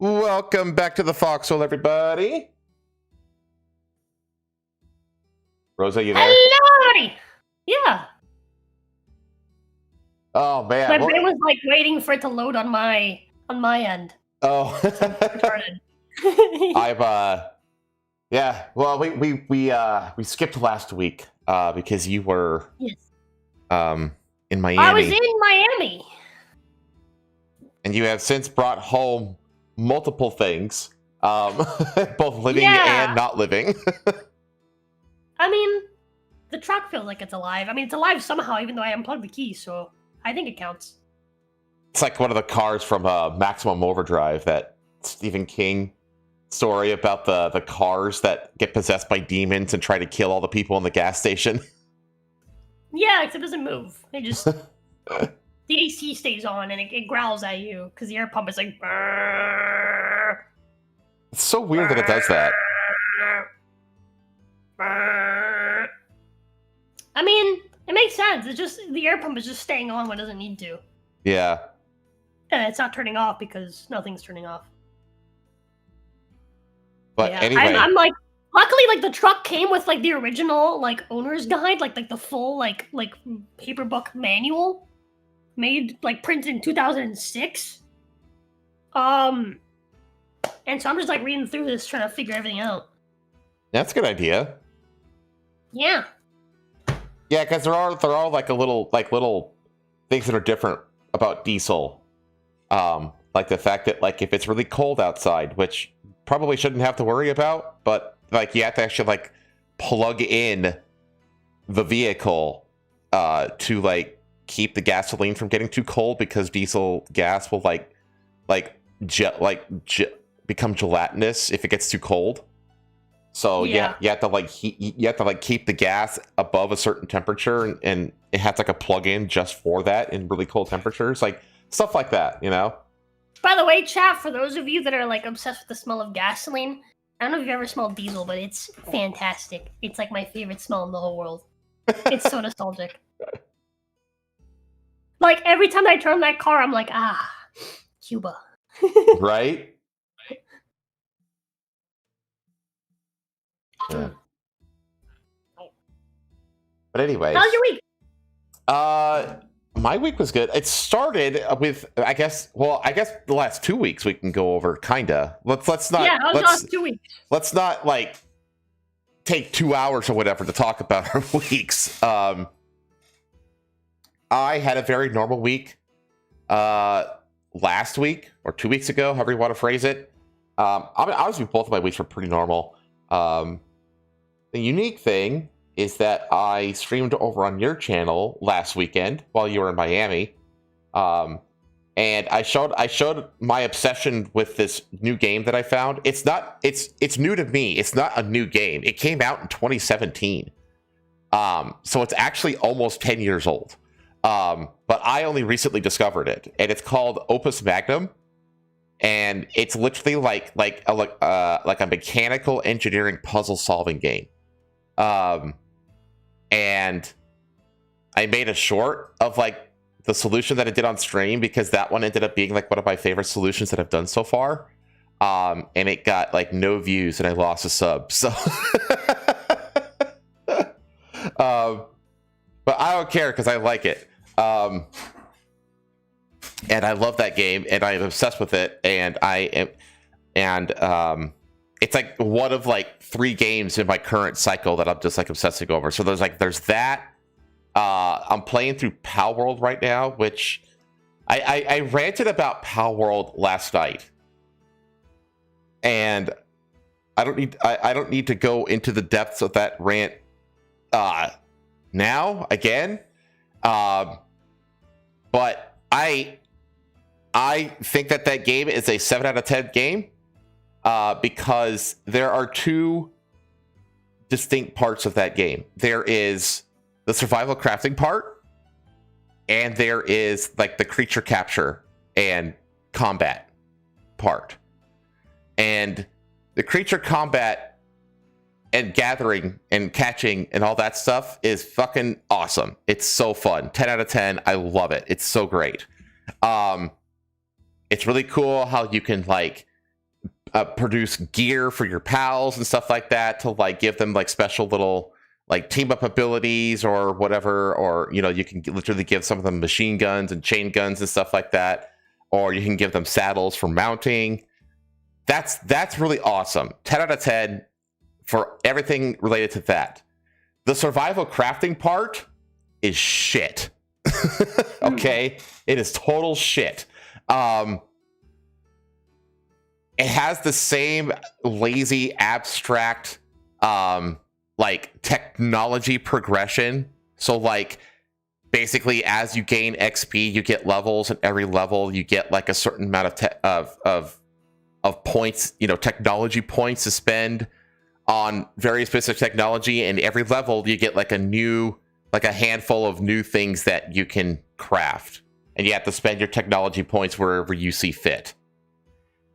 Welcome back to the Foxhole, everybody. Rosa, you there? Hello! Yeah. Oh man, My brain was like waiting for it to load on my end. Oh, Retarded. yeah. Well, we skipped last week because you were Yes. in Miami. I was in Miami. And you have since brought home multiple things, both living and not living. I mean, the truck feels like it's alive. I mean, it's alive somehow, even though I unplugged the key, so I think it counts. It's like one of the cars from Maximum Overdrive, that Stephen King story about the cars that get possessed by demons and try to kill all the people in the gas station. Yeah, except it doesn't move. It just... the AC stays on and it growls at you because the air pump is like... Brrr, It's so weird that it does that. brrr. I mean, it makes sense. It's just the air pump is just staying on when it doesn't need to. Yeah. And it's not turning off because nothing's turning off. But yeah, anyway, I'm like, luckily, like the truck came with like the original like owner's guide, like the full like paper book manual, made like printed in 2006. And so I'm just like reading through this, trying to figure everything out. that's a good idea. Yeah. Yeah, because there are like little things that are different about diesel. Like the fact that like if it's really cold outside, which probably shouldn't have to worry about, but like you have to actually like plug in the vehicle to like keep the gasoline from getting too cold, because diesel gas will become gelatinous if it gets too cold. So yeah, you have to like keep the gas above a certain temperature, and it has like a plug-in just for that in really cold temperatures, like stuff like that, you know. By the way, chat, for those of you that are like obsessed with the smell of gasoline, I don't know if you've ever smelled diesel, but it's fantastic. It's like my favorite smell in the whole world. It's so nostalgic. Like every time I turn that car, I'm like, Cuba. Right? Yeah. But anyways, how's your week? My week was good. It started with I guess the last 2 weeks we can go over kinda. Let's not. Yeah, how's the last 2 weeks? Let's not like take 2 hours or whatever to talk about our weeks. I had a very normal week last week or 2 weeks ago, however you want to phrase it. Honestly, both of my weeks were pretty normal. The unique thing is that I streamed over on your channel last weekend while you were in Miami, and I showed my obsession with this new game that I found. It's new to me. It's not a new game. It came out in 2017, so it's actually almost 10 years old. But I only recently discovered it, and it's called Opus Magnum, and it's literally like a mechanical engineering puzzle solving game. And I made a short of like the solution that I did on stream, because that one ended up being like one of my favorite solutions that I've done so far. And it got like no views, and I lost a sub. So, but I don't care because I like it. And I love that game, and I'm obsessed with it. And it's like one of like 3 games in my current cycle that I'm just like obsessing over. So there's that. I'm playing through Pal World right now, which I ranted about Pal World last night, and I don't need to go into the depths of that rant now again. But I think that game is a 7 out of 10 game. Because there are 2 distinct parts of that game. There is the survival crafting part, and there is like the creature capture and combat part. And the creature combat and gathering and catching and all that stuff is fucking awesome. It's so fun. 10 out of 10. I love it. It's so great. It's really cool how you can like produce gear for your pals and stuff like that to like give them like special little like team up abilities or whatever, or you can literally give some of them machine guns and chain guns and stuff like that, or you can give them saddles for mounting. That's really awesome. 10 out of 10 for everything related to that. The survival crafting part is shit. Okay, it is total shit. It has the same lazy abstract like technology progression. So like basically as you gain XP, you get levels, and every level you get like a certain amount of points, technology points to spend on various bits of technology, and every level you get like a handful of new things that you can craft, and you have to spend your technology points wherever you see fit.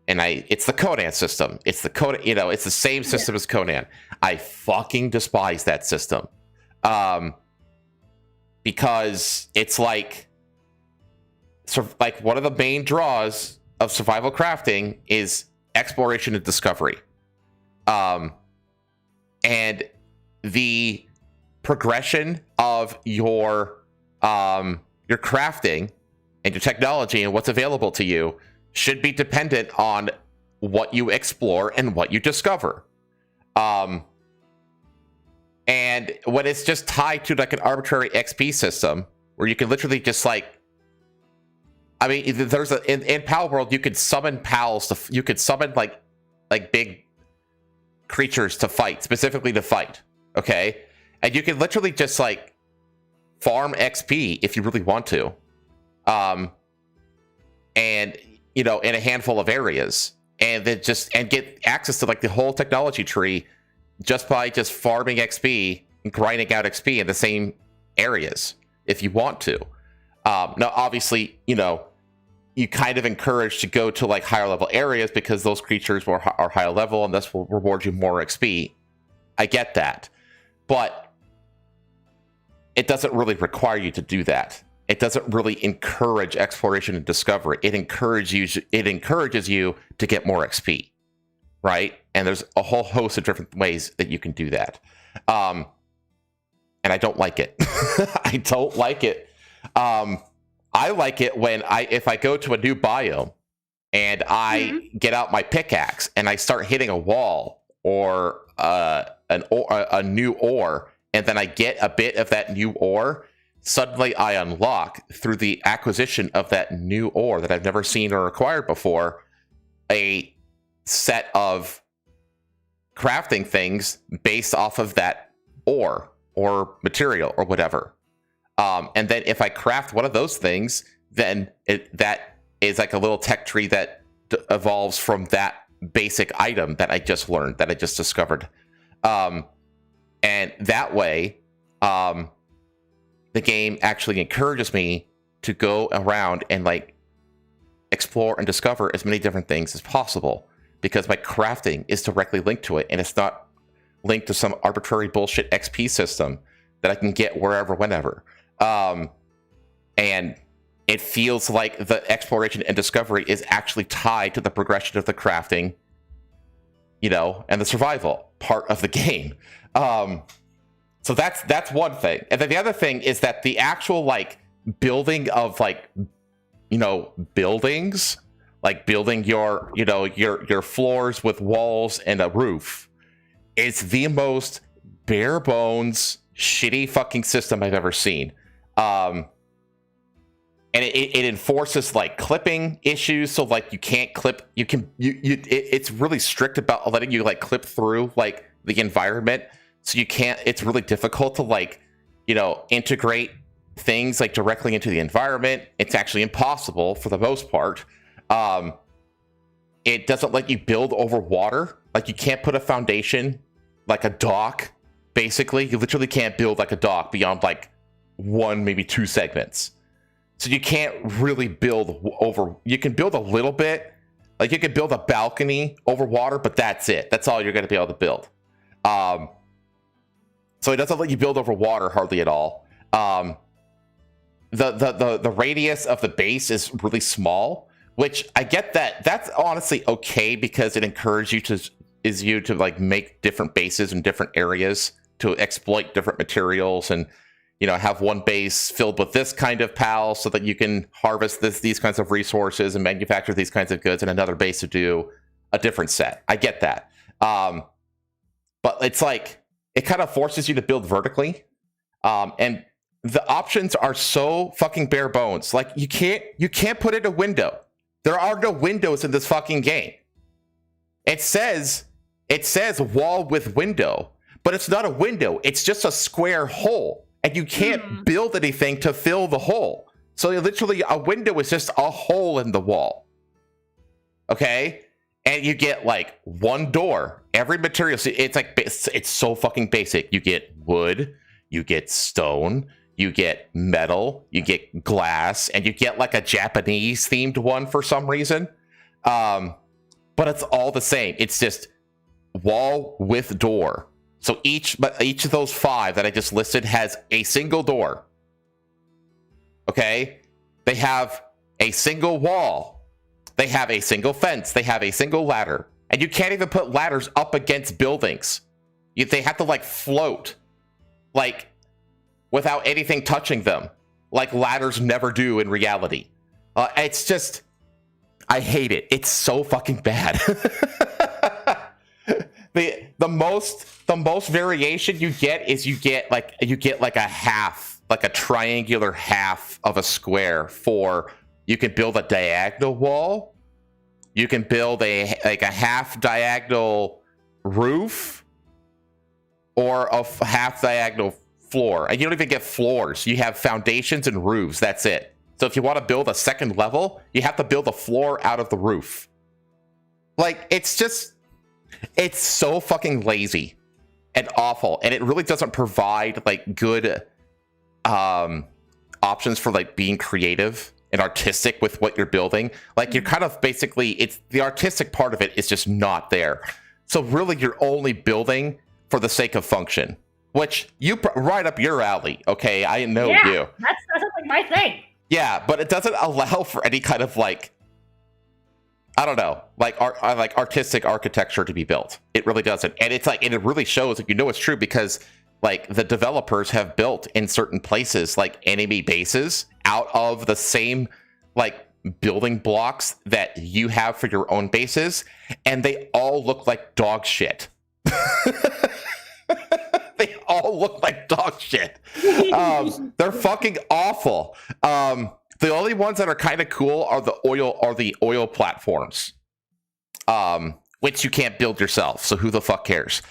And it's the Conan system. It's the same system as Conan. I fucking despise that system. Because it's like one of the main draws of survival crafting is exploration and discovery. And the progression of your crafting and your technology and what's available to you should be dependent on what you explore and what you discover. And when it's just tied to like an arbitrary XP system where you can literally just like, I mean, in Pal World you could summon pals you could summon like big creatures to fight, specifically to fight, okay? And you can literally just like farm XP if you really want to. And in a handful of areas, and then get access to like the whole technology tree just by just farming XP and grinding out XP in the same areas if you want to. Now, obviously, you kind of encourage to go to like higher level areas because those creatures are higher level and this will reward you more XP. I get that, but it doesn't really require you to do that. It doesn't really encourage exploration and discovery. It encourages you to get more XP, right? And there's a whole host of different ways that you can do that. And I don't like it. I don't like it. I like it if I go to a new biome and I get out my pickaxe and I start hitting a wall or a new ore, and then I get a bit of that new ore. Suddenly I unlock, through the acquisition of that new ore that I've never seen or acquired before, a set of crafting things based off of that ore or material or whatever. And then if I craft one of those things, then that is like a little tech tree that evolves from that basic item that I just learned, that I just discovered. And that way, the game actually encourages me to go around and like explore and discover as many different things as possible, because my crafting is directly linked to it, and it's not linked to some arbitrary bullshit XP system that I can get wherever, whenever. And it feels like the exploration and discovery is actually tied to the progression of the crafting, and the survival part of the game. So that's one thing. And then the other thing is that the actual like building of like, buildings, like building your floors with walls and a roof, is the most bare bones shitty fucking system I've ever seen. And it enforces like clipping issues. So like you can't clip, it's really strict about letting you like clip through like the environment. So you can't, it's really difficult to like, integrate things like directly into the environment. It's actually impossible for the most part. It doesn't let you build over water. Like you can't put a foundation, like a dock, basically. You literally can't build like a dock beyond like 1, maybe 2 segments. So you can't really build over, you can build a little bit. Like you can build a balcony over water, but that's it. That's all you're going to be able to build. So it doesn't let you build over water hardly at all. The radius of the base is really small, which I get that. That's honestly okay because it encourages you to like make different bases in different areas to exploit different materials and have one base filled with this kind of PAL so that you can harvest these kinds of resources and manufacture these kinds of goods, and another base to do a different set. I get that. But it's like, it kind of forces you to build vertically. And the options are so fucking bare bones. Like, you can't put in a window. There are no windows in this fucking game. It says wall with window, but it's not a window. It's just a square hole. And you can't build anything to fill the hole. So literally, a window is just a hole in the wall. Okay? And you get like one door. Every material, it's so fucking basic. You get wood, you get stone, you get metal, you get glass, and you get like a Japanese themed one for some reason. But it's all the same. It's just wall with door. So each of those 5 that I just listed has a single door. Okay? They have a single wall. They have a single fence. They have a single ladder. And you can't even put ladders up against buildings. They have to like float. Like, without anything touching them. Like ladders never do in reality. It's just, I hate it. It's so fucking bad. The most variation you get is you get like a half, like a triangular half of a square for, you can build a diagonal wall, you can build a half diagonal roof, or a half diagonal floor. And you don't even get floors. You have foundations and roofs. That's it. So if you want to build a second level, you have to build a floor out of the roof. Like, it's so fucking lazy and awful, and it really doesn't provide like good options for like being creative and artistic with what you're building. Like, you're kind of basically, it's the artistic part of it is just not there. So really, you're only building for the sake of function, which right up your alley. Okay, I know you. That's like my thing. Yeah, but it doesn't allow for any kind of like, I don't know, like artistic architecture to be built. It really doesn't. And it's like, and it really shows, like, it's true, because like the developers have built in certain places like enemy bases out of the same like building blocks that you have for your own bases, and they all look like dog shit. They all look like dog shit. They're fucking awful. The only ones that are kind of cool are the oil platforms, which you can't build yourself. So who the fuck cares?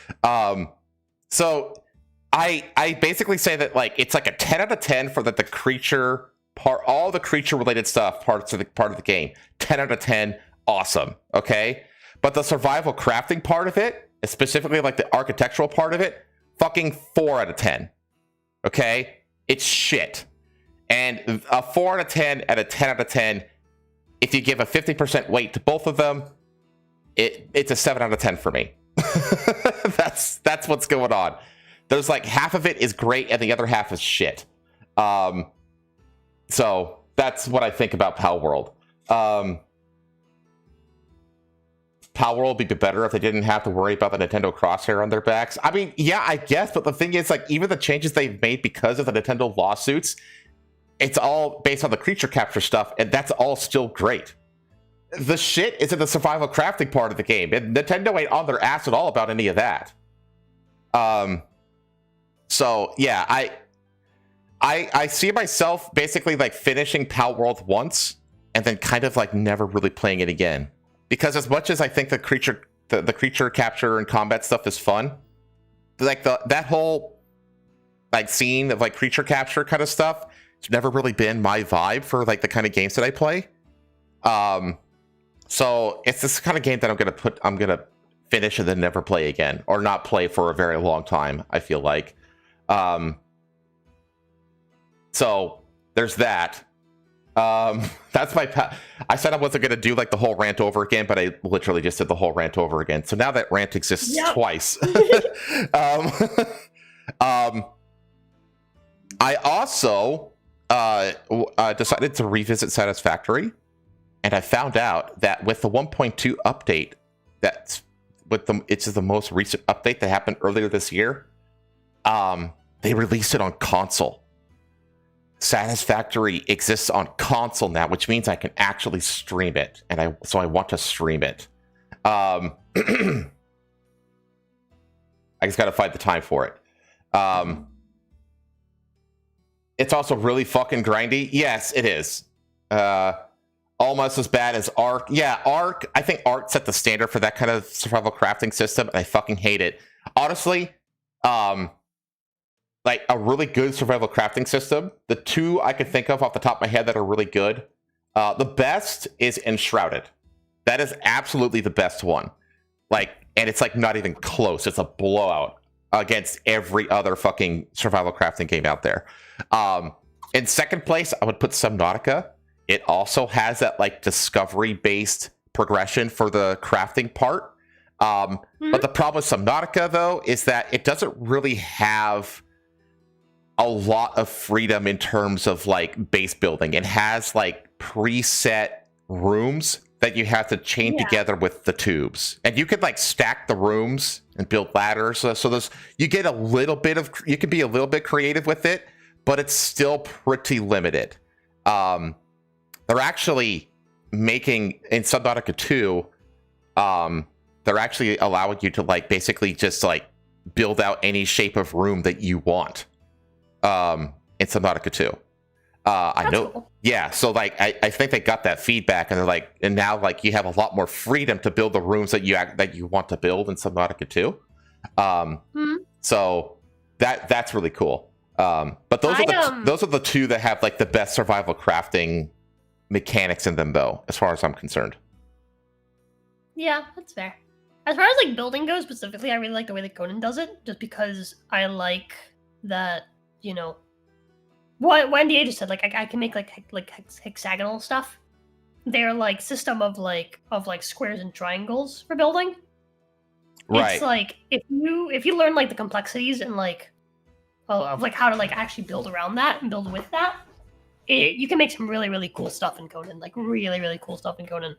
So I basically say that like it's like a 10 out of 10 for the creature part, all the creature related stuff part of the game. 10 out of 10, awesome. Okay, but the survival crafting part of it, specifically like the architectural part of it, fucking 4 out of 10. Okay, it's shit. And a 4 out of 10 and a 10 out of 10, if you give a 50% weight to both of them, it's a 7 out of 10 for me. That's what's going on. There's like half of it is great and the other half is shit. So that's what I think about Pal World. Pal World would be better if they didn't have to worry about the Nintendo crosshair on their backs. I mean, yeah, I guess, but the thing is, like, even the changes they've made because of the Nintendo lawsuits, it's all based on the creature capture stuff, and that's all still great. The shit is in the survival crafting part of the game, and Nintendo ain't on their ass at all about any of that. So yeah, I see myself basically like finishing Pal World once and then kind of like never really playing it again. Because as much as I think the creature capture and combat stuff is fun, like that whole like scene of like creature capture kind of stuff, it's never really been my vibe for like the kind of games that I play. So it's this kind of game that I'm gonna finish and then never play again, or not play for a very long time, I feel like. So there's that. That's I said I wasn't going to do like the whole rant over again, but I literally just did the whole rant over again. So now that rant exists twice. I also decided to revisit Satisfactory. and I found out that with the 1.2 update, it's the most recent update that happened earlier this year. They released it on console. Satisfactory exists on console now, which means I can actually stream it, and I want to stream it. I just got to find the time for it. It's also really fucking grindy. Yes, it is. Almost as bad as Ark. Yeah, Ark. I think Ark set the standard for that kind of survival crafting system, and I fucking hate it. Honestly, like a really good survival crafting system, the two I could think of off the top of my head that are really good, the best is Enshrouded. That is absolutely the best one. Like, and it's like not even close. It's a blowout against every other fucking survival crafting game out there. In second place, I would put Subnautica. It also has that like discovery-based progression for the crafting part. But the problem with Subnautica, though, is that it doesn't really have a lot of freedom in terms of like base building. It has like preset rooms that you have to chain together with the tubes, and you could like stack the rooms and build ladders. So there's, you get a little bit of, you can be a little bit creative with it, but it's still pretty limited. They're actually making in Subnautica 2, they're actually allowing you to like basically just like build out any shape of room that you want. In Subnautica 2. I know. Cool. Yeah, so like I think they got that feedback, and they're like, and now like you have a lot more freedom to build the rooms that you want to build in Subnautica 2. So that's really cool. But those are the two that have like the best survival crafting mechanics in them, though, as far as I'm concerned. Yeah, that's fair. As far as like building goes specifically, I really like the way that Conan does it, just because I like that, you know, what Wendy just said, like I can make like hexagonal stuff. They're like system of like squares and triangles for building. Right. It's like if you learn like the complexities and like of like how to like actually build around that and build with that, you can make some really, really cool stuff in Conan. Like really, really cool stuff in Conan.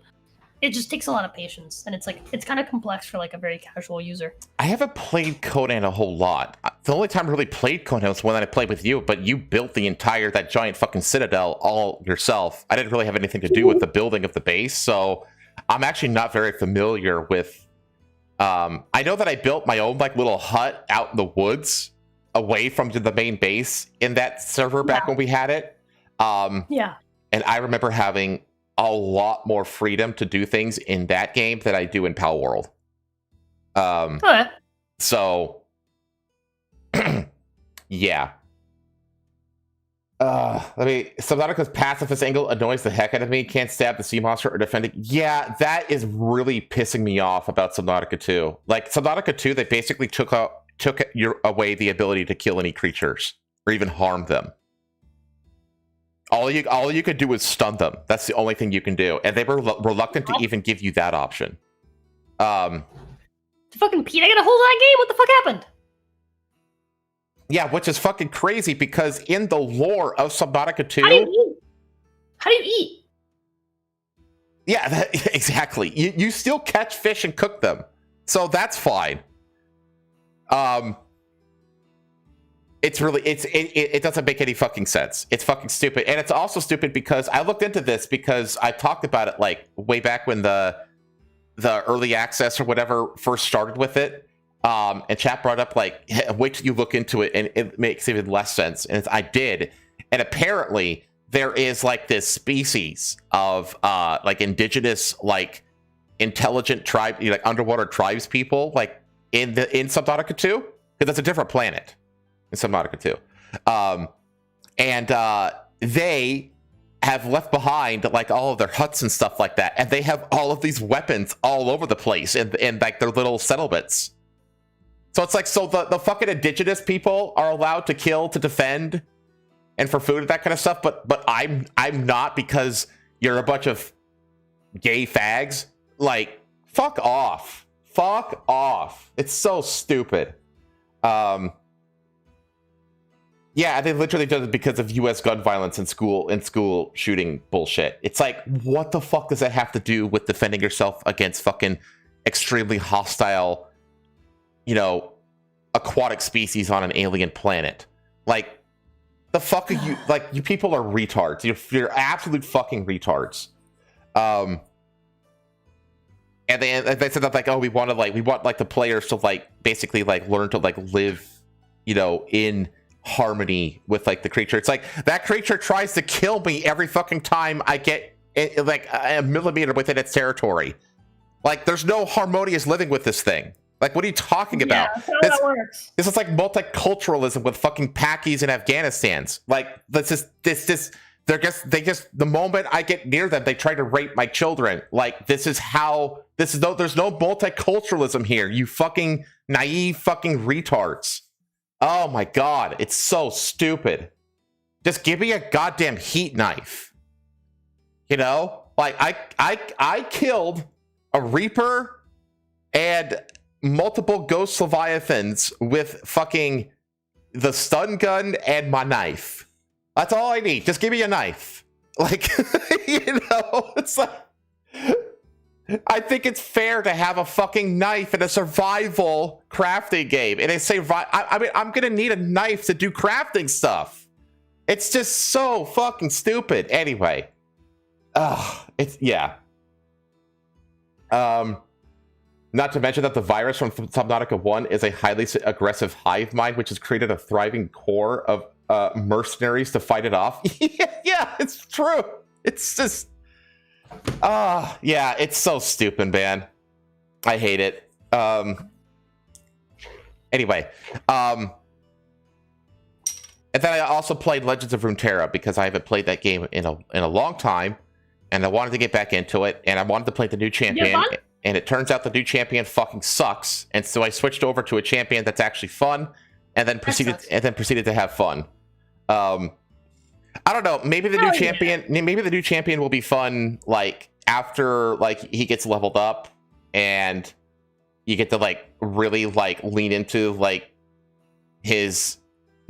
It just takes a lot of patience, and it's like it's kind of complex for like a very casual user. I haven't played Conan a whole lot. The only time I really played Conan was when I played with you, but you built that giant fucking citadel all yourself. I didn't really have anything to do with the building of the base, so I'm actually not very familiar with. I know that I built my own like little hut out in the woods, away from the main base in that server back when we had it. And I remember having a lot more freedom to do things in that game than I do in Pal World. So, yeah. Subnautica's pacifist angle annoys the heck out of me. Can't stab the sea monster or defend it. Yeah, that is really pissing me off about Subnautica 2. Like, Subnautica 2, they basically took away the ability to kill any creatures or even harm them. All you could do is stun them. That's the only thing you can do, and they were reluctant to even give you that option. Fucking Pete, I got a hold of that game. What the fuck happened? Yeah, which is fucking crazy because in the lore of Subnautica 2, how do you eat? Yeah, exactly. You still catch fish and cook them, so that's fine. It doesn't make any fucking sense. It's fucking stupid. And it's also stupid because I looked into this because I talked about it like way back when the early access or whatever first started with it. And chat brought up like, wait till you look into it and it makes even less sense. And I did. And apparently there is like this species of like indigenous, like intelligent tribe, like underwater tribes people, like in Subnautica 2, because that's a different planet. In Subnautica 2. And they have left behind like all of their huts and stuff like that, and they have all of these weapons all over the place in like their little settlements. So it's like, so the fucking indigenous people are allowed to kill, to defend, and for food and that kind of stuff, but I'm not, because you're a bunch of gay fags. Like, fuck off. Yeah, they literally did it because of U.S. gun violence and school shooting bullshit. It's like, what the fuck does that have to do with defending yourself against fucking extremely hostile, aquatic species on an alien planet? Like, the fuck are you? Like, you people are retards. You're absolute fucking retards. And they said that like, oh, we want the players to like basically like learn to like live, in harmony with like the creature. It's like that creature tries to kill me every fucking time I get like a millimeter within its territory. Like, there's no harmonious living with this thing. Like, what are you talking about? Yeah, that's how that works. This is like multiculturalism with fucking Pakis and Afghanistans. Like, they just the moment I get near them, they try to rape my children. Like, there's no multiculturalism here. You fucking naive fucking retards. Oh my god, it's so stupid. Just give me a goddamn heat knife. Like, I killed a Reaper and multiple Ghost Leviathans with fucking the stun gun and my knife. That's all I need. Just give me a knife. Like, it's like, I think it's fair to have a fucking knife in a survival crafting game. And I mean, I'm gonna need a knife to do crafting stuff. It's just so fucking stupid. Anyway, yeah. Not to mention that the virus from Subnautica 1 is a highly aggressive hive mind, which has created a thriving core of mercenaries to fight it off. Yeah, it's true. It's just, yeah, it's so stupid, man. I hate it. Anyway, and then I also played Legends of Runeterra because I haven't played that game in a long time, and I wanted to get back into it, and I wanted to play the new champion. And it turns out the new champion fucking sucks, and so I switched over to a champion that's actually fun, and then proceeded to have fun. I don't know. Maybe the new champion will be fun. Like, after like he gets leveled up, and you get to like really like lean into like his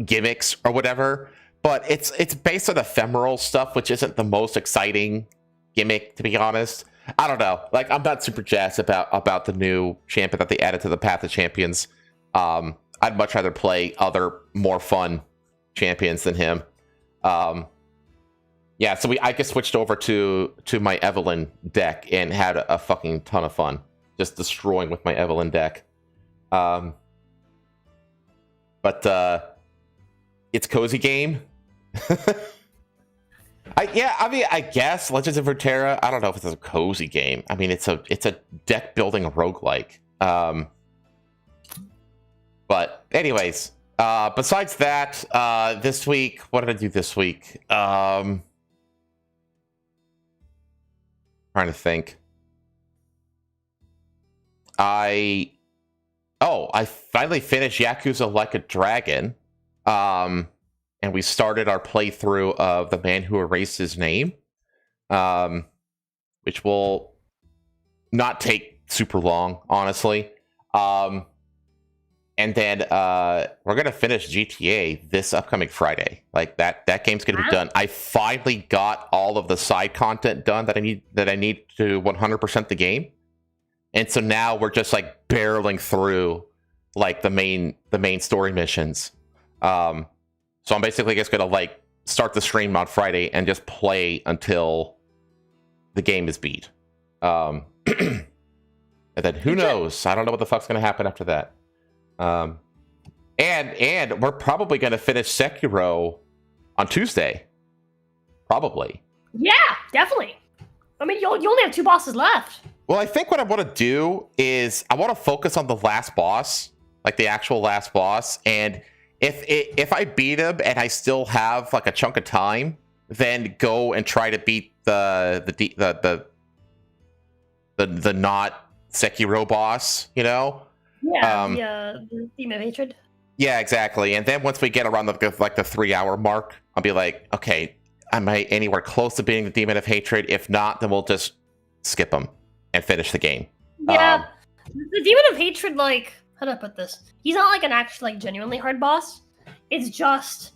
gimmicks or whatever. But it's based on ephemeral stuff, which isn't the most exciting gimmick, to be honest. I don't know. Like, I'm not super jazzed about the new champion that they added to the Path of Champions. I'd much rather play other more fun champions than him. Yeah, so I just switched over to my Evelyn deck and had a fucking ton of fun just destroying with my Evelyn deck. But it's cozy game. I guess Legends of Runeterra, I don't know if it's a cozy game. I mean, it's a deck building roguelike. But anyways, besides that, this week, what did I do this week? Trying to think. I finally finished Yakuza Like a Dragon. And we started our playthrough of The Man Who Erased His Name, which will not take super long, honestly. And then we're gonna finish GTA this upcoming Friday. Like that game's gonna be done. I finally got all of the side content done that I need to 100% the game, and so now we're just like barreling through like the main story missions. So I'm basically just gonna like start the stream on Friday and just play until the game is beat. And then who knows? I don't know what the fuck's gonna happen after that. And we're probably gonna finish Sekiro on Tuesday. Probably. Yeah, definitely. I mean, you only have 2 bosses left. Well, I think what I want to do is I want to focus on the last boss, like the actual last boss, and if I beat him and I still have like a chunk of time, then go and try to beat the not Sekiro boss, Yeah, the Theme of Hatred. Yeah, exactly. And then once we get around the 3-hour mark, I'll be like, okay, am I anywhere close to beating the Demon of Hatred? If not, then we'll just skip him and finish the game. Yeah, the Demon of Hatred, like, how do I put this? He's not like an actual, like, genuinely hard boss. It's just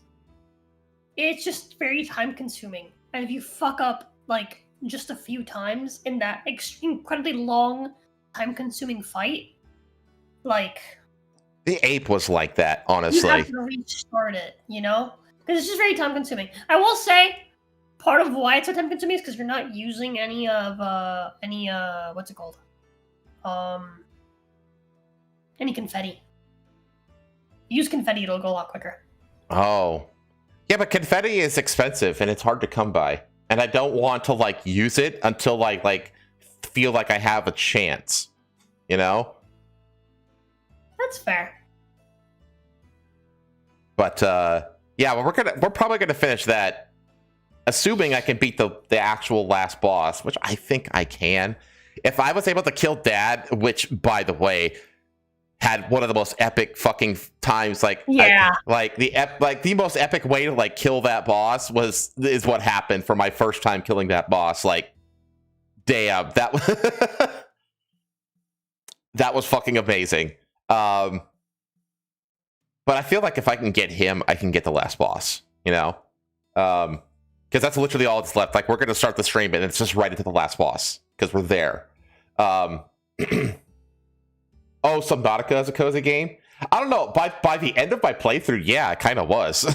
it's just very time consuming. And if you fuck up like just a few times in that incredibly long, time consuming fight, like The ape was like that, you honestly. have to restart it, you know? Because it's just very time consuming. I will say part of why it's so time consuming is because you're not using any what's it called? Any confetti. Use confetti, it'll go a lot quicker. Oh. Yeah, but confetti is expensive and it's hard to come by. And I don't want to like use it until like feel like I have a chance. You know? That's fair. But yeah, well, we're probably gonna finish that, assuming I can beat the actual last boss, which I think I can. If I was able to kill Dad, which by the way had one of the most epic fucking times, like yeah, the most epic way to like kill that boss is what happened for my first time killing that boss. Like, damn, that that was fucking amazing. But I feel like if I can get him, I can get the last boss, you know? Because that's literally all that's left. Like, we're going to start the stream, and it's just right into the last boss, because we're there. Oh, Subnautica is a cozy game? I don't know. By the end of my playthrough, yeah, it kind of was.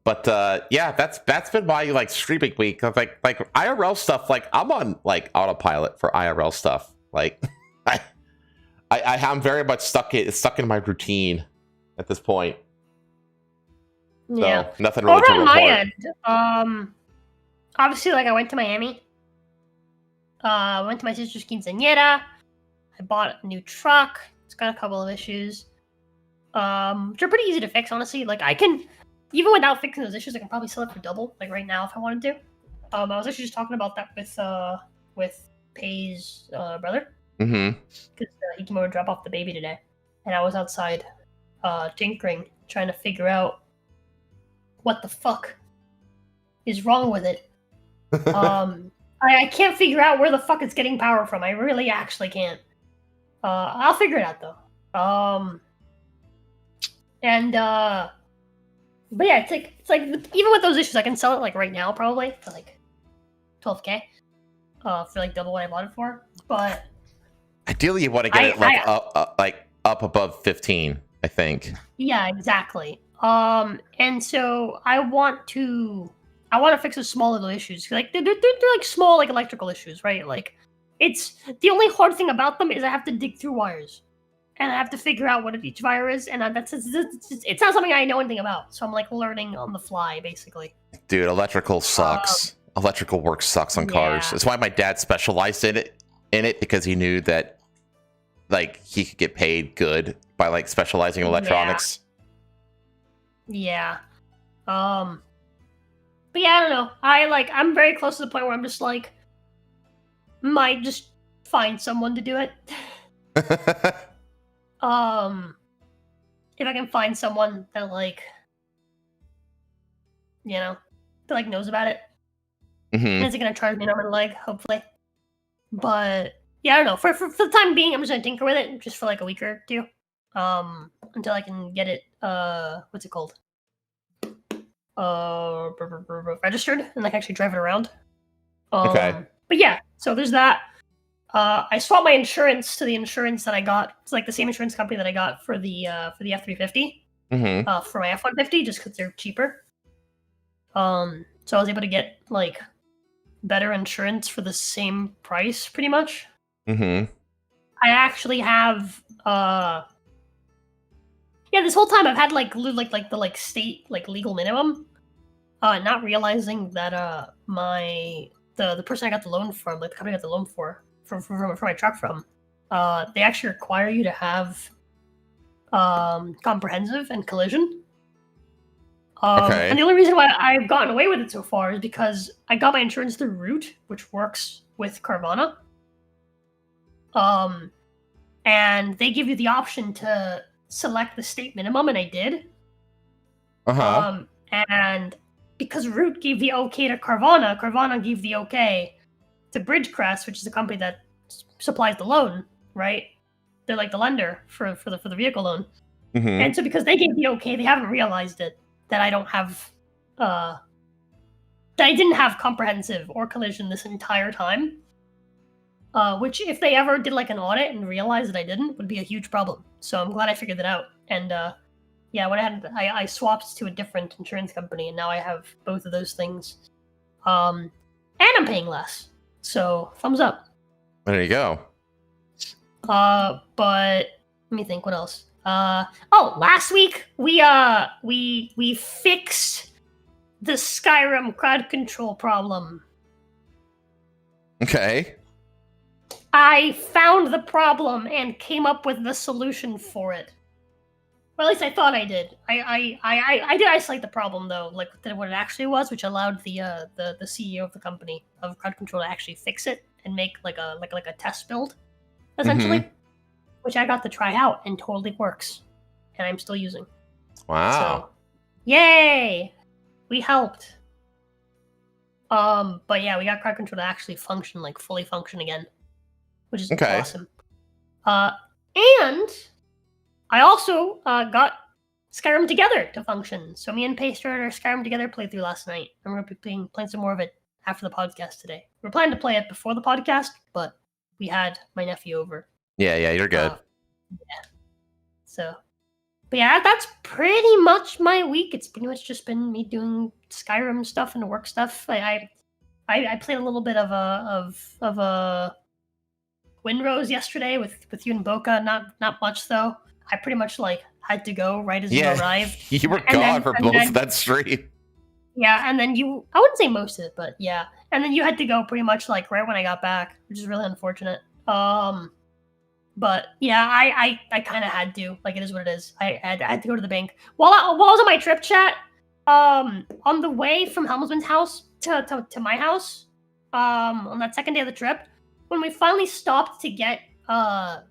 But yeah, that's been my like streaming week. Like IRL stuff. Like I'm on like autopilot for IRL stuff. Like I'm very much stuck in my routine at this point. So yeah. nothing really Over to on report. my end, obviously, like I went to Miami. Went to my sister's quinceañera. I bought a new truck. It's got a couple of issues. Which are pretty easy to fix, honestly. Like I can, even without fixing those issues, I can probably sell it for double, like right now if I wanted to. I was actually just talking about that with Pay's brother. Mm-hmm. Because he came over to drop off the baby today, and I was outside tinkering, trying to figure out what the fuck is wrong with it. I can't figure out where the fuck it's getting power from. I really actually can't. I'll figure it out though. But yeah, it's like even with those issues, I can sell it like right now probably for like $12K. For like double what I bought it for. But ideally, you want to get it like up above 15, I think. Yeah, exactly. And so I want to fix those small little issues. Like they're like small like electrical issues, right? Like it's the only hard thing about them is I have to dig through wires, and I have to figure out what each wire is, and it's not something I know anything about. So I'm like learning on the fly, basically. Dude, electrical sucks. Electrical work sucks on cars. That's why my dad specialized in it because he knew that like he could get paid good by like specializing in electronics. Yeah. But yeah, I don't know. I'm very close to the point where I'm just like might just find someone to do it. If I can find someone that like that like knows about it. Mm-hmm. And isn't gonna charge me an arm and a leg, hopefully. But yeah, I don't know. For the time being, I'm just gonna tinker with it just for like a week or two. Until I can get it what's it called? Registered and like actually drive it around. Okay. But yeah, so there's that. I swapped my insurance to the insurance that I got. It's like the same insurance company that I got for the F350. Mm-hmm. For my F150, just because they're cheaper. So I was able to get like better insurance for the same price, pretty much. Mm-hmm. I actually have this whole time I've had the state legal minimum. Not realizing that the person I got the loan from, like the company I got the loan for my truck from, they actually require you to have comprehensive and collision. Okay. And the only reason why I've gotten away with it so far is because I got my insurance through Root, which works with Carvana. And they give you the option to select the state minimum, and I did. And because Root gave the okay to Carvana, Carvana gave the okay to Bridgecrest, which is the company that supplies the loan, right? They're like the lender for the vehicle loan. Mhm. And so because they gave the okay, they haven't realized it that I don't have that I didn't have comprehensive or collision this entire time. Which if they ever did like an audit and realized that I didn't, would be a huge problem. So I'm glad I figured that out. And yeah, when I swapped to a different insurance company, and now I have both of those things. And I'm paying less. So thumbs up. There you go. But let me think. What else? Last week we fixed the Skyrim crowd control problem. Okay. I found the problem and came up with the solution for it. Or at least I thought I did. I did isolate the problem though, like what it actually was, which allowed the CEO of the company of crowd control to actually fix it and make like a test build, essentially, which I got to try out and totally works, and I'm still using. Wow. So, yay! We helped. But yeah, we got crowd control to actually function, like fully function again, which is Okay. awesome. And I also got Skyrim together to function. So me and Pace started our Skyrim together playthrough last night, and we're playing some more of it after the podcast today. We're planning to play it before the podcast, but we had my nephew over. Yeah, you're good. Yeah. So, but yeah, that's pretty much my week. It's pretty much just been me doing Skyrim stuff and work stuff. I played a little bit of a Windrose yesterday with you and Boca. Not much though. I pretty much like had to go right as you arrived. You were gone for most of that stream. Yeah, and then I wouldn't say most of it, but yeah. And then you had to go pretty much like right when I got back, which is really unfortunate. But yeah, I kind of had to. Like, it is what it is. I had to go to the bank. While I was on my trip, chat, on the way from Helmsman's house to my house, on that second day of the trip, when we finally stopped to get to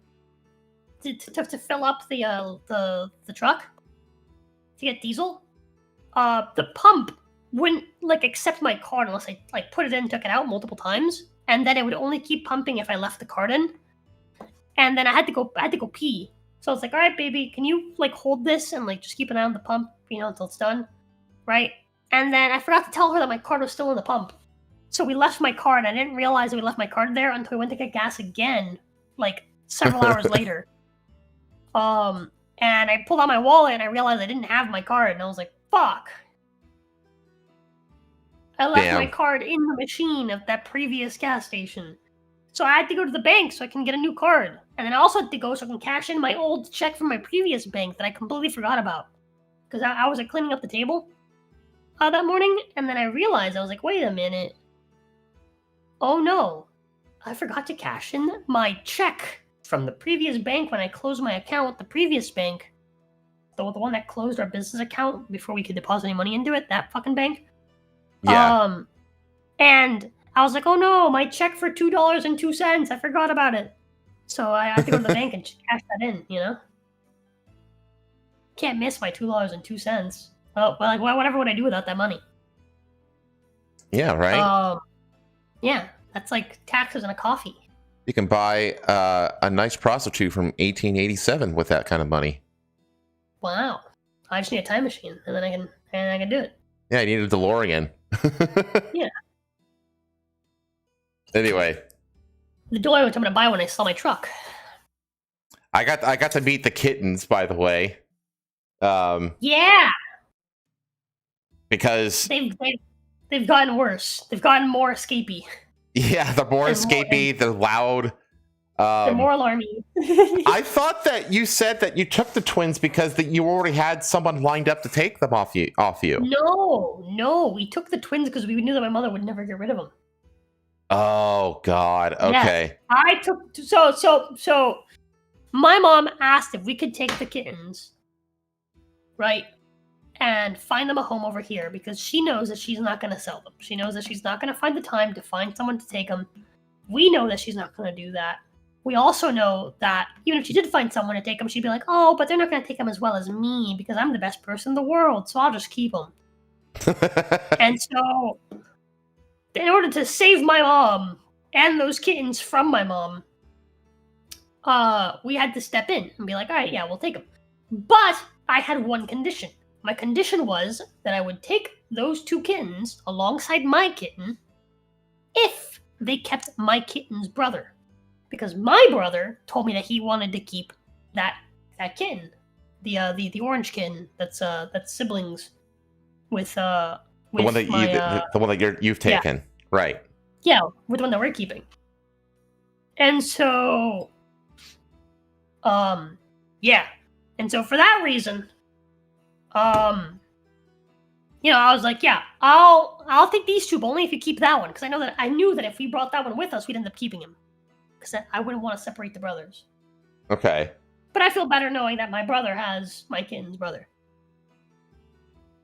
fill up the truck to get diesel, the pump wouldn't like accept my card unless I like put it in, took it out multiple times, and then it would only keep pumping if I left the card in. And then I had to go pee. So I was like, all right, baby, can you like hold this and like just keep an eye on the pump, until it's done, right? And then I forgot to tell her that my card was still in the pump. So we left my card. I didn't realize that we left my card there until we went to get gas again, like several hours later. And I pulled out my wallet and I realized I didn't have my card, and I was like, fuck. I left my card in the machine of that previous gas station. So I had to go to the bank so I can get a new card. And then I also had to go so I can cash in my old check from my previous bank that I completely forgot about. Because I was like cleaning up the table that morning, and then I realized, I was like, wait a minute. Oh no, I forgot to cash in my check from the previous bank when I closed my account with the previous bank. The one that closed our business account before we could deposit any money into it, that fucking bank. Yeah. And I was like, oh no, my check for $2.02. I forgot about it. So I had to go to the bank and cash that in, Can't miss my $2.02. Oh, well, like, whatever would I do without that money? Yeah, right? Yeah, that's like taxes and a coffee. You can buy a nice prostitute from 1887 with that kind of money. Wow. I just need a time machine, and then I can do it. Yeah, I need a DeLorean. Yeah. Anyway, the DeLorean which I'm gonna buy when I sell my truck. I got to meet the kittens, by the way. Yeah. Because they've gotten worse. They've gotten more escapey. Yeah, they're more escapey. They're loud. They're more alarmy. I thought that you said that you took the twins because that you already had someone lined up to take them off you. No, we took the twins because we knew that my mother would never get rid of them. Oh God. Okay. Yes, I took so. My mom asked if we could take the kittens, right, and find them a home over here because she knows that she's not going to sell them. She knows that she's not going to find the time to find someone to take them. We know that she's not going to do that. We also know that even if she did find someone to take them, she'd be like, oh, but they're not going to take them as well as me because I'm the best person in the world, so I'll just keep them. And so, in order to save my mom and those kittens from my mom, we had to step in and be like, all right, yeah, we'll take them. But I had one condition. My condition was that I would take those 2 kittens alongside my kitten if they kept my kitten's brother. Because my brother told me that he wanted to keep that kitten, the orange kitten that's siblings with the one that you've taken, right? Yeah, with the one that we're keeping. And so, yeah, and so for that reason, I was like, yeah, I'll take these 2, but only if you keep that one, because I knew that if we brought that one with us, we'd end up keeping him, because I wouldn't want to separate the brothers. Okay. But I feel better knowing that my brother has my kitten's brother.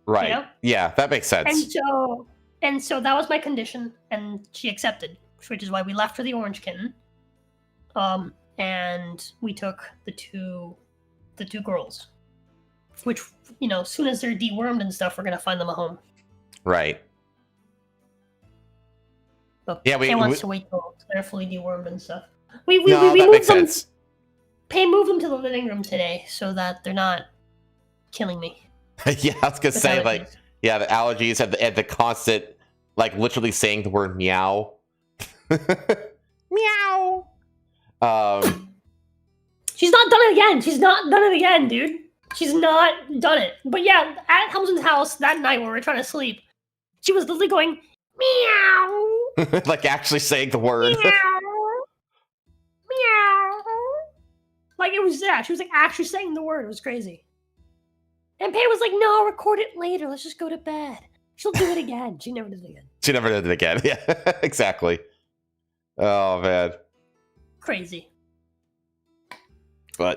Right. You know? Yeah, that makes sense. And so that was my condition, and she accepted, which is why we left for the orange kitten. And we took the two girls, which, as soon as they're dewormed and stuff, we're gonna find them a home. Right. But yeah, Pay wants to wait till they're fully dewormed and stuff. We that moved makes them. Sense. Pay moved them to the living room today so that they're not killing me. Yeah, I was gonna say allergies. The allergies and the constant, literally saying the word meow. Meow. She's not done it again. She's not done it again, dude. She's not done it. But yeah, at Helmsman's house that night when we were trying to sleep, she was literally going meow. Actually saying the word. Meow. Meow. It was she was actually saying the word. It was crazy. And Pay was like, no, record it later. Let's just go to bed. She'll do it again. She never did it again. She never did it again. Yeah, exactly. Oh, man. Crazy. But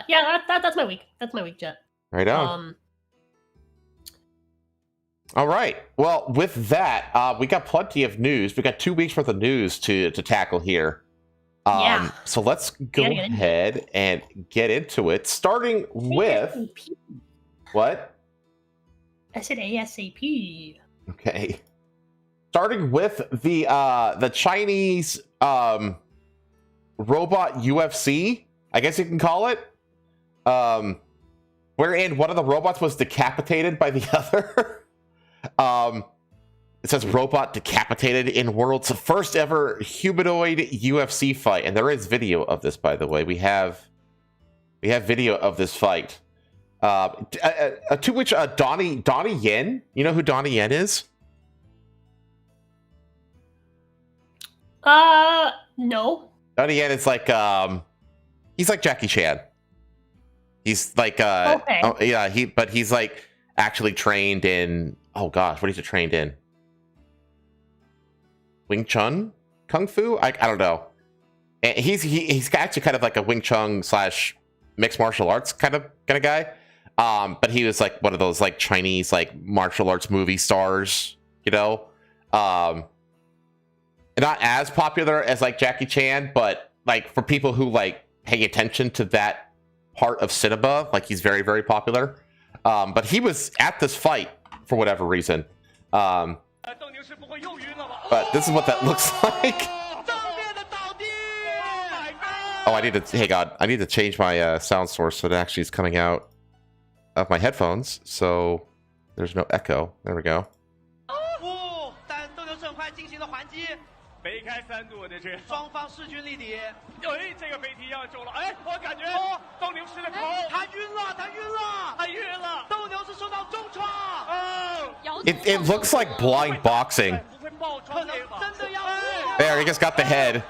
yeah, that's my week. That's my week, Jet. Right on. All right. Well, with that, we got plenty of news. We got 2 weeks worth of news to tackle here. Yeah. So let's go ahead and get into it. Starting with ASAP. What? I said ASAP. Okay. Starting with the Chinese robot UFC, I guess you can call it. Wherein one of the robots was decapitated by the other. It says robot decapitated in world's first ever humanoid UFC fight, and there is video of this, by the way. We have video of this fight. To which Donnie Yen, you know who Donnie Yen is? No. Donnie Yen is he's like Jackie Chan. He's okay. Oh, yeah, he's actually trained in, oh gosh, what is he trained in? Wing Chun? Kung Fu? I don't know. And he's actually kind of like a Wing Chun / mixed martial arts kind of guy. But he was one of those Chinese martial arts movie stars, not as popular as Jackie Chan, but for people who pay attention to that part of cinema, he's very, very popular. But he was at this fight for whatever reason. But this is what that looks like. Oh, I need to change my sound source so it actually is coming out of my headphones, so there's no echo. There we go. It looks like blind boxing. There, he just got the head.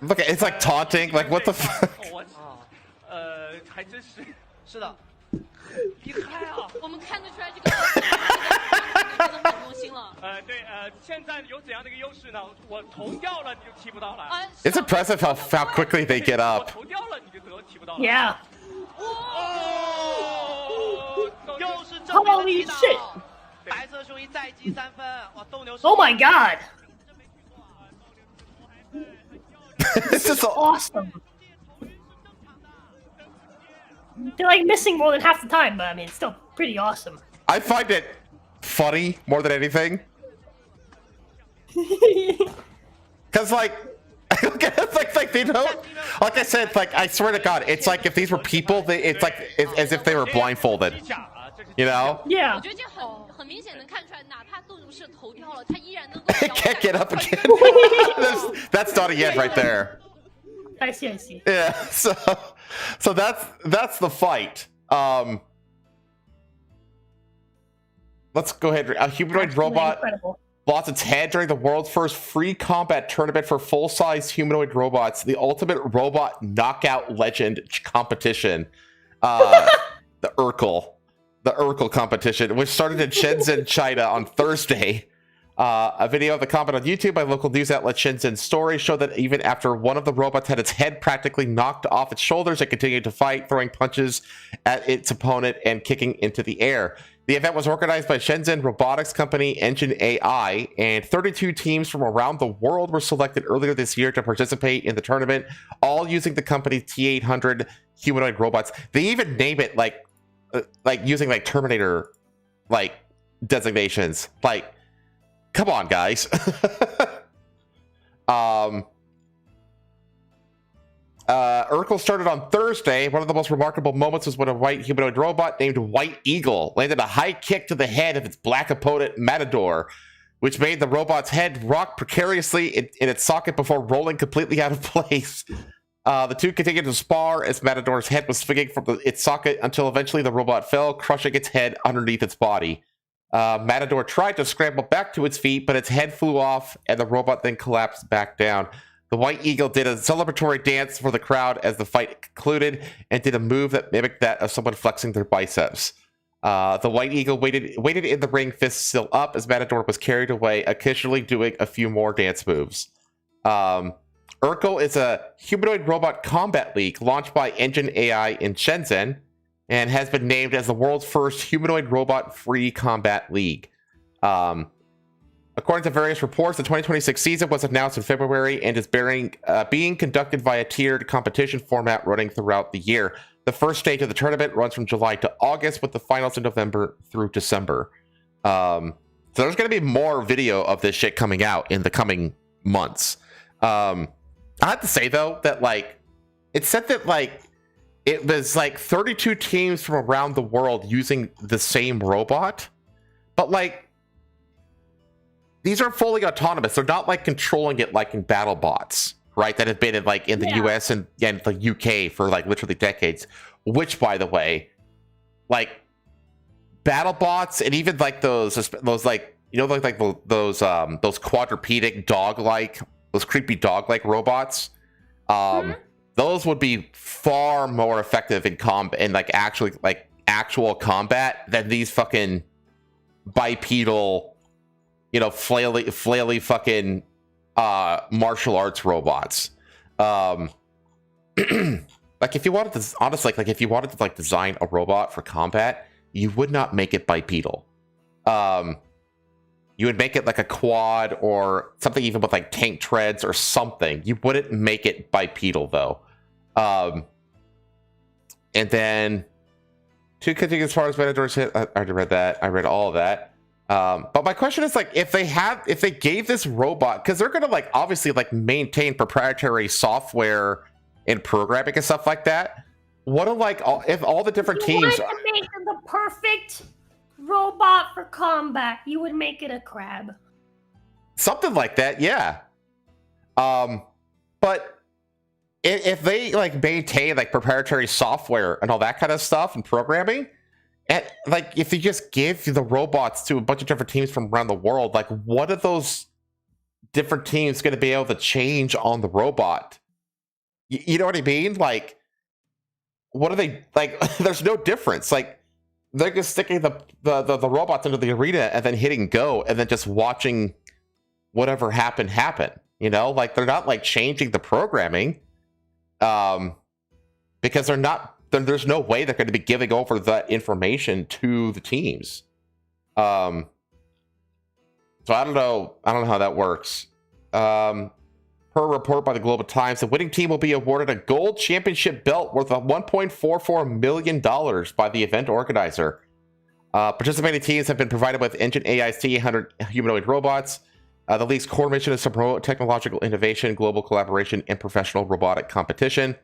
Look, it's taunting. What the fuck? It's impressive how quickly they get up. Yeah. Holy shit! Oh my god! This is awesome. They're like missing more than half the time, but I mean, it's still pretty awesome. I find it funny more than anything. Because like they don't, like I said, like I swear to God, it's like if these were people, it's like as if they were blindfolded, you know? Yeah. Can't get up again. That's Donnie Yen right there. I see. Yeah, so that's the fight. Let's go ahead. A humanoid Absolutely robot incredible. lost its head during the world's first free combat tournament for full-size humanoid robots, the Ultimate Robot Knockout Legend competition. The Urkel competition, which started in Shenzhen, China on Thursday. A video of the combat on YouTube by local news outlet Shenzhen Story showed that even after one of the robots had its head practically knocked off its shoulders, it continued to fight, throwing punches at its opponent and kicking into the air. The event was organized by Shenzhen robotics company Engine AI, and 32 teams from around the world were selected earlier this year to participate in the tournament, all using the company's T800 humanoid robots. They even name it like using like Terminator like designations. Like, come on, guys. Urkel started on Thursday. One of the most remarkable moments was when a white humanoid robot named White Eagle landed a high kick to the head of its black opponent, Matador, which made the robot's head rock precariously in its socket before rolling completely out of place. The two continued to spar as Matador's head was swinging from its socket until eventually the robot fell, crushing its head underneath its body. Matador tried to scramble back to its feet, but its head flew off, and the robot then collapsed back down. The White Eagle did a celebratory dance for the crowd as the fight concluded, and did a move that mimicked that of someone flexing their biceps. The White Eagle waited in the ring, fists still up, as Matador was carried away, occasionally doing a few more dance moves. Urkel is a humanoid robot combat league launched by Engine AI in Shenzhen, and has been named as the world's first humanoid robot free combat league. According to various reports, the 2026 season was announced in February and is being conducted via tiered competition format running throughout the year. The first stage of the tournament runs from July to August, with the finals in November through December. So there's going to be more video of this shit coming out in the coming months. I have to say, though, that, like, it said that, like, it was, like, 32 teams from around the world using the same robot. But, like, these are fully autonomous. They're not, like, controlling it like in battle bots, right? That have been in, like, in the US and the UK for, like, literally decades. Which, by the way, like, battle bots and even, like, those like, you know, like those quadrupedic dog-like, those creepy dog-like robots, those would be far more effective in like actual combat than these fucking bipedal, you know, flaily fucking martial arts robots. Like, if you wanted to, honestly, like if you wanted to like design a robot for combat, you would not make it bipedal. You would make it like a quad or something, even with like tank treads or something. You wouldn't make it bipedal, though. And then to continue as far as Matador's hit, I already read that. I read all of that. But my question is, like, if they gave this robot, because they're gonna like obviously like maintain proprietary software and programming and stuff like that. What are like if all the different teams to make the perfect robot for combat, you would make it a crab. Something like that, yeah. But if they like maintain like proprietary software and all that kind of stuff and programming, and like if you just give the robots to a bunch of different teams from around the world, like what are those different teams going to be able to change on the robot? You know what I mean? Like, what are they like? There's no difference. Like, they're just sticking the robots into the arena and then hitting go and then just watching whatever happen. You know, like they're not like changing the programming, because they're not. There's no way they're going to be giving over that information to the teams. So I don't know how that works. Per a report by the Global Times, the winning team will be awarded a gold championship belt worth $1.44 million by the event organizer. Participating teams have been provided with Engine AI's T800 humanoid robots. The league's core mission is to promote technological innovation, global collaboration, and professional robotic competition.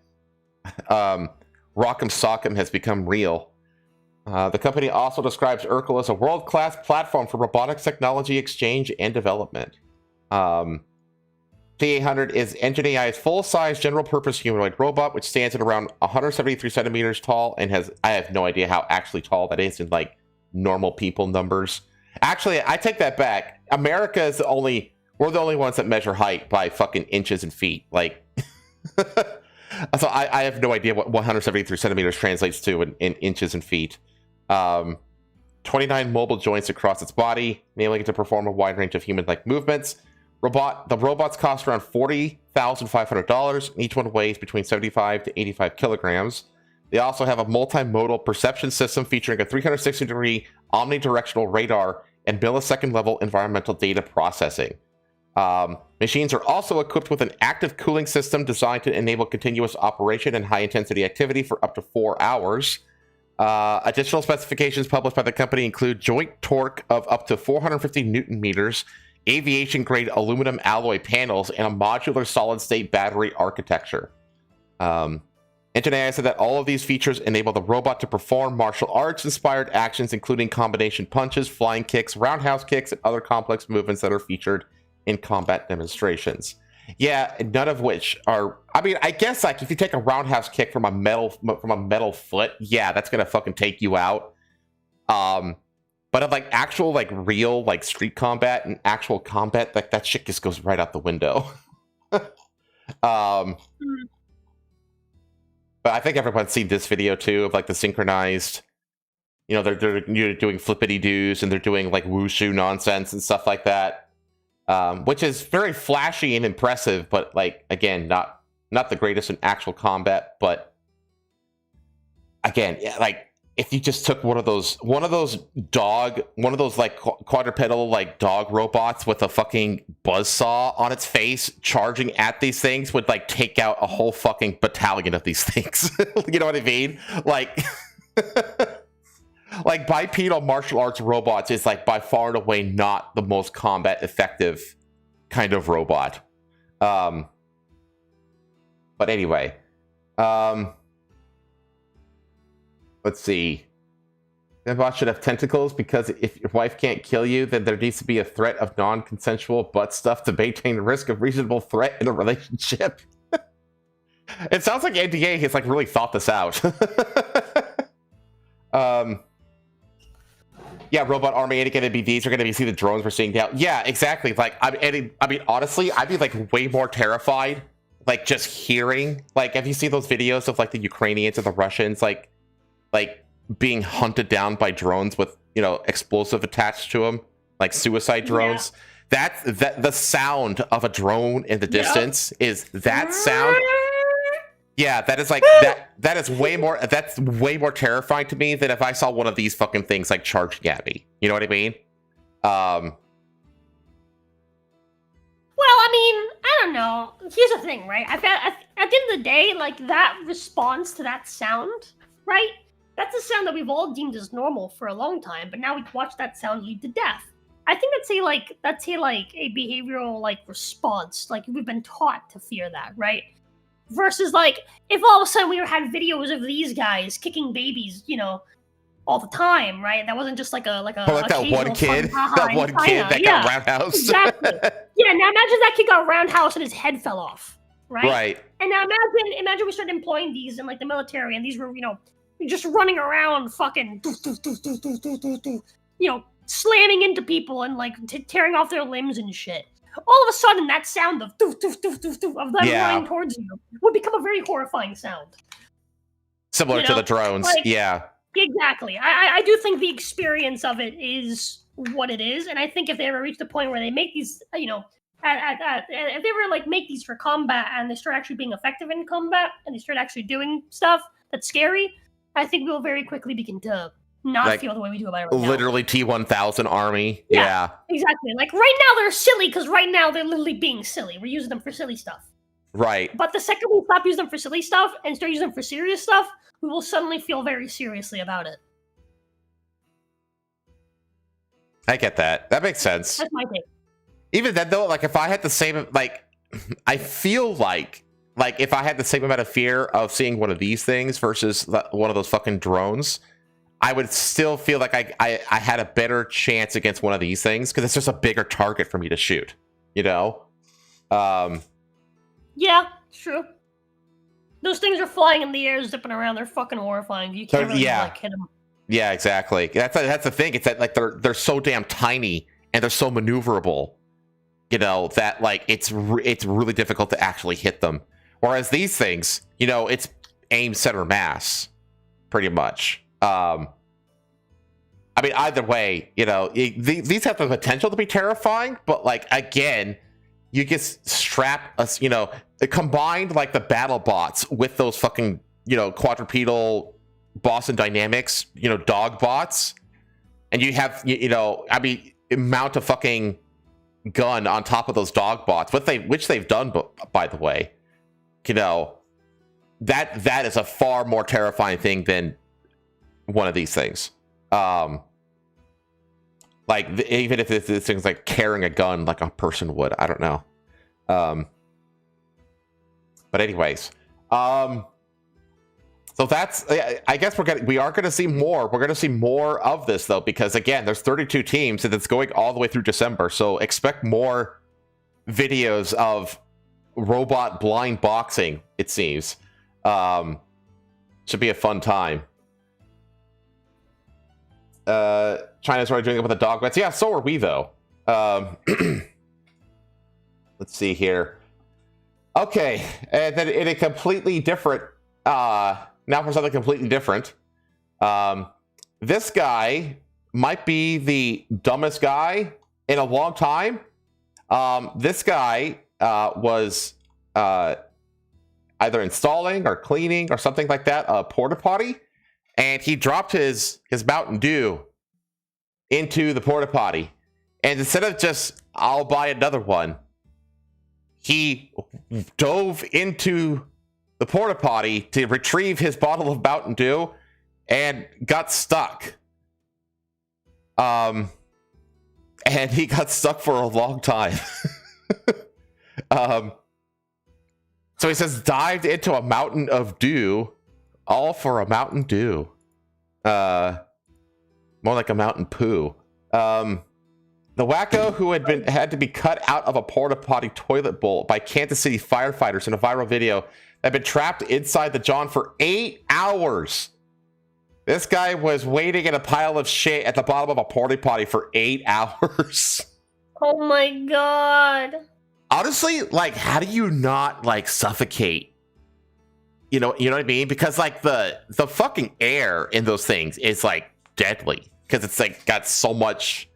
Rock'em Sock'em has become real. The company also describes Urkel as a world-class platform for robotics technology exchange and development. T800 is Engine AI's full-size general-purpose humanoid robot, which stands at around 173 centimeters tall and I have no idea how actually tall that is in, like, normal people numbers. Actually, I take that back. America is we're the only ones that measure height by fucking inches and feet. Like, so I have no idea what 173 centimeters translates to in inches and feet. 29 mobile joints across its body, enabling it to perform a wide range of human-like movements. The robots cost around $40,500, and each one weighs between 75 to 85 kilograms. They also have a multimodal perception system featuring a 360-degree omnidirectional radar and millisecond-level environmental data processing. Machines are also equipped with an active cooling system designed to enable continuous operation and high-intensity activity for up to 4 hours. Additional specifications published by the company include joint torque of up to 450 newton meters, aviation-grade aluminum alloy panels, and a modular solid-state battery architecture. Engine AI said that all of these features enable the robot to perform martial arts-inspired actions, including combination punches, flying kicks, roundhouse kicks, and other complex movements that are featured in combat demonstrations. Yeah, none of which are... I mean, I guess, like, if you take a roundhouse kick from a metal foot, yeah, that's gonna fucking take you out. But of, like, actual, like, real, like, street combat and actual combat, like, that shit just goes right out the window. But I think everyone's seen this video, too, of, like, the synchronized... You know, they're doing flippity-doos, and they're doing, like, wushu nonsense and stuff like that. Which is very flashy and impressive, but, like, again, not the greatest in actual combat. But, again, yeah, like... If you just took one of those like quadrupedal like dog robots with a fucking buzzsaw on its face charging at these things would like take out a whole fucking battalion of these things. You know what I mean? Like, like bipedal martial arts robots is like by far and away not the most combat effective kind of robot. But anyway, let's see. The bot should have tentacles because if your wife can't kill you, then there needs to be a threat of non-consensual butt stuff to maintain the risk of reasonable threat in a relationship. It sounds like NDA has like really thought this out. Yeah, robot army ain't gonna be these are gonna be see the drones we're seeing now. Yeah, exactly. Like I mean, honestly, I'd be like way more terrified, like just hearing. Like, have you seen those videos of like the Ukrainians and the Russians, like being hunted down by drones with, you know, explosive attached to them, like suicide drones? Yeah. That the sound of a drone in the distance is that sound. Yeah, that is like that is way more terrifying to me than if I saw one of these fucking things like charging at me. You know what I mean? Well, I mean, I don't know. Here's the thing, right? At the end of the day, like that response to that sound, right? That's a sound that we've all deemed as normal for a long time, but now we watch that sound lead to death. I think that's a behavioral like response. Like we've been taught to fear that, right? Versus like if all of a sudden we had videos of these guys kicking babies, you know, all the time, right? That wasn't just like that one kid that got roundhouse. Exactly. Yeah. Now imagine that kid got roundhouse and his head fell off, right? Right. And now imagine we started employing these in like the military, and these were, you know, just running around fucking, you know, slamming into people and like tearing off their limbs and shit. All of a sudden, that sound of of them running towards you would become a very horrifying sound. Similar to the drones, like, yeah. Exactly. I do think the experience of it is what it is, and I think if they ever reach the point where they make these, you know, if they ever like make these for combat and they start actually being effective in combat and they start actually doing stuff that's scary, I think we'll very quickly begin to not Like, feel the way we do about it right now. literally T-1000 army. Yeah. Yeah. Exactly. Like right now they're silly because right now they're literally being silly. We're using them for silly stuff. Right. But the second we stop using them for silly stuff and start using them for serious stuff, we will suddenly feel very seriously about it. I get that. That makes sense. That's my take. Even then, though, like if I had the same, like, I feel like if I had the same amount of fear of seeing one of these things versus one of those fucking drones, I would still feel like I had a better chance against one of these things because it's just a bigger target for me to shoot. You know? Yeah, true. Those things are flying in the air, zipping around. They're fucking horrifying. You can't really like hit them. Yeah, exactly. That's the thing. It's that like they're so damn tiny and they're so maneuverable. You know that like it's really difficult to actually hit them. Whereas these things, you know, it's aim center mass, pretty much. I mean, either way, you know, these have the potential to be terrifying, but like again, you just strap us, you know, combined like the battle bots with those fucking, you know, quadrupedal Boston Dynamics, you know, dog bots, and you have, you know, I mean, mount a fucking gun on top of those dog bots, which they've done, by the way. You know, that is a far more terrifying thing than one of these things. Like even if this thing's like carrying a gun like a person would, I don't know. But anyways, so that's, I guess we are going to see more. We're going to see more of this though, because again, there's 32 teams and it's going all the way through December. So expect more videos of robot blind boxing, it seems. Should be a fun time. China's already doing it with the dog bets. Yeah, so are we though. Let's see here. Okay, and then in a completely different, now for something completely different. This guy might be the dumbest guy in a long time. This guy was either installing or cleaning or something like that, a porta potty, and he dropped his Mountain Dew into the porta potty, and instead of just I'll buy another one, he dove into the porta potty to retrieve his bottle of Mountain Dew and got stuck. And he got stuck for a long time. So he says dived into a mountain of dew, all for a Mountain Dew. More like a mountain poo. The wacko who had to be cut out of a porta potty toilet bowl by Kansas City firefighters in a viral video had been trapped inside the John for 8 hours. This guy was waiting in a pile of shit at the bottom of a porta potty for 8 hours. Oh my god. Honestly, like, how do you not like suffocate? You know what I mean? Because like the fucking air in those things is like deadly because it's like got so much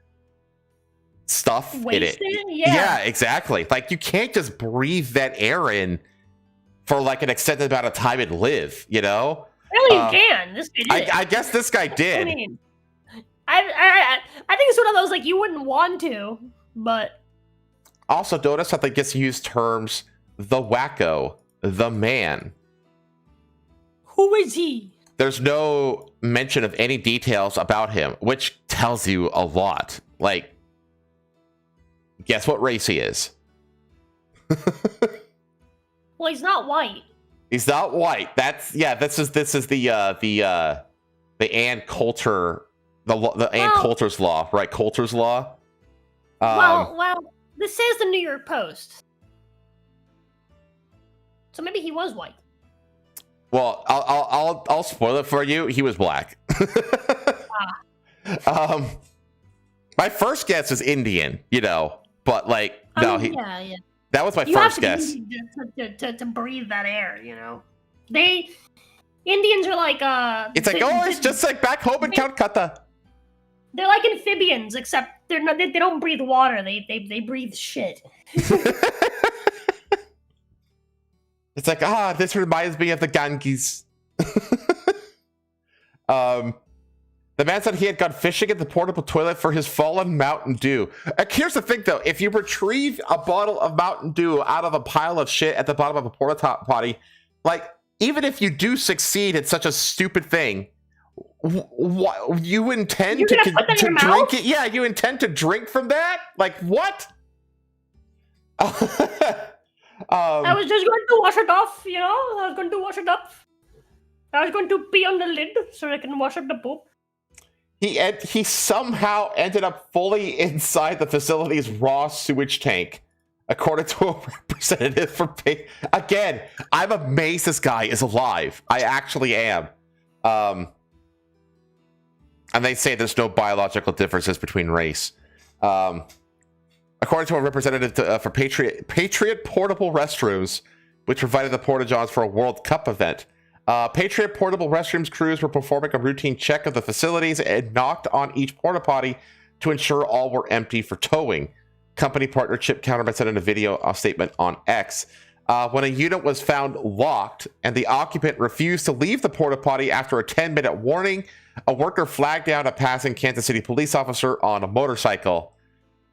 stuff Wasted? in it. Yeah, exactly. Like you can't just breathe that air in for like an extended amount of time and live. You know? Really, you can. This guy did. I guess this guy did. I mean, I think it's one of those like you wouldn't want to, but also notice that they just use terms the wacko, the man. Who is he? There's no mention of any details about him, which tells you a lot. Like, guess what race he is? Well, he's not white. He's not white. This is the Ann Coulter, the Ann Coulter's law, right? Coulter's law. Well, this says the New York Post, so maybe he was white. Well, I'll spoil it for you. He was black. My first guess is Indian, you know, but like no, yeah. That was my first guess. To breathe that air, you know. Indians are like It's like it's just like back home in Calcutta. They're like amphibians, except they don't breathe water. They breathe shit. It's like this reminds me of the Ganges. The man said he had gone fishing at the portable toilet for his fallen Mountain Dew. Here's the thing, though. If you retrieve a bottle of Mountain Dew out of a pile of shit at the bottom of a porta potty, like, even if you do succeed at such a stupid thing, you intend to drink it? Yeah, you intend to drink from that? Like, what? I was just going to wash it off, you know? I was going to wash it off. I was going to pee on the lid so I can wash up the poop. He somehow ended up fully inside the facility's raw sewage tank, according to a representative for Again, I'm amazed this guy is alive. I actually am. And they say there's no biological differences between race. According to a representative for Patriot Portable Restrooms, which provided the porta-johns for a World Cup event. Patriot Portable Restrooms crews were performing a routine check of the facilities and knocked on each porta potty to ensure all were empty for towing. Company partner Chip Counterman said in a video statement on X. When a unit was found locked and the occupant refused to leave the porta potty after a 10-minute warning, a worker flagged down a passing Kansas City police officer on a motorcycle.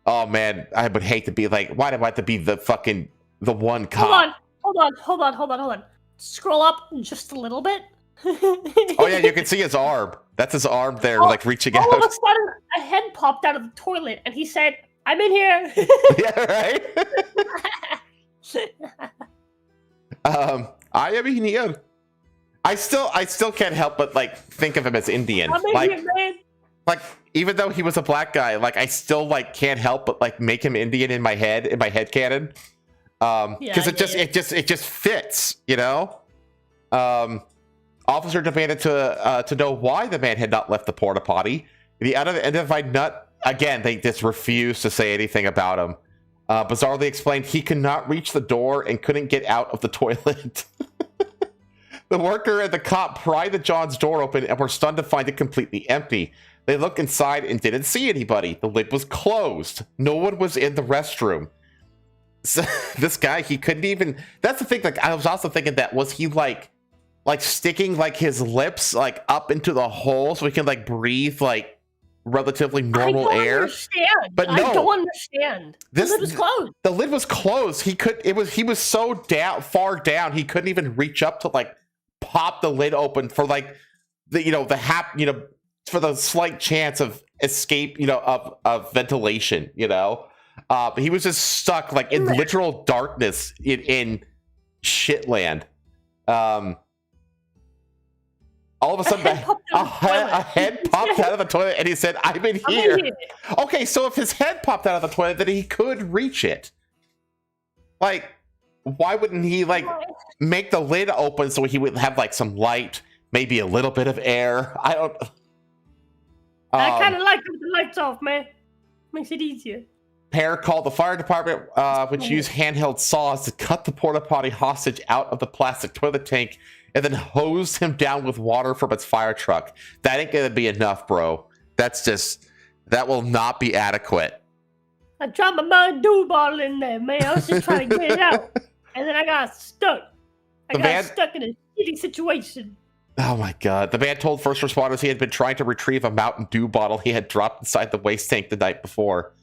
Oh man, I would hate to be like, why do I have to be the one cop? Hold on. Scroll up just a little bit. Oh yeah, you can see his arm. That's his arm there, like reaching out. All of a sudden, a head popped out of the toilet, and he said, "I'm in here." Yeah, right. I am here. I still can't help but like think of him as Indian. I'm in here, man. Like, even though he was a black guy, like I still like can't help but like make him Indian in my head canon. Because it just fits, you know. Officer demanded to know why the man had not left the porta potty. The unidentified nut, again, they just refused to say anything about him. Bizarrely explained he could not reach the door and couldn't get out of the toilet. The worker and the cop pried the John's door open and were stunned to find it completely empty. They looked inside and didn't see anybody. The lid was closed. No one was in the restroom. So, this guy, he couldn't even. That's the thing. Like, I was also thinking that was he like sticking like his lips like up into the hole so he can like breathe like relatively normal air. Understand. But no, I don't understand. The lid was closed. The lid was closed. He was so far down he couldn't even reach up to like pop the lid open for like for the slight chance of escape, of ventilation, But he was just stuck like in literal darkness in shitland. All of a sudden, a head popped out of the toilet, and he said, "I'm in here." Okay, so if his head popped out of the toilet, then he could reach it. Like, why wouldn't he like make the lid open so he would have like some light, maybe a little bit of air? I don't. I kind of like it with the lights off, man. Makes it easier. Pair called the fire department, which used handheld saws to cut the porta potty hostage out of the plastic toilet tank, and then hosed him down with water from its fire truck. That ain't gonna be enough, bro. That will not be adequate. I dropped my Mountain Dew bottle in there, man. I was just trying to get it out, and then I got stuck. I got stuck in a shitty situation. Oh my god. The man told first responders he had been trying to retrieve a Mountain Dew bottle he had dropped inside the waste tank the night before.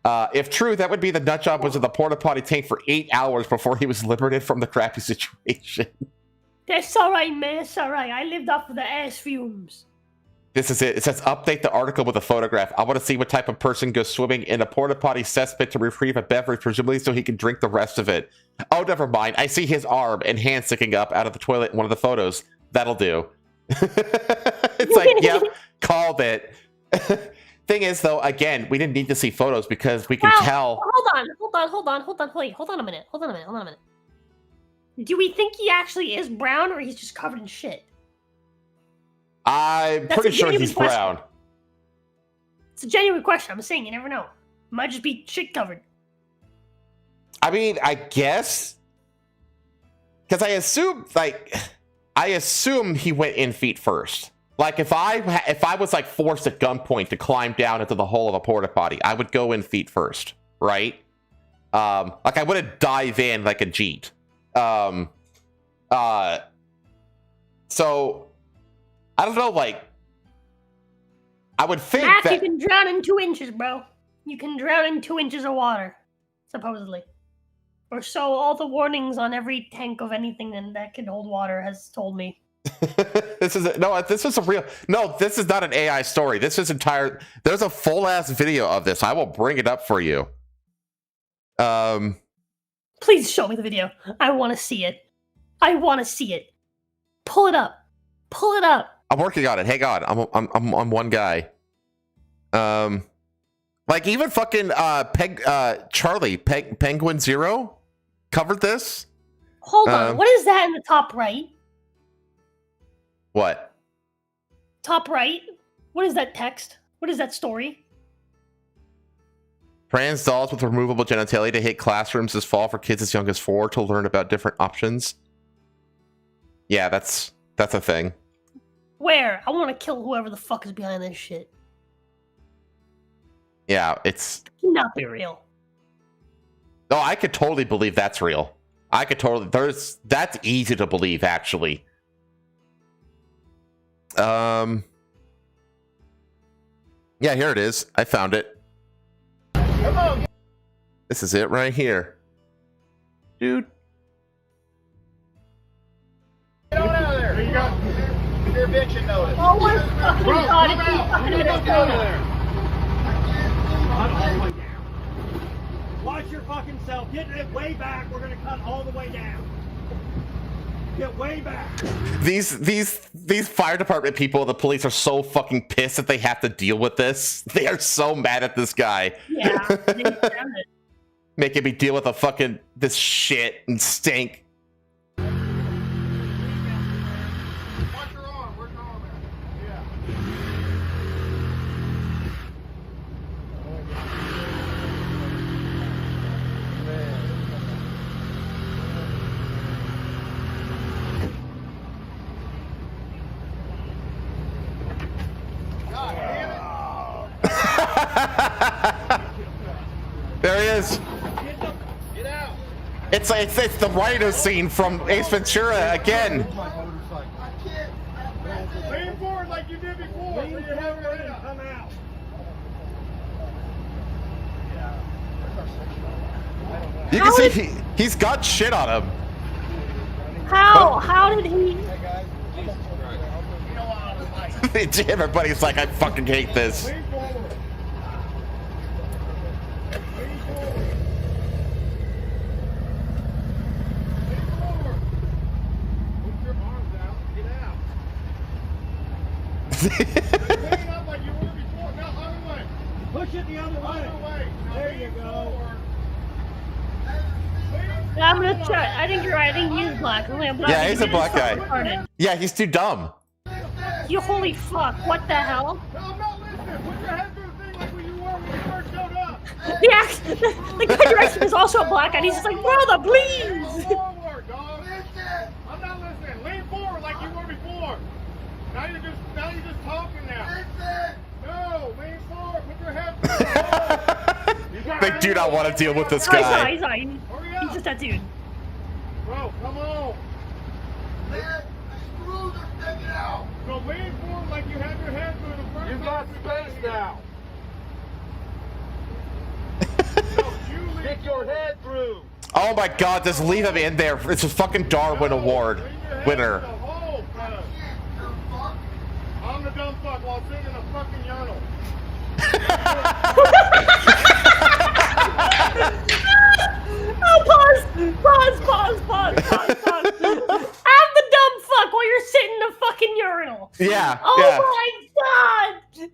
If true, that would be the nut job was in the porta potty tank for 8 hours before he was liberated from the crappy situation. That's all right, man. It's all right. I lived off of the ass fumes. This is it. It says update the article with a photograph. I want to see what type of person goes swimming in a porta potty cesspit to retrieve a beverage, presumably so he can drink the rest of it. Oh, never mind. I see his arm and hand sticking up out of the toilet in one of the photos. That'll do. It's like, yep, called it. Thing is, though, again, we didn't need to see photos because we can tell. Hold on a minute. Do we think he actually is brown, or he's just covered in shit? I'm pretty sure he's brown. It's a genuine question. I'm saying you never know. Might just be shit covered. I mean, I guess, because I assume he went in feet first. Like if I was like forced at gunpoint to climb down into the hole of a porta potty, I would go in feet first, right? Like I wouldn't dive in like a jeet. So I don't know, like I would think Max, that you can drown in 2 inches, bro. You can drown in 2 inches of water, supposedly. Or so all the warnings on every tank of anything that can hold water has told me. this is a real. No, this is not an AI story. This is entire. There's a full ass video of this. I will bring it up for you. Please show me the video. I want to see it. I want to see it. Pull it up. Pull it up. I'm working on it. Hang on. I'm one guy. Like even fucking Charlie Penguin Zero covered this. Hold on. What is that in the top right? What? Top right? What is that text? What is that story? Trans dolls with removable genitalia to hit classrooms this fall for kids as young as 4 to learn about different options. Yeah, that's a thing. Where? I want to kill whoever the fuck is behind this shit. Yeah, it's... Cannot be real. No, I could totally believe that's real. I could totally... That's easy to believe, actually. Yeah, here it is. I found it. Come on. This is it right here. Dude. Get on out of there. You got your eviction notice. Oh my fucking god, it's Out of there. All the way down. Watch your fucking self. Get it way back. We're gonna cut all the way down. Get way back. These fire department people, the police are so fucking pissed that they have to deal with this. They are so mad at this guy. Yeah, they found it. Making me deal with this shit and stink. Watch your arm. Where's your arm at? Yeah. God damn it. There he is. Get out. It's the rhino scene from Ace Ventura again. Lean forward like you did before. Lean So you have your forward head and up. come out. You can see he's got shit on him. How? How did he? You know what I was like. Everybody's like, I fucking hate this. Lean forward. Lean forward. Lean forward. Put your arms out. Get out. Lean up like you were before. Now other way. Push it the other way. Other way. Now There lean you go. forward. Yeah, I'm gonna try. I think you're right. I think he's black. I'm black. Yeah, he's a black guy. Retarded. Yeah, he's too dumb. You holy fuck! What the hell? No, I'm not listening. Put your head through the thing like when you were when you first showed up. The guy direction is also a black guy. And he's just like, brother, please. Forward, dog. I'm not listening. Lean forward like you were before. Now you're just talking now. No, lean forward. Put your head through. They do not want to deal with this Oh, he's guy. not. He's not. Hurry He's up. just that dude. Bro, come on. So lean forward like you have your head through the front. You got space now. No, you stick your head through. Oh my god, just leave him in there. It's a fucking Darwin Award winner. I'm the dumb fuck while sitting in a fucking urinal. Oh, pause. I'm the dumb fuck while you're sitting in the fucking urinal. Yeah, Oh yeah. my god!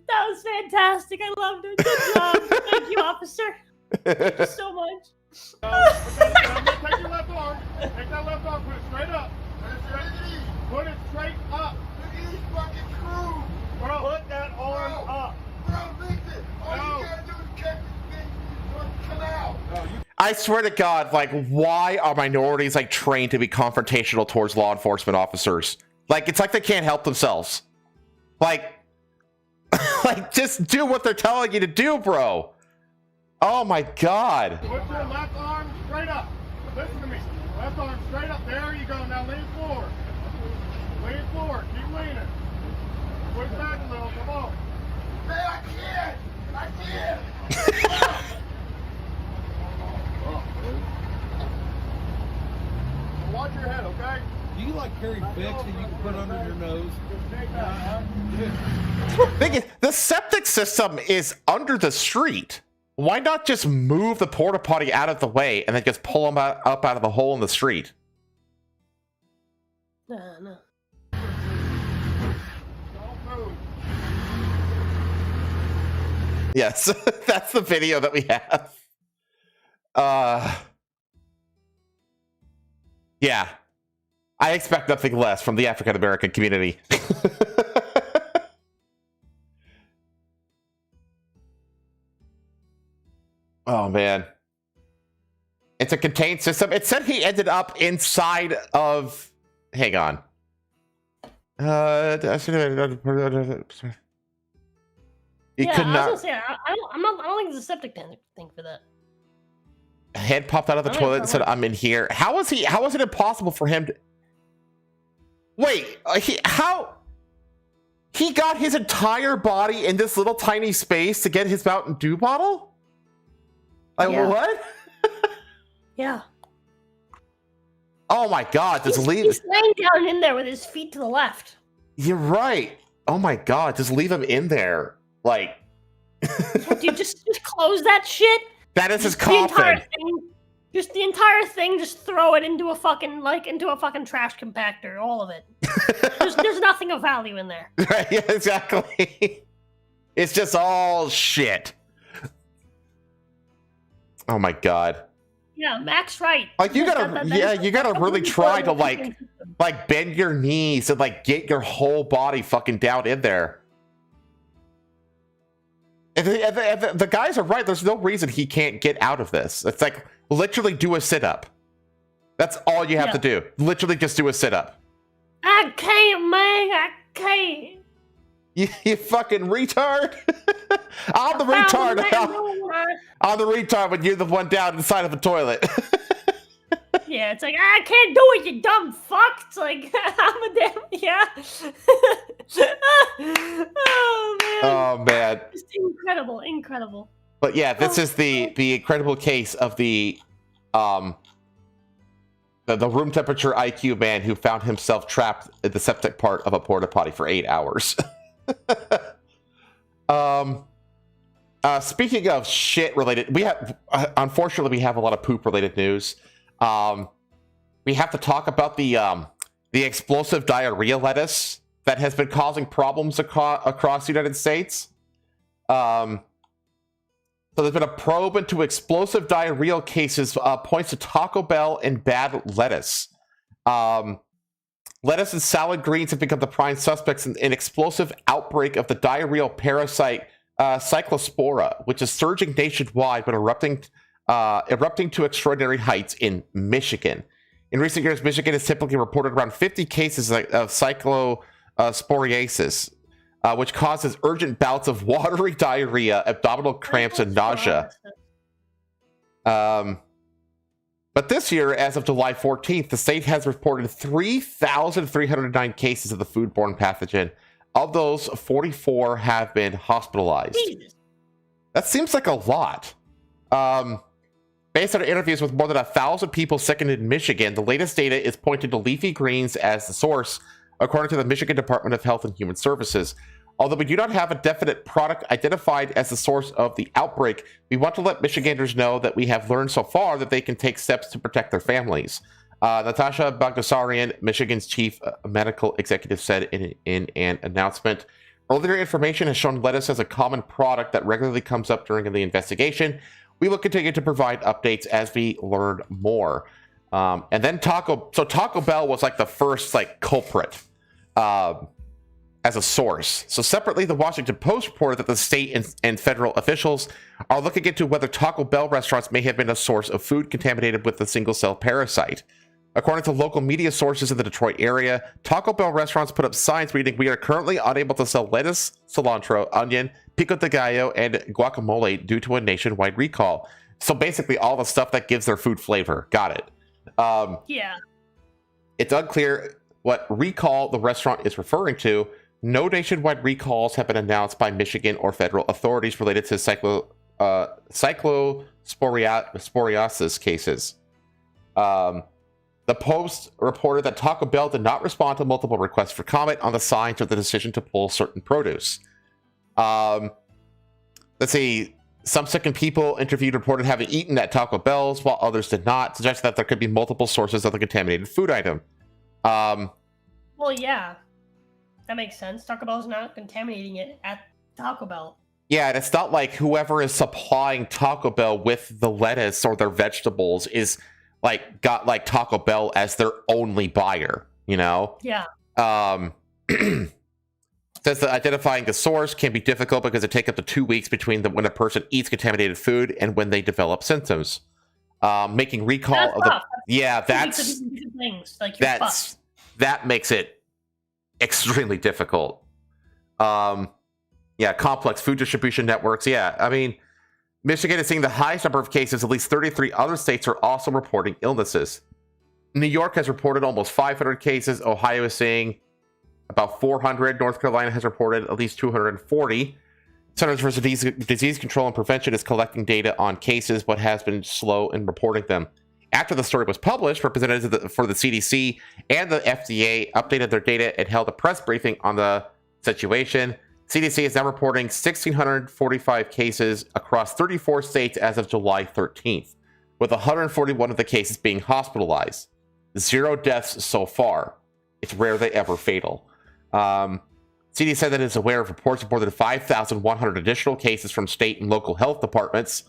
That was fantastic. I loved it. Good job. Thank you, officer. Thank you so much. I'm gonna take your left arm. Take that left arm, put it straight up. Put it straight up. Bro, put that arm up. I swear to God, like, why are minorities like trained to be confrontational towards law enforcement officers? Like, it's like they can't help themselves. Like, like just do what they're telling you to do, bro. Oh my God. Put your left arm straight up. Listen to me. Left arm straight up. There you go. Now lean forward. Lean forward. Keep leaning. Push back a little. Come on. I can't! I can't! Watch your head, okay? Do you like carry Vicks that you can put under your nose? Thing is, the septic system is under the street. Why not just move the porta potty out of the way and then just pull them up out of the hole in the street? No. Don't move. Yes, that's the video that we have. Yeah. I expect nothing less from the African American community. Oh, man. It's a contained system. It said he ended up inside of... Hang on. He Yeah, could I was not... gonna say I don't think it's a septic tank thing for that. Head popped out of the I don't toilet know and said, "I'm in here." How is it impossible for him to... Wait, he got his entire body in this little tiny space to get his Mountain Dew bottle? Like, Yeah. what? Yeah. Oh my God, just leave... He's laying down in there with his feet to the left. You're right. Oh my God, just leave him in there. Like... Yeah, dude, just close that shit. That is his The entire coffin. thing, just the entire thing, just throw it into a fucking trash compactor, all of it. There's nothing of value in there. Right, yeah, exactly. It's just all shit. Oh my God. Yeah, Mac's right. Like you gotta, That- you gotta that's really an try to important system. like bend your knees and like get your whole body fucking down in there. And the guys are right. There's no reason he can't get out of this. It's like literally do a sit up. That's all you have to do. Literally just do a sit up. I can't, man. I can't. You fucking retard. I'm the Found retard. man. I'm the retard when you're the one down inside of the toilet. Yeah, it's like I can't do it, you dumb fuck. It's like I'm a damn Oh man. Oh man. Just incredible. But yeah, this is the incredible case of the room temperature IQ man who found himself trapped in the septic part of a porta potty for 8 hours. Speaking of shit related, we have unfortunately we have a lot of poop related news. We have to talk about the explosive diarrhea lettuce that has been causing problems across the United States. So there's been a probe into explosive diarrheal cases, points to Taco Bell and bad lettuce. Lettuce and salad greens have become the prime suspects in an explosive outbreak of the diarrheal parasite Cyclospora, which is surging nationwide but erupting to extraordinary heights in Michigan. In recent years, Michigan has typically reported around 50 cases of cyclosporiasis, which causes urgent bouts of watery diarrhea, abdominal cramps, and nausea. But this year, as of July 14th, the state has reported 3,309 cases of the foodborne pathogen. Of those, 44 have been hospitalized. Jesus. That seems like a lot. Based on interviews with more than 1,000 people sickened in Michigan, the latest data is pointing to leafy greens as the source, according to the Michigan Department of Health and Human Services. Although we do not have a definite product identified as the source of the outbreak, we want to let Michiganders know that we have learned so far that they can take steps to protect their families. Natasha Bagdasarian, Michigan's chief medical executive, said in an announcement. Earlier information has shown lettuce as a common product that regularly comes up during the investigation. We will continue to provide updates as we learn more. And then Taco Bell was like the first like culprit as a source. So separately, the Washington Post reported that the state and federal officials are looking into whether Taco Bell restaurants may have been a source of food contaminated with the single-cell parasite. According to local media sources in the Detroit area, Taco Bell restaurants put up signs reading, "We are currently unable to sell lettuce, cilantro, onion, pico de gallo, and guacamole due to a nationwide recall." So basically all the stuff that gives their food flavor. Got it. Yeah. It's unclear what recall the restaurant is referring to, no nationwide recalls have been announced by Michigan or federal authorities related to cyclosporiosis cases. The Post reported that Taco Bell did not respond to multiple requests for comment on the signs of the decision to pull certain produce. Let's see. Some second people interviewed reported having eaten at Taco Bell's, while others did not, suggesting that there could be multiple sources of the contaminated food item. Well, yeah. That makes sense. Taco Bell's not contaminating it at Taco Bell. Yeah, and it's not like whoever is supplying Taco Bell with the lettuce or their vegetables is like got like Taco Bell as their only buyer, you know? Yeah. Says that identifying the source can be difficult because it takes up to 2 weeks between when a person eats contaminated food and when they develop symptoms. Making recall That's of rough. that's things like that makes it extremely difficult. Complex food distribution networks. Yeah, I mean, Michigan is seeing the highest number of cases. At least 33 other states are also reporting illnesses. New York has reported almost 500 cases. Ohio is seeing about 400. North Carolina has reported at least 240. Centers for Disease Control and Prevention is collecting data on cases, but has been slow in reporting them. After the story was published, representatives for the CDC and the FDA updated their data and held a press briefing on the situation. CDC is now reporting 1,645 cases across 34 states as of July 13th, with 141 of the cases being hospitalized. 0 deaths so far. It's rare they ever fatal. CDC said that it is aware of reports of more than 5,100 additional cases from state and local health departments.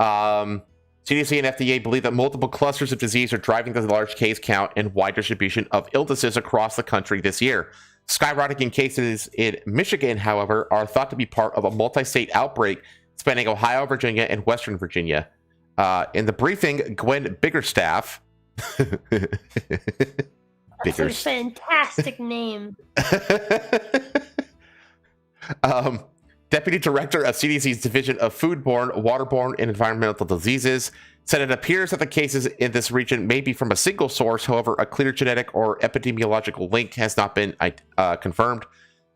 CDC and FDA believe that multiple clusters of disease are driving the large case count and wide distribution of illnesses across the country this year. Skyrocketing cases in Michigan, however, are thought to be part of a multi-state outbreak spanning Ohio, Virginia, and Western Virginia. In the briefing, Gwen Biggerstaff... That's a fantastic name. Deputy Director of CDC's Division of Foodborne, Waterborne, and Environmental Diseases said it appears that the cases in this region may be from a single source. However, a clear genetic or epidemiological link has not been confirmed.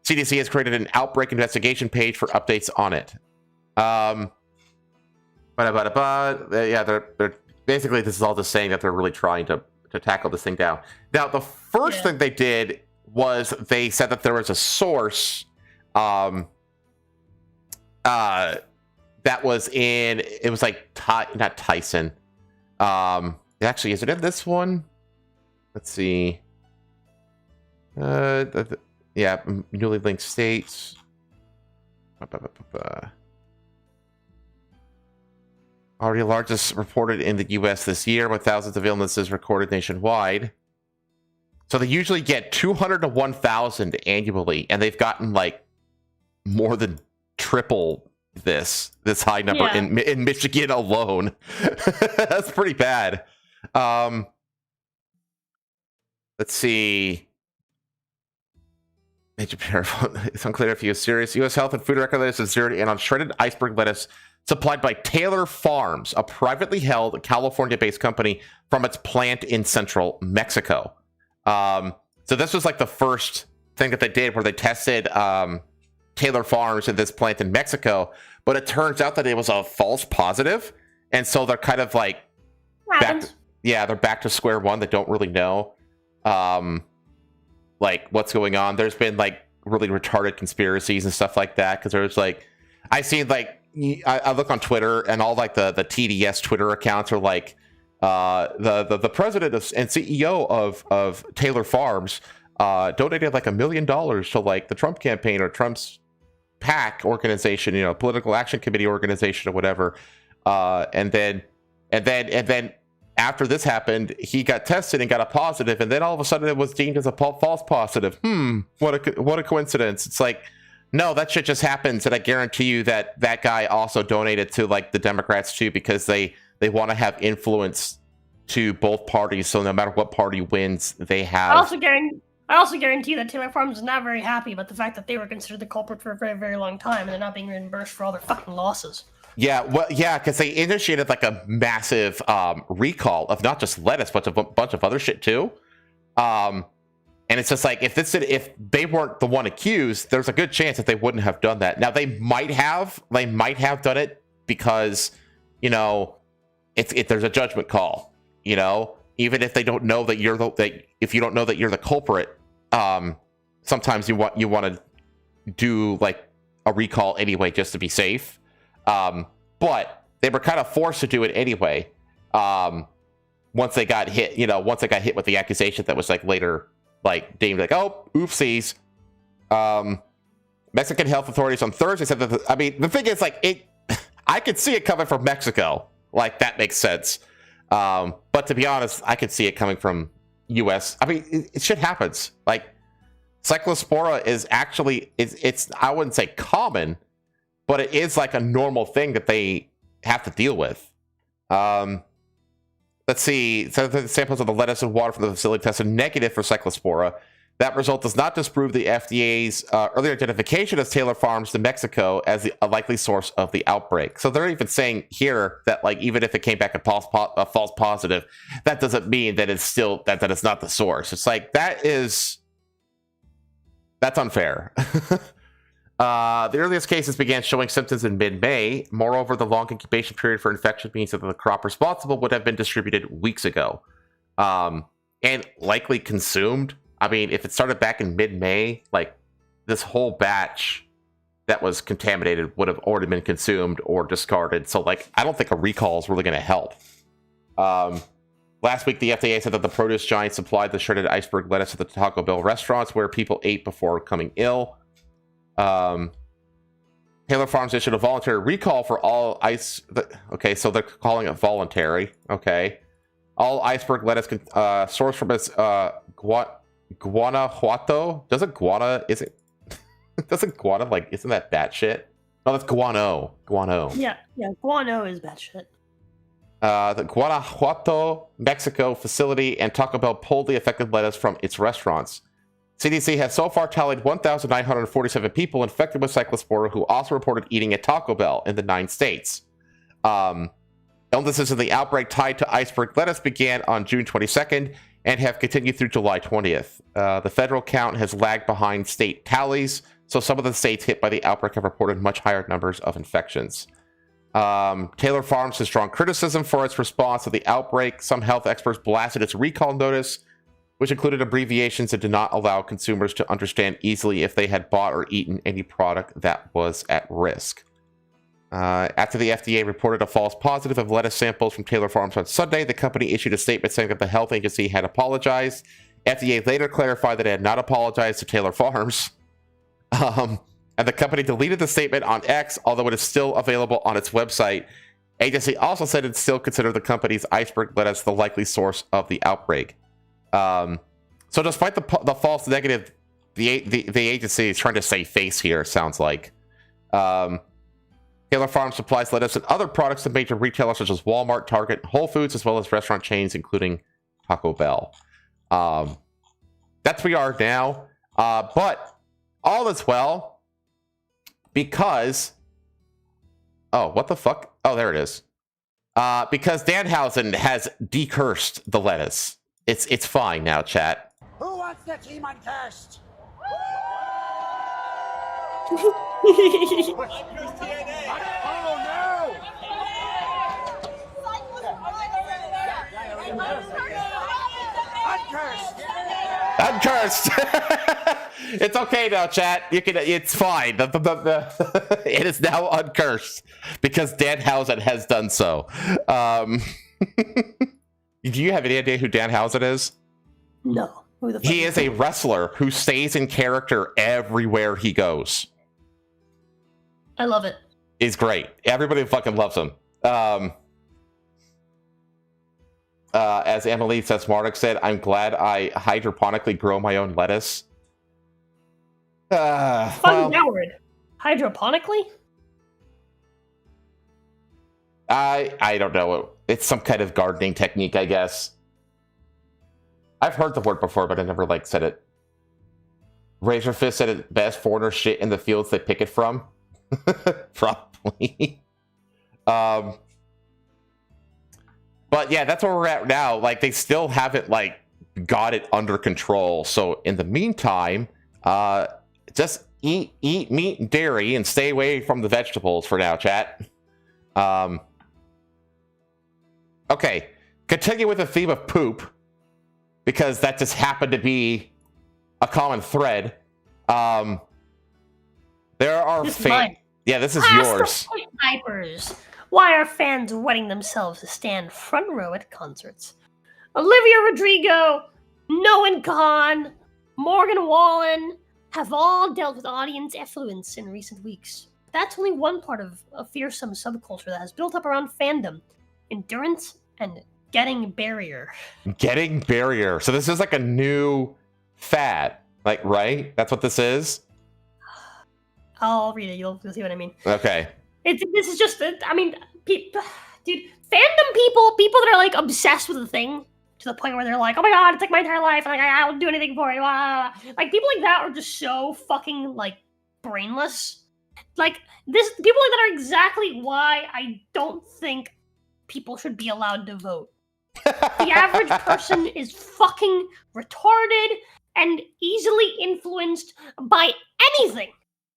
CDC has created an outbreak investigation page for updates on it. They're basically, this is all just saying that they're really trying to tackle this thing down. Now, the first thing they did was they said that there was a source that was in, it was like, not Tyson. Actually, is it in this one? Let's see. Newly linked states. Already the largest reported in the U.S. this year, with thousands of illnesses recorded nationwide. So they usually get 200 to 1,000 annually, and they've gotten like more than triple this high number in Michigan alone. That's pretty bad. Let's see. It's unclear if he was serious. U.S. Health and Food Regulators have zeroed in on shredded iceberg lettuce supplied by Taylor Farms, a privately held California-based company from its plant in central Mexico. So this was like the first thing that they did where they tested Taylor Farms in this plant in Mexico, but it turns out that it was a false positive, and so they're kind of like they're back to square one. They don't really know like what's going on. There's been like really retarded conspiracies and stuff like that, because there's like I seen like I look on Twitter and all like the TDS Twitter accounts are like the president and CEO of Taylor Farms donated like $1 million to like the Trump campaign or Trump's PAC organization, political action committee organization or whatever. And then after this happened, he got tested and got a positive, and then all of a sudden it was deemed as a false positive. What a coincidence. It's like, no, that shit just happens, and I guarantee you that that guy also donated to like the Democrats too, because they want to have influence to both parties. So no matter what party wins, they have. I also guarantee that Taylor Farms is not very happy about the fact that they were considered the culprit for a very, very long time, and they're not being reimbursed for all their fucking losses. Yeah, well, yeah, because they initiated like a massive recall of not just lettuce, but a bunch of other shit too. And it's just like if they weren't the one accused, there's a good chance that they wouldn't have done that. Now they might have done it because, you know, there's a judgment call. You know, even if they don't know that if you don't know that you're the culprit, sometimes you want to do like a recall anyway just to be safe. But they were kind of forced to do it anyway. Once they got hit, with the accusation that was like later like deemed like, oh, oopsies. Mexican health authorities on Thursday said that the thing is like I could see it coming from Mexico. Like that makes sense. But to be honest, I could see it coming from US. I mean, shit happens. Like Cyclospora is actually it's I wouldn't say common, but it is like a normal thing that they have to deal with. Let's see. So the samples of the lettuce and water from the facility tested negative for Cyclospora. That result does not disprove the FDA's earlier identification of Taylor Farms to Mexico as a likely source of the outbreak. So they're even saying here that, like, even if it came back a false positive, that doesn't mean that it's still that it's not the source. It's like that's unfair. The earliest cases began showing symptoms in mid-May. Moreover, the long incubation period for infection means that the crop responsible would have been distributed weeks ago, and likely consumed. I mean, if it started back in mid-May, like this whole batch that was contaminated would have already been consumed or discarded. So, like, I don't think a recall is really going to help. Last week, the FDA said that the produce giant supplied the shredded iceberg lettuce to the Taco Bell restaurants where people ate before becoming ill. Taylor Farms issued a voluntary recall for all okay, so they're calling it voluntary. Okay, all iceberg lettuce sourced from its Guanajuato. Doesn't Guana like isn't that batshit? No, that's guano. Yeah, guano is batshit. The Guanajuato, Mexico facility and Taco Bell pulled the affected lettuce from its restaurants. CDC has so far tallied 1,947 people infected with Cyclospora who also reported eating at Taco Bell in the 9 states. Illnesses in the outbreak tied to iceberg lettuce began on June 22nd and have continued through July 20th. The federal count has lagged behind state tallies, so some of the states hit by the outbreak have reported much higher numbers of infections. Taylor Farms has drawn criticism for its response to the outbreak. Some health experts blasted its recall notice, which included abbreviations that did not allow consumers to understand easily if they had bought or eaten any product that was at risk. After the FDA reported a false positive of lettuce samples from Taylor Farms on Sunday, the company issued a statement saying that the health agency had apologized. FDA later clarified that it had not apologized to Taylor Farms. And the company deleted the statement on X, although it is still available on its website. Agency also said it still considered the company's iceberg lettuce the likely source of the outbreak. So despite the false negative, the agency is trying to save face here, it sounds like. Taylor Farms supplies lettuce and other products to major retailers such as Walmart, Target, and Whole Foods, as well as restaurant chains, including Taco Bell. That's where we are now. But all is well because... Oh, what the fuck? Oh, there it is. Because Danhausen has decursed the lettuce. It's fine now, chat. Who wants the team uncursed? Uncursed. It's okay now, chat. You can. It's fine. It is now uncursed because Danhausen has done so. Do you have any idea who Danhausen is? No. Who the fuck He is a wrestler who stays in character everywhere he goes. I love it. He's great. Everybody fucking loves him. As Emily Sesmarnik said, I'm glad I hydroponically grow my own lettuce. Fun word. Hydroponically? I don't know. It's some kind of gardening technique, I guess. I've heard the word before, but I never said it. Razorfist said it best: foreigners shit in the fields they pick it from. Probably. But yeah, that's where we're at now. Like, they still haven't got it under control. So in the meantime, just eat meat and dairy and stay away from the vegetables for now, chat. Okay, continue with the theme of poop, because that just happened to be a common thread. There are yeah, this is yours. Diapers. Why are fans wetting themselves to stand front row at concerts? Olivia Rodrigo, Noah Khan, Morgan Wallen have all dealt with audience effluence in recent weeks. That's only one part of a fearsome subculture that has built up around fandom, endurance, and getting barrier. Getting barrier. So this is like a new fad, like, right? That's what this is? I'll read it. You'll see what I mean. Okay. This is just, I mean, dude, fandom people that are like obsessed with the thing to the point where they're like, oh my god, it's like my entire life, and like I'll do anything for it. Like people like that are just so fucking like brainless. Like people like that are exactly why I don't think people should be allowed to vote. The average person is fucking retarded and easily influenced by anything.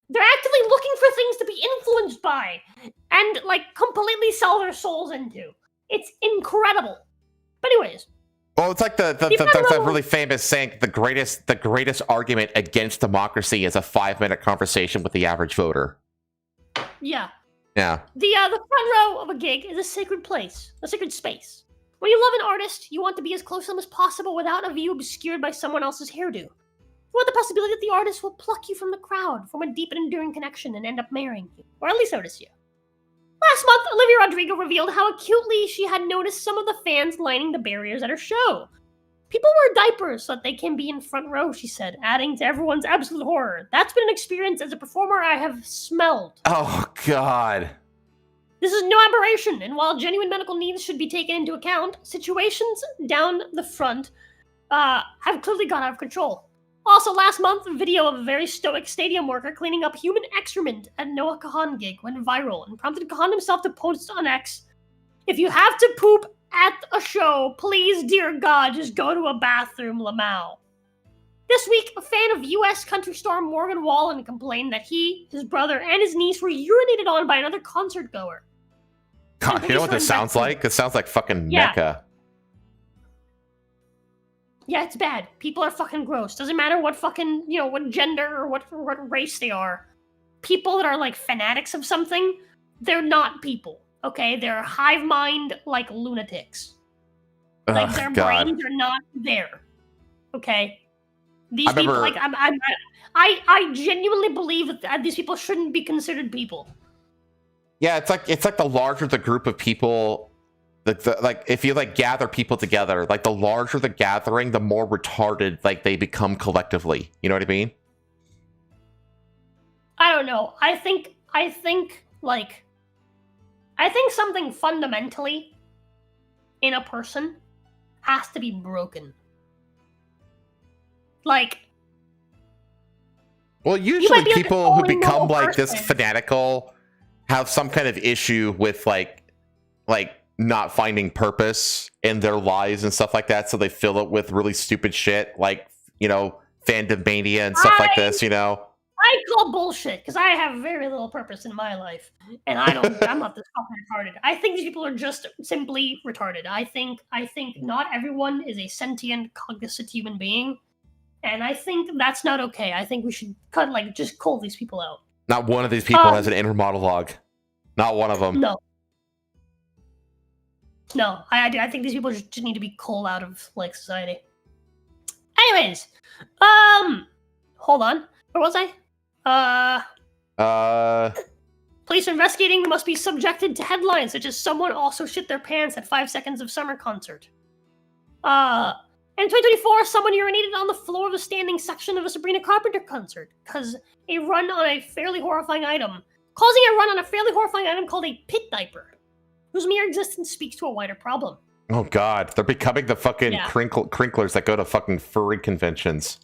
They're actively looking for things to be influenced by and like completely sell their souls into. It's incredible. But anyways. Well, it's like the really famous saying, the greatest argument against democracy is a 5-minute conversation with the average voter. Yeah. Yeah. The front row of a gig is a sacred place, a sacred space. When you love an artist, you want to be as close to them as possible without a view obscured by someone else's hairdo. You want the possibility that the artist will pluck you from the crowd, form a deep and enduring connection, and end up marrying you, or at least notice you. Last month, Olivia Rodrigo revealed how acutely she had noticed some of the fans lining the barriers at her show. People wear diapers so that they can be in front row, she said, adding to everyone's absolute horror. That's been an experience as a performer I have smelled. Oh, God. This is no aberration, and while genuine medical needs should be taken into account, situations down the front have clearly gone out of control. Also, last month, a video of a very stoic stadium worker cleaning up human excrement at Noah Kahan gig went viral and prompted Kahan himself to post on X, "If you have to poop at a show, please, dear God, just go to a bathroom, Lamau." This week, a fan of U.S. country star Morgan Wallen complained that he, his brother, and his niece were urinated on by another concert goer. God, you know what this sounds like? It sounds like fucking Mecca. Yeah, it's bad. People are fucking gross. Doesn't matter what fucking, what gender or what race they are. People that are like fanatics of something, they're not people, okay? They're hive mind like lunatics. Like their brains are not there, okay? These people, like, I genuinely believe that these people shouldn't be considered people. Yeah, it's like the larger the group of people, like if you like gather people together, like the larger the gathering, the more retarded like they become collectively. You know what I mean? I don't know. I think something fundamentally in a person has to be broken. Like, well, usually people who become like this fanatical have some kind of issue with like not finding purpose in their lives and stuff like that, so they fill it with really stupid shit like, fandom mania and stuff like this, I call bullshit because I have very little purpose in my life, and I'm not this fucking retarded. I think these people are just simply retarded. I think not everyone is a sentient, cognizant human being, and I think that's not okay. I think we should just call these people out. Not one of these people has an inner monologue. Not one of them. No, I think these people just need to be called out of society. Anyways, hold on. Where was I? Police are investigating must be subjected to headlines such as "Someone also shit their pants at 5 Seconds of Summer concert." In 2024, someone urinated on the floor of a standing section of a Sabrina Carpenter concert causing a run on a fairly horrifying item called a pit diaper, whose mere existence speaks to a wider problem. Oh God, they're becoming the fucking crinklers that go to fucking furry conventions.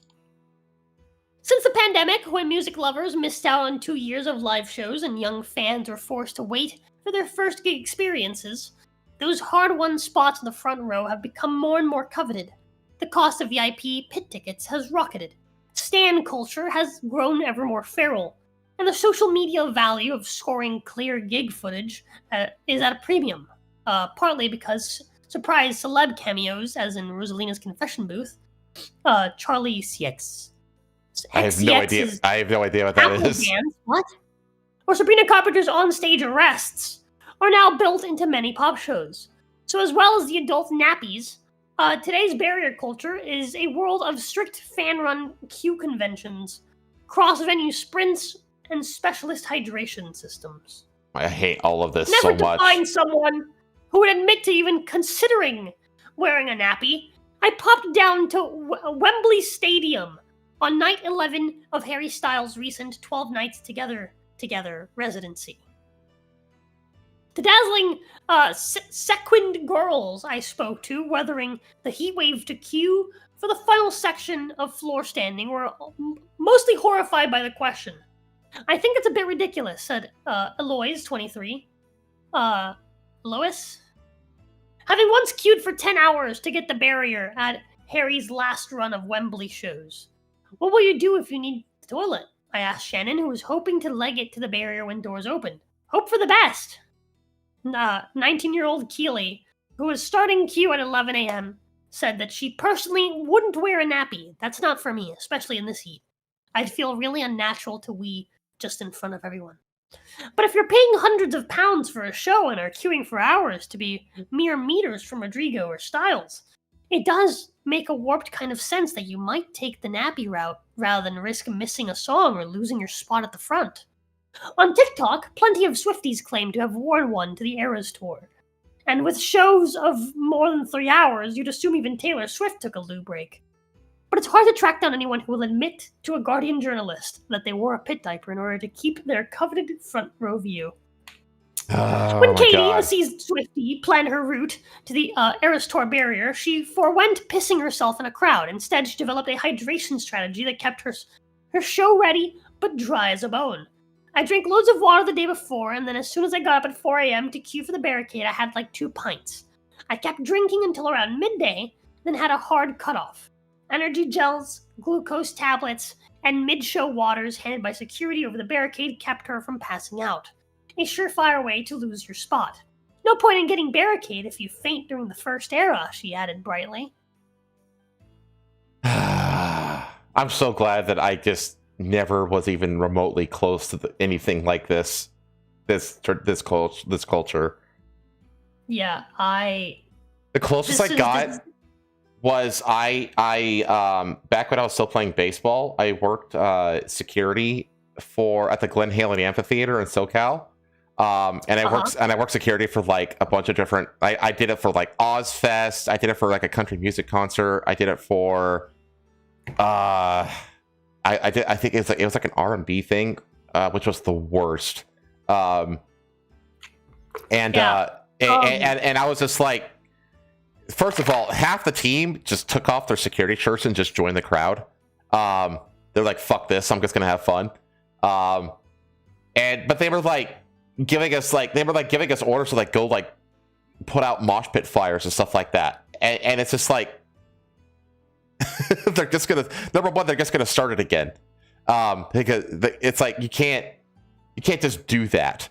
Since the pandemic, when music lovers missed out on 2 years of live shows and young fans were forced to wait for their first gig experiences, those hard-won spots in the front row have become more and more coveted. the cost of VIP pit tickets has rocketed. Stan culture has grown ever more feral, and the social media value of scoring clear gig footage is at a premium, partly because surprise celeb cameos, as in Rosalina's confession booth, Charlie CX. I have no idea. I have no idea what that Apple is. Bands, what? Or Sabrina Carpenter's on-stage arrests are now built into many pop shows. So as well as the adult nappies, today's barrier culture is a world of strict fan-run queue conventions, cross-venue sprints, and specialist hydration systems. I hate all of this Never so to much. find someone who would admit to even considering wearing a nappy, I popped down to Wembley Stadium on night 11 of Harry Styles' recent 12 Nights Together residency. The dazzling sequined girls I spoke to, weathering the heat wave to queue for the final section of floor standing, were mostly horrified by the question. I think it's a bit ridiculous, said Eloise, 23. Lois? Having once queued for 10 hours to get the barrier at Harry's last run of Wembley shows. What will you do if you need the toilet? I asked Shannon, who was hoping to leg it to the barrier when doors opened. Hope for the best. 19-year-old Keely, who was starting queue at 11 a.m., said that she personally wouldn't wear a nappy. That's not for me, especially in this heat. I'd feel really unnatural to wee just in front of everyone. But if you're paying hundreds of pounds for a show and are queuing for hours to be mere meters from Rodrigo or Styles, it does make a warped kind of sense that you might take the nappy route rather than risk missing a song or losing your spot at the front. On TikTok, plenty of Swifties claim to have worn one to the Eras tour. And with shows of more than 3 hours, you'd assume even Taylor Swift took a loo break. But it's hard to track down anyone who will admit to a Guardian journalist that they wore a pit diaper in order to keep their coveted front row view. When Katie, a seasoned Swiftie, planned her route to the Eras Tour barrier, she forewent pissing herself in a crowd. Instead, she developed a hydration strategy that kept her show ready, but dry as a bone. I drank loads of water the day before, and then as soon as I got up at 4 a.m. to queue for the barricade, I had like 2 pints. I kept drinking until around midday, then had a hard cutoff. Energy gels, glucose tablets, and mid-show waters handed by security over the barricade kept her from passing out. A surefire way to lose your spot. No point in getting barricade if you faint during the first era, she added brightly. I'm so glad that I just never was even remotely close to anything like this culture. Yeah, the closest I got was I back when I was still playing baseball, I worked security at the Glen Helen Amphitheater in SoCal. And I worked security for like a bunch of different. I did it for like Ozfest. I did it for like a country music concert. I did it for I think it was like an R&B thing, which was the worst. And I was just like, first of all, half the team just took off their security shirts and just joined the crowd. They're like, "Fuck this! I'm just gonna have fun." But they were like giving us orders to like go like put out mosh pit fires and stuff like that. And it's just like they're just gonna start it again. Because it's like you can't just do that.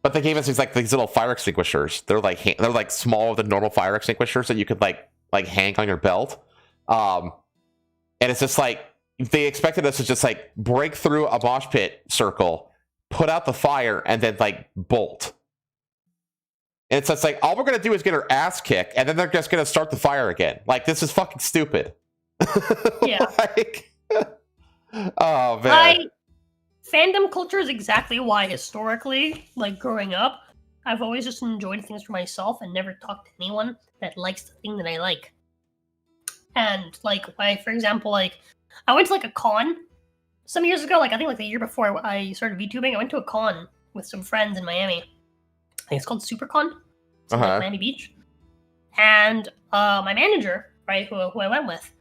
But they gave us these little fire extinguishers. They're like smaller than normal fire extinguishers that you could like hang on your belt. And it's just like they expected us to just like break through a mosh pit circle, put out the fire, and then like bolt. And it's just like all we're gonna do is get our ass kicked, and then they're just gonna start the fire again. Like, this is fucking stupid. Yeah. Oh man. Fandom culture is exactly why historically, like growing up, I've always just enjoyed things for myself and never talked to anyone that likes the thing that I like. And like, for example, like I went to like a con some years ago, like I think like the year before I started VTubing, I went to a con with some friends in Miami. I think it's called SuperCon. It's in like Miami Beach. And my manager, right, who I went with,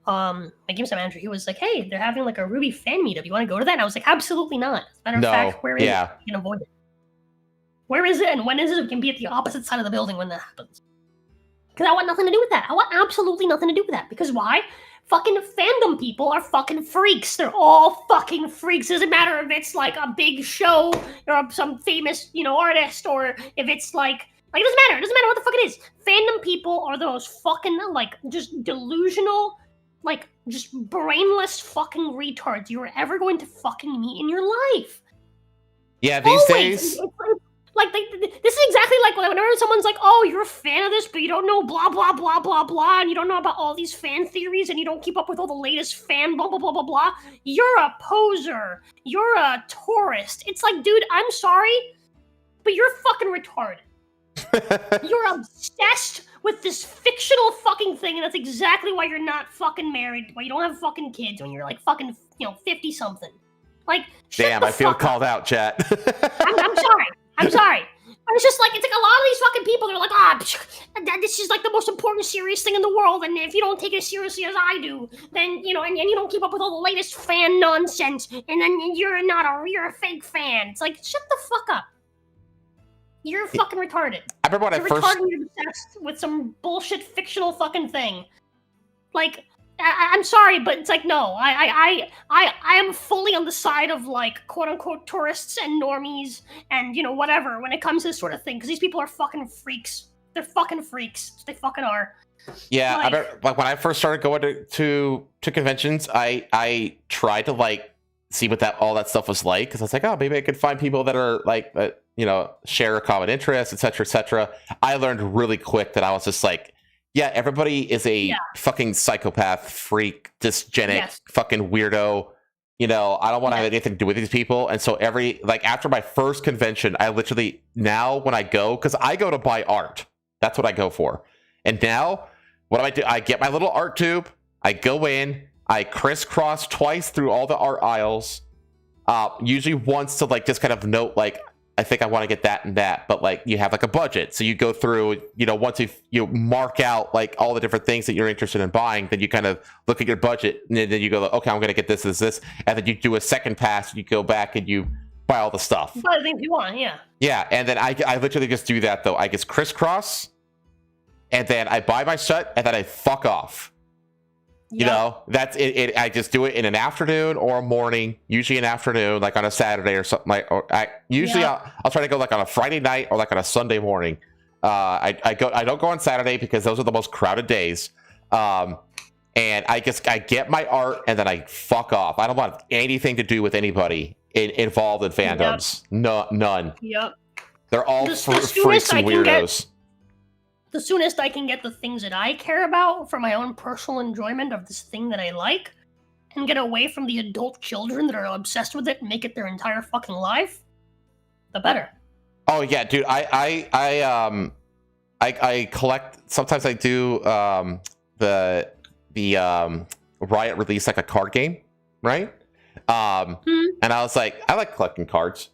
my game set manager, he was like, "Hey, they're having like a Ruby fan meetup. You want to go to that?" And I was like, "Absolutely not. As a matter of fact, where is it? You can avoid it. Where is it and when is it? We can be at the opposite side of the building when that happens." Because I want nothing to do with that. I want absolutely nothing to do with that. Because why? Fucking fandom people are fucking freaks. They're all fucking freaks. Doesn't matter if it's like a big show or some famous, artist, or if it's like it doesn't matter. It doesn't matter what the fuck it is. Fandom people are the most fucking like just delusional, like just brainless fucking retards you are ever going to fucking meet in your life. Yeah, these days. This is exactly like whenever someone's like, "Oh, you're a fan of this, but you don't know blah blah blah blah blah, and you don't know about all these fan theories, and you don't keep up with all the latest fan blah blah blah blah blah." You're a poser. You're a tourist. It's like, dude, I'm sorry, but you're fucking retarded. You're obsessed with this fictional fucking thing, and that's exactly why you're not fucking married, why you don't have fucking kids when you're like fucking 50 something. Like, damn, I feel called out, chat. I'm sorry. I'm sorry. But it's just like, it's like a lot of these fucking people, they're like, this is like the most important, serious thing in the world, and if you don't take it as seriously as I do, then, and you don't keep up with all the latest fan nonsense, and then you're a fake fan. It's like, shut the fuck up. You're fucking retarded. I remember when you're retarded, you're obsessed with some bullshit fictional fucking thing. Like, I'm sorry, but it's like, no, I am fully on the side of like quote unquote tourists and normies and whatever when it comes to this sort of thing, because these people are fucking freaks. They're fucking freaks. They fucking are. Yeah, I remember, like when I first started going to conventions, I tried to like see what all that stuff was like, because I was like, oh, maybe I could find people that are like share a common interest, etc., etc. I learned really quick that I was just like, yeah, everybody is a fucking psychopath, freak, dysgenic, fucking weirdo. I don't want to have anything to do with these people. And so after my first convention, I literally, now when I go, because I go to buy art. That's what I go for. And now, what do? I get my little art tube. I go in. I crisscross twice through all the art aisles. Usually once to like just kind of note like, I think I want to get that and that, but like you have like a budget. So you go through, once you mark out like all the different things that you're interested in buying, then you kind of look at your budget and then you go, okay, I'm going to get this. And then you do a second pass, you go back and you buy all the stuff. Buy the things you want, yeah. Yeah, and then I literally just do that though. I just crisscross and then I buy my shit and then I fuck off. Yep. That's it. I just do it in an afternoon or a morning, usually an afternoon, like on a Saturday or something. I'll try to go like on a Friday night or like on a Sunday morning. I don't go on Saturday because those are the most crowded days. And I get my art and then I fuck off. I don't want anything to do with anybody involved in fandoms. Yep. None. Yep. They're all freaks and weirdos. The soonest I can get the things that I care about for my own personal enjoyment of this thing that I like, and get away from the adult children that are obsessed with it and make it their entire fucking life, the better. Oh yeah, dude. I collect. Sometimes I do the Riot release like a card game, right? And I was like, I like collecting cards.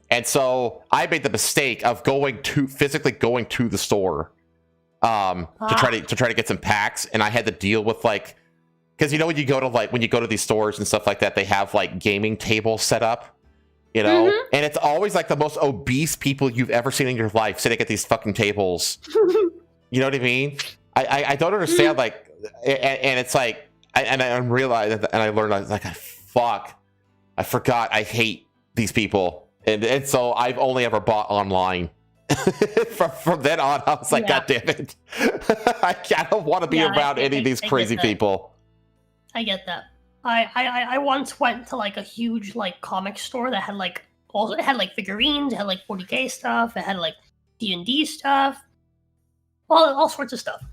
And so I made the mistake of physically going to the store to try to get some packs, and I had to deal with like, because when you go to these stores and stuff like that, they have like gaming tables set up, and it's always like the most obese people you've ever seen in your life sitting at these fucking tables. You know what I mean? I don't understand like, and it's like, I realized and I learned, I was like, fuck, I forgot I hate these people. And so I've only ever bought online. From then on, I was like, God damn it. I don't want to be around any of these crazy people. I get that. I once went to like a huge like comic store that had like figurines, it had like 40K stuff, it had like D&D stuff, all sorts of stuff.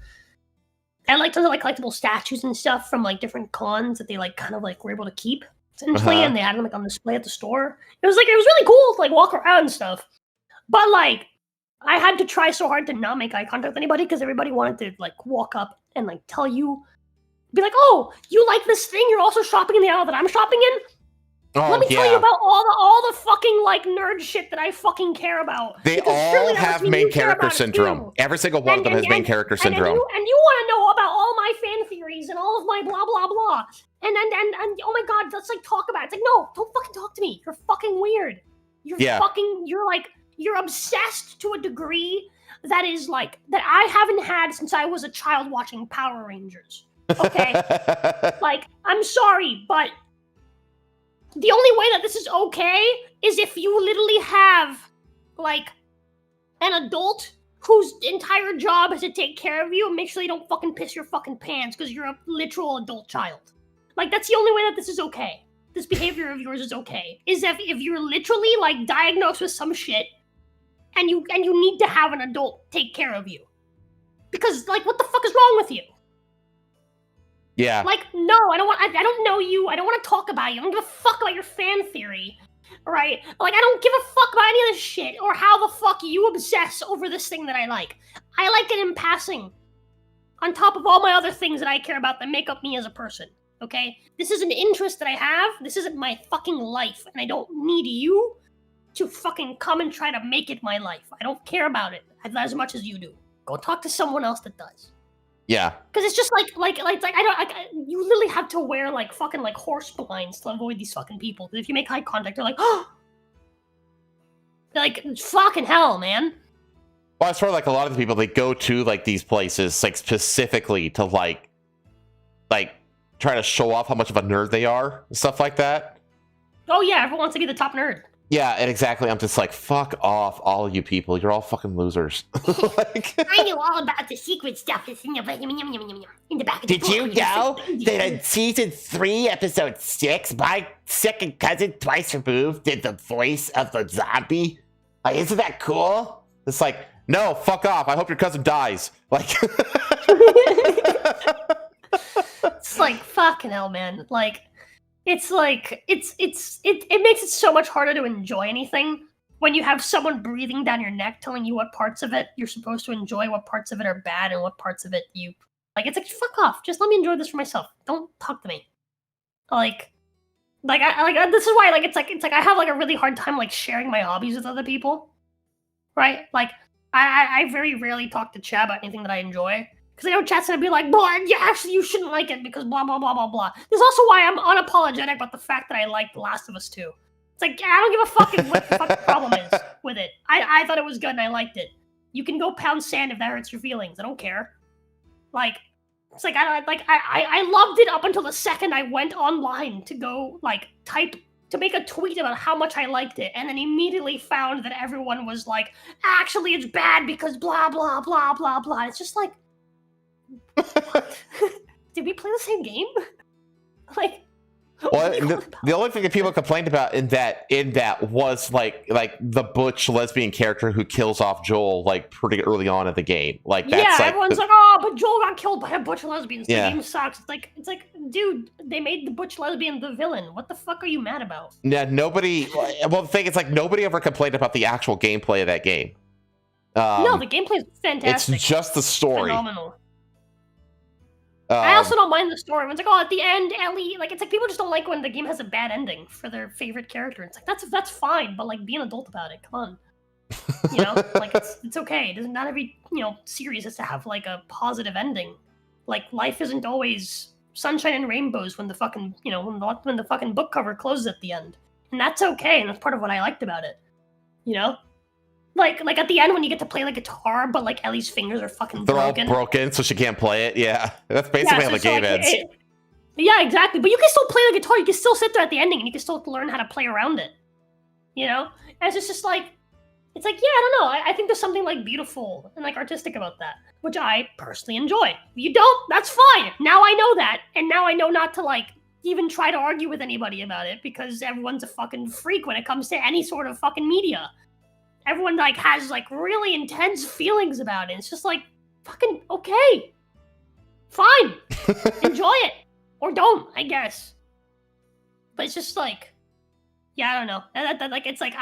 And like tons of like collectible statues and stuff from like different cons that they like kind of like were able to keep. Essentially, and they had them like on display at the store. It was really cool to like walk around and stuff. But like, I had to try so hard to not make eye contact with anybody because everybody wanted to like walk up and like tell you, be like, "Oh, you like this thing? You're also shopping in the aisle that I'm shopping in." Let me tell you about all the fucking like nerd shit that I fucking care about. They all have main character syndrome. Every single one of them has main character syndrome. And you want to know about all my fan theories and all of my blah blah blah. And oh my god, let's like talk about it. It's like, no, don't fucking talk to me. You're fucking weird. You're obsessed to a degree that is like that I haven't had since I was a child watching Power Rangers. Okay, like I'm sorry, but the only way that this is okay is if you literally have like an adult whose entire job is to take care of you and make sure they don't fucking piss your fucking pants because you're a literal adult child. Like, that's the only way that this is okay. This behavior of yours is okay. Is if you're literally like diagnosed with some shit and you need to have an adult take care of you. Because like what the fuck is wrong with you? Yeah. Like, no, I don't know you. I don't want to talk about you. I don't give a fuck about your fan theory. Right? Like, I don't give a fuck about any of this shit or how the fuck you obsess over this thing that I like. I like it in passing. On top of all my other things that I care about that make up me as a person. Okay? This is an interest that I have. This isn't my fucking life. And I don't need you to fucking come and try to make it my life. I don't care about it as much as you do. Go talk to someone else that does. Yeah. Because it's just you literally have to wear like fucking like horse blinds to avoid these fucking people. Because if you make eye contact, they're like, oh, like fucking hell, man. Well, it's sort of like a lot of the people, they go to like these places like specifically to like try to show off how much of a nerd they are and stuff like that. Oh yeah, everyone wants to be the top nerd. Yeah, and exactly. I'm just like, fuck off, all you people. You're all fucking losers. Like, I know all about the secret stuff that's in the back of the Did book. you know that in season 3, episode 6, my second cousin, twice removed, did the voice of the zombie? Like, isn't that cool? it's like, no, fuck off. I hope your cousin dies. Like, It's like fucking hell, man. Like, it's like it makes it so much harder to enjoy anything when you have someone breathing down your neck telling you what parts of it you're supposed to enjoy, what parts of it are bad, and what parts of it you like. It's like, fuck off. Just let me enjoy this for myself. Don't talk to me. Like this is why it's like I have like a really hard time like sharing my hobbies with other people. Right? Like I very rarely talk to Chad about anything that I enjoy. Because I know Chat's gonna be like, blah, yeah, actually you shouldn't like it because blah, blah, blah, blah, blah. This is also why I'm unapologetic about the fact that I liked The Last of Us 2. It's like, I don't give a fucking what the fuck the problem is with it. I thought it was good and I liked it. You can go pound sand if that hurts your feelings. I don't care. Like, it's like, I loved it up until the second I went online to go, like, type, to make a tweet about how much I liked it, and then immediately found that everyone was like, actually it's bad because blah, blah, blah, blah, blah. It's just like, did we play the same game? Like, well, the only thing that people complained about in that was like the butch lesbian character who kills off Joel like pretty early on in the game. Like, that's yeah, like everyone's like, oh, but Joel got killed by a butch lesbian. So Yeah. The game sucks. It's like, dude, they made the butch lesbian the villain. What the fuck are you mad about? yeah, nobody. Well, the thing is, like, nobody ever complained about the actual gameplay of that game. No, the gameplay is fantastic. It's just the story. Phenomenal. I also don't mind the story. It's like, oh, at the end, Ellie, like, it's like people just don't like when the game has a bad ending for their favorite character. It's like, that's fine, but like, be an adult about it. Come on, you know, like it's okay. It doesn't, not every series has to have like a positive ending. Like, life isn't always sunshine and rainbows when the fucking when the fucking book cover closes at the end, and that's okay. And that's part of what I liked about it. You know. Like at the end when you get to play the guitar, but like Ellie's fingers are fucking broken. All broken, so she can't play it. Yeah, that's basically how the game ends. Yeah, exactly. But you can still play the guitar. You can still sit there at the ending, and you can still learn how to play around it. You know, and it's just like, it's like, yeah, I don't know. I think there's something like beautiful and like artistic about that, which I personally enjoy. If you don't, that's fine. Now I know that, and now I know not to like even try to argue with anybody about it because everyone's a fucking freak when it comes to any sort of fucking media. Everyone like has like really intense feelings about it. It's just like, fucking okay, fine, enjoy it or don't, I guess. But it's just like, yeah, I don't know. Like, it's like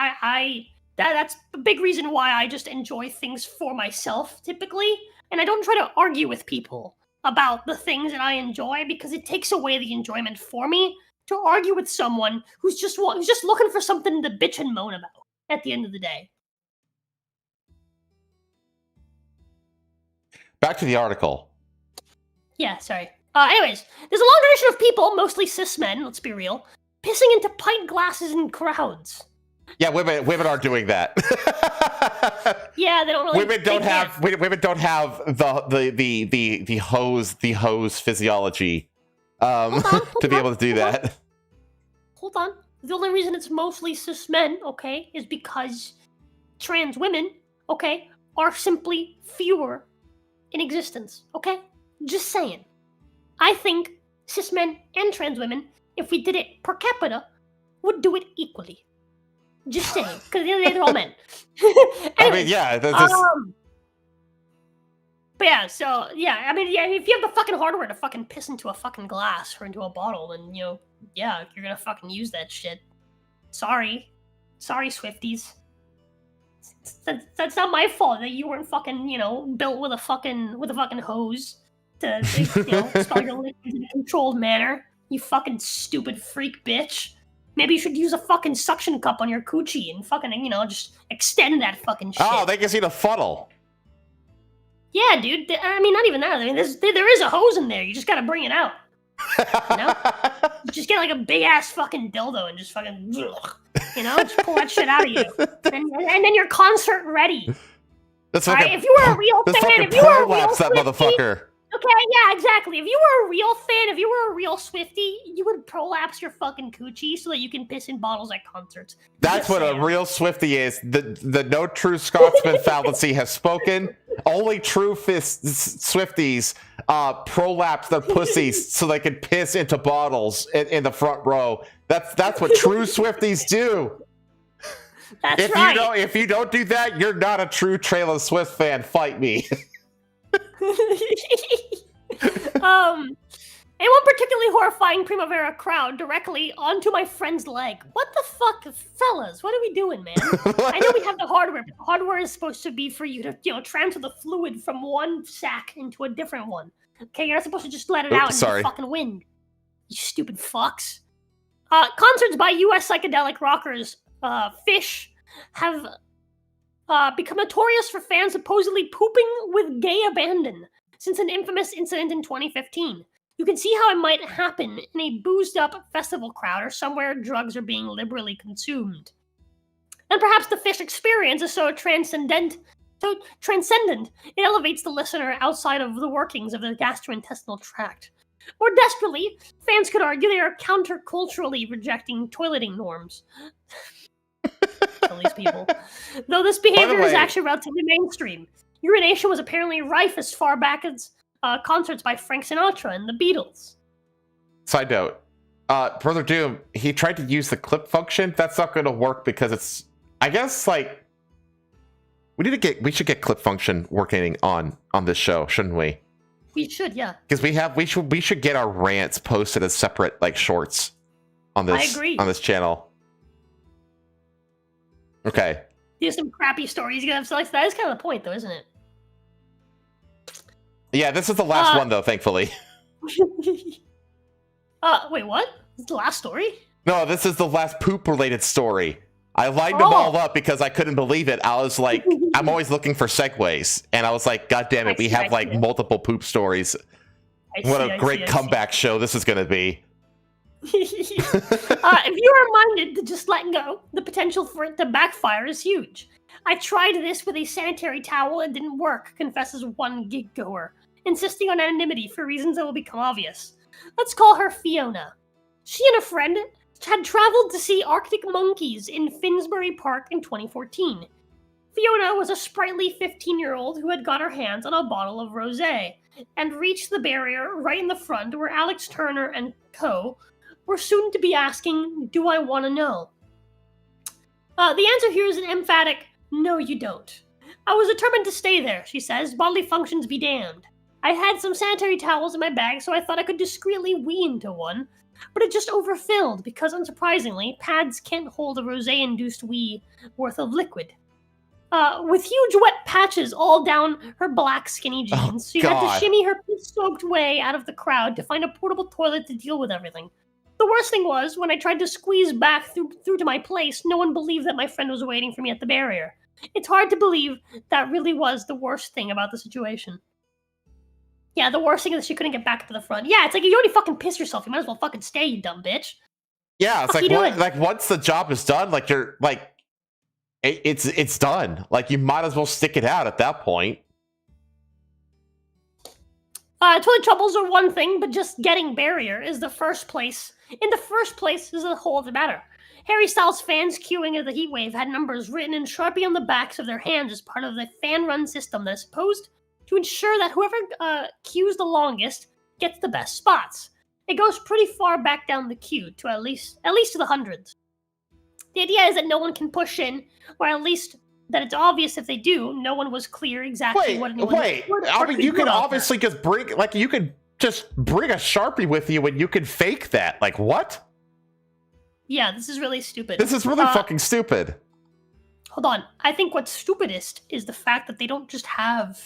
that's a big reason why I just enjoy things for myself typically, and I don't try to argue with people about the things that I enjoy because it takes away the enjoyment for me to argue with someone who's just looking for something to bitch and moan about at the end of the day. Back to the article. Yeah, sorry. Anyways, there's a long tradition of people, mostly cis men, let's be real, pissing into pint glasses in crowds. Yeah, women are doing that. Yeah, they don't really. women don't have the hose physiology to be able to do that. Hold on. The only reason it's mostly cis men, okay, is because trans women, okay, are simply fewer in existence, okay? Just saying. I think cis men and trans women, if we did it per capita, would do it equally. Just saying, because they're all men. I mean, yeah, that's just... But yeah, so yeah, I mean, yeah, if you have the fucking hardware to fucking piss into a fucking glass or into a bottle, then yeah, you're gonna fucking use that shit. Sorry, Swifties. That's not my fault that you weren't fucking built with a fucking hose to spell your liquids in a controlled manner. You fucking stupid freak bitch. Maybe you should use a fucking suction cup on your coochie and fucking just extend that fucking shit. Oh, they can see the funnel. Yeah, dude. I mean, not even that. I mean, there is a hose in there. You just gotta bring it out. You just get like a big ass fucking dildo and just fucking, just pull that shit out of you, and then you're concert ready. That's All fucking, right? If you were a real fan, if you were a real that Swiftie, motherfucker. okay, yeah, exactly. If you were a real fan, if you were a real Swiftie, you would prolapse your fucking coochie so that you can piss in bottles at concerts. That's what a real Swiftie is. The no true Scotsman fallacy has spoken. Only true Swifties prolapse their pussies so they can piss into bottles in the front row. That's what true Swifties do. That's right. If you don't do that, you're not a true Taylor Swift fan. Fight me. And one particularly horrifying Primavera crowd directly onto my friend's leg. What the fuck, fellas? What are we doing, man? I know we have the hardware, but the hardware is supposed to be for you to, transfer the fluid from one sack into a different one. Okay, you're not supposed to just let it out into the fucking wind. You stupid fucks. Concerts by U.S. psychedelic rockers, Fish, have become notorious for fans supposedly pooping with gay abandon since an infamous incident in 2015. You can see how it might happen in a boozed-up festival crowd or somewhere drugs are being liberally consumed. And perhaps the Fish experience is so transcendent, it elevates the listener outside of the workings of the gastrointestinal tract. Or desperately, fans could argue they are counterculturally rejecting toileting norms. Kill these people. Though this behavior is actually relatively mainstream. Urination was apparently rife as far back as concerts by Frank Sinatra and the Beatles. Side note, Brother Doom, he tried to use the clip function. That's not going to work because it's, I guess, like, we should get clip function working on this show, shouldn't we? We should, yeah. Because we should get our rants posted as separate like shorts on this. I agree. On this channel. Okay. There's some crappy stories you have to like. That is kind of the point, though, isn't it? Yeah, this is the last one, though, thankfully. Wait, what? This is the last story? No, this is the last poop-related story. I lined them all up because I couldn't believe it. I was like, I'm always looking for segues. And I was like, God damn it, we have like multiple poop stories. What a great comeback show this is going to be. If you are minded to just let go, the potential for it to backfire is huge. I tried this with a sanitary towel and didn't work, confesses one gig goer, insisting on anonymity for reasons that will become obvious. Let's call her Fiona. She and a friend had traveled to see Arctic monkeys in Finsbury Park in 2014. Fiona was a sprightly 15-year-old who had got her hands on a bottle of rosé and reached the barrier right in the front where Alex Turner and co. were soon to be asking, "Do I want to know?" The answer here is an emphatic, "No, you don't." I was determined to stay there, she says, bodily functions be damned. I had some sanitary towels in my bag, so I thought I could discreetly wee into one, but it just overfilled because, unsurprisingly, pads can't hold a rosé-induced wee worth of liquid. With huge wet patches all down her black skinny jeans, she had to shimmy her piss-soaked way out of the crowd to find a portable toilet to deal with everything. The worst thing was, when I tried to squeeze back through to my place, no one believed that my friend was waiting for me at the barrier. It's hard to believe that really was the worst thing about the situation. Yeah, the worst thing is she couldn't get back to the front. Yeah, it's like, you already fucking pissed yourself. You might as well fucking stay, you dumb bitch. Yeah, it's like once the job is done, like you're like, it's done. Like, you might as well stick it out at that point. Toilet troubles are one thing, but just getting barrier is the first place. In the first place is the whole of the matter. Harry Styles fans queuing at the heat wave had numbers written in Sharpie on the backs of their hands as part of the fan-run system that is supposed to ensure that whoever queues the longest gets the best spots. It goes pretty far back down the queue to at least to the hundreds. The idea is that no one can push in, or at least that it's obvious if they do. No one was clear exactly what anyone Wait. I mean, you can obviously just bring a Sharpie with you and you can fake that. Like, what? Yeah, this is really stupid. This is really fucking stupid. Hold on. I think what's stupidest is the fact that they don't just have,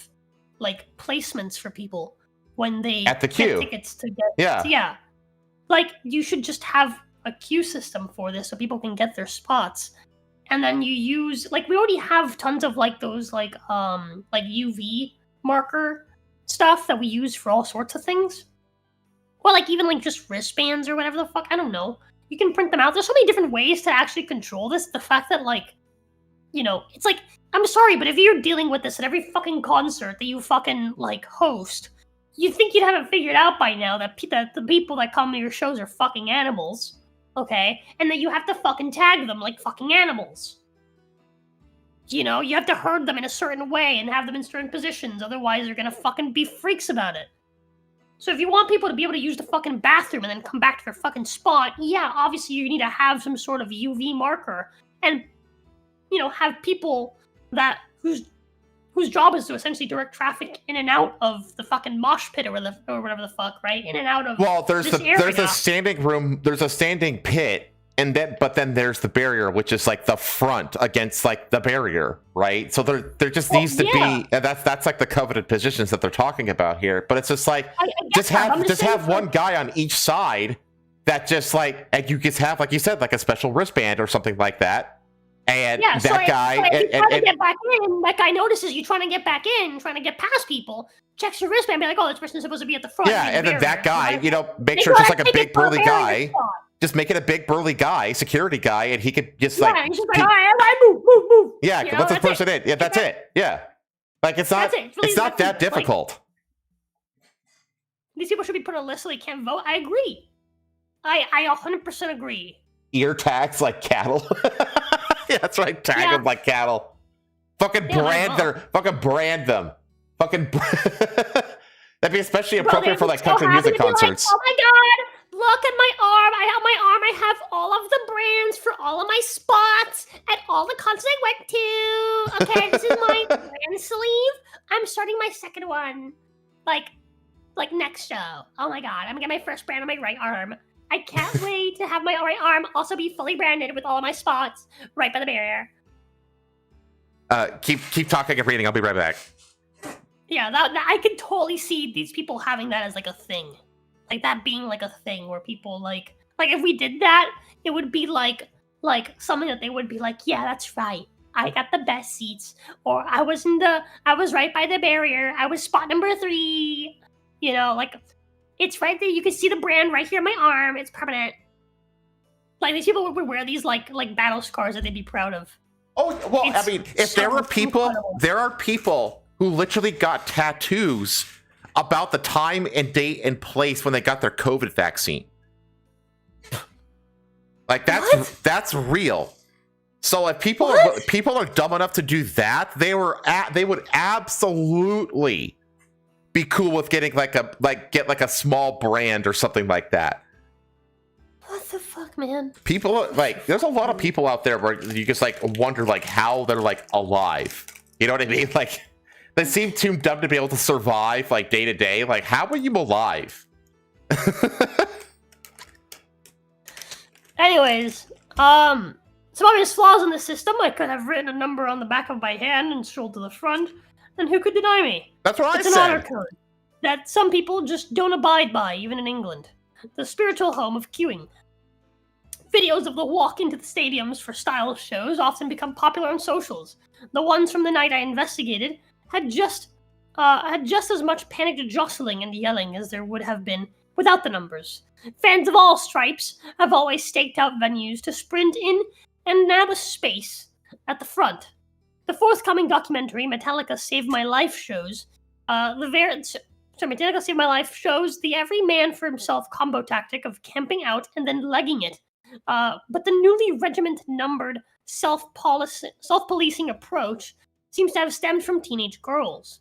like, placements for people when they at the queue. Get tickets to get. Yeah. Like, you should just have a queue system for this so people can get their spots. And then you use, like, we already have tons of, like, those, like UV marker stuff that we use for all sorts of things. Or, like, even, like, just wristbands or whatever the fuck. I don't know. You can print them out. There's so many different ways to actually control this. The fact that, like, you know, it's like, I'm sorry, but if you're dealing with this at every fucking concert that you fucking, like, host, you'd think you'd have it figured out by now that the people that come to your shows are fucking animals. Okay? And that you have to fucking tag them like fucking animals. You know, you have to herd them in a certain way and have them in certain positions, otherwise they're gonna fucking be freaks about it. So if you want people to be able to use the fucking bathroom and then come back to their fucking spot, yeah, obviously you need to have some sort of UV marker and, you know, have people that whose job is to essentially direct traffic in and out of the fucking mosh pit or whatever the fuck, right? In and out of there's a standing room, there's a standing pit, but then there's the barrier, which is like the front against like the barrier, right? So there just needs to be, and that's like the coveted positions that they're talking about here. But it's just like just have one guy on each side that just like, and you just have, like you said, like a special wristband or something like that. And yeah, that guy, get back in, that guy notices you trying to get back in, trying to get past people, checks your wristband, be like, oh, this person's supposed to be at the front. Yeah, and then that guy, you know, make sure it's just like a big burly guy. Just make it a big burly guy, security guy, and he could just like. Yeah, he's just like, all right, move. Yeah, you know, let this person in. Yeah, that's it. Yeah, like it's not. It's not that difficult. Like, these people should be put on a list so they can't vote. I agree. I 100% agree. Ear tags like cattle. Yeah, that's right. Tag them like cattle. Fucking brand them. Fucking. That'd be especially appropriate for like country music concerts. Like, oh my god, look at my arm. I have all of the brands for all of my spots at all the concerts I went to. Okay, this is my brand sleeve. I'm starting my second one. Like next show. Oh my god, I'm gonna get my first brand on my right arm. I can't wait to have my right arm also be fully branded with all of my spots right by the barrier. Keep talking and reading. I'll be right back. Yeah, that I could totally see these people having that as like a thing, like that being like a thing where people like if we did that, it would be like something that they would be like, yeah, that's right. I got the best seats, or I was right by the barrier. I was spot number 3. You know, like. It's right there. You can see the brand right here on my arm. It's permanent. Like, these people would wear these like battle scars that they'd be proud of. Oh well, I mean, if there are people who literally got tattoos about the time and date and place when they got their COVID vaccine. Like that's real. So if people are dumb enough to do that, they would absolutely be cool with getting get a small brand or something like that. What the fuck, man? People like, there's a lot of people out there where you just like wonder like how they're like alive. You know what I mean? Like they seem too dumb to be able to survive like day to day. Like, how are you alive? Anyways, some obvious flaws in the system. I could have written a number on the back of my hand and strolled to the front. And who could deny me? That's what it's I an said. honor code that some people just don't abide by, even in England. The spiritual home of queuing. Videos of the walk into the stadiums for style shows often become popular on socials. The ones from the night I investigated had just as much panicked jostling and yelling as there would have been without the numbers. Fans of all stripes have always staked out venues to sprint in and nab a space at the front. The forthcoming documentary, Metallica Save My Life, shows Metallica Save My Life shows the every man for himself combo tactic of camping out and then legging it. But the newly regiment-numbered self-policing approach seems to have stemmed from teenage girls.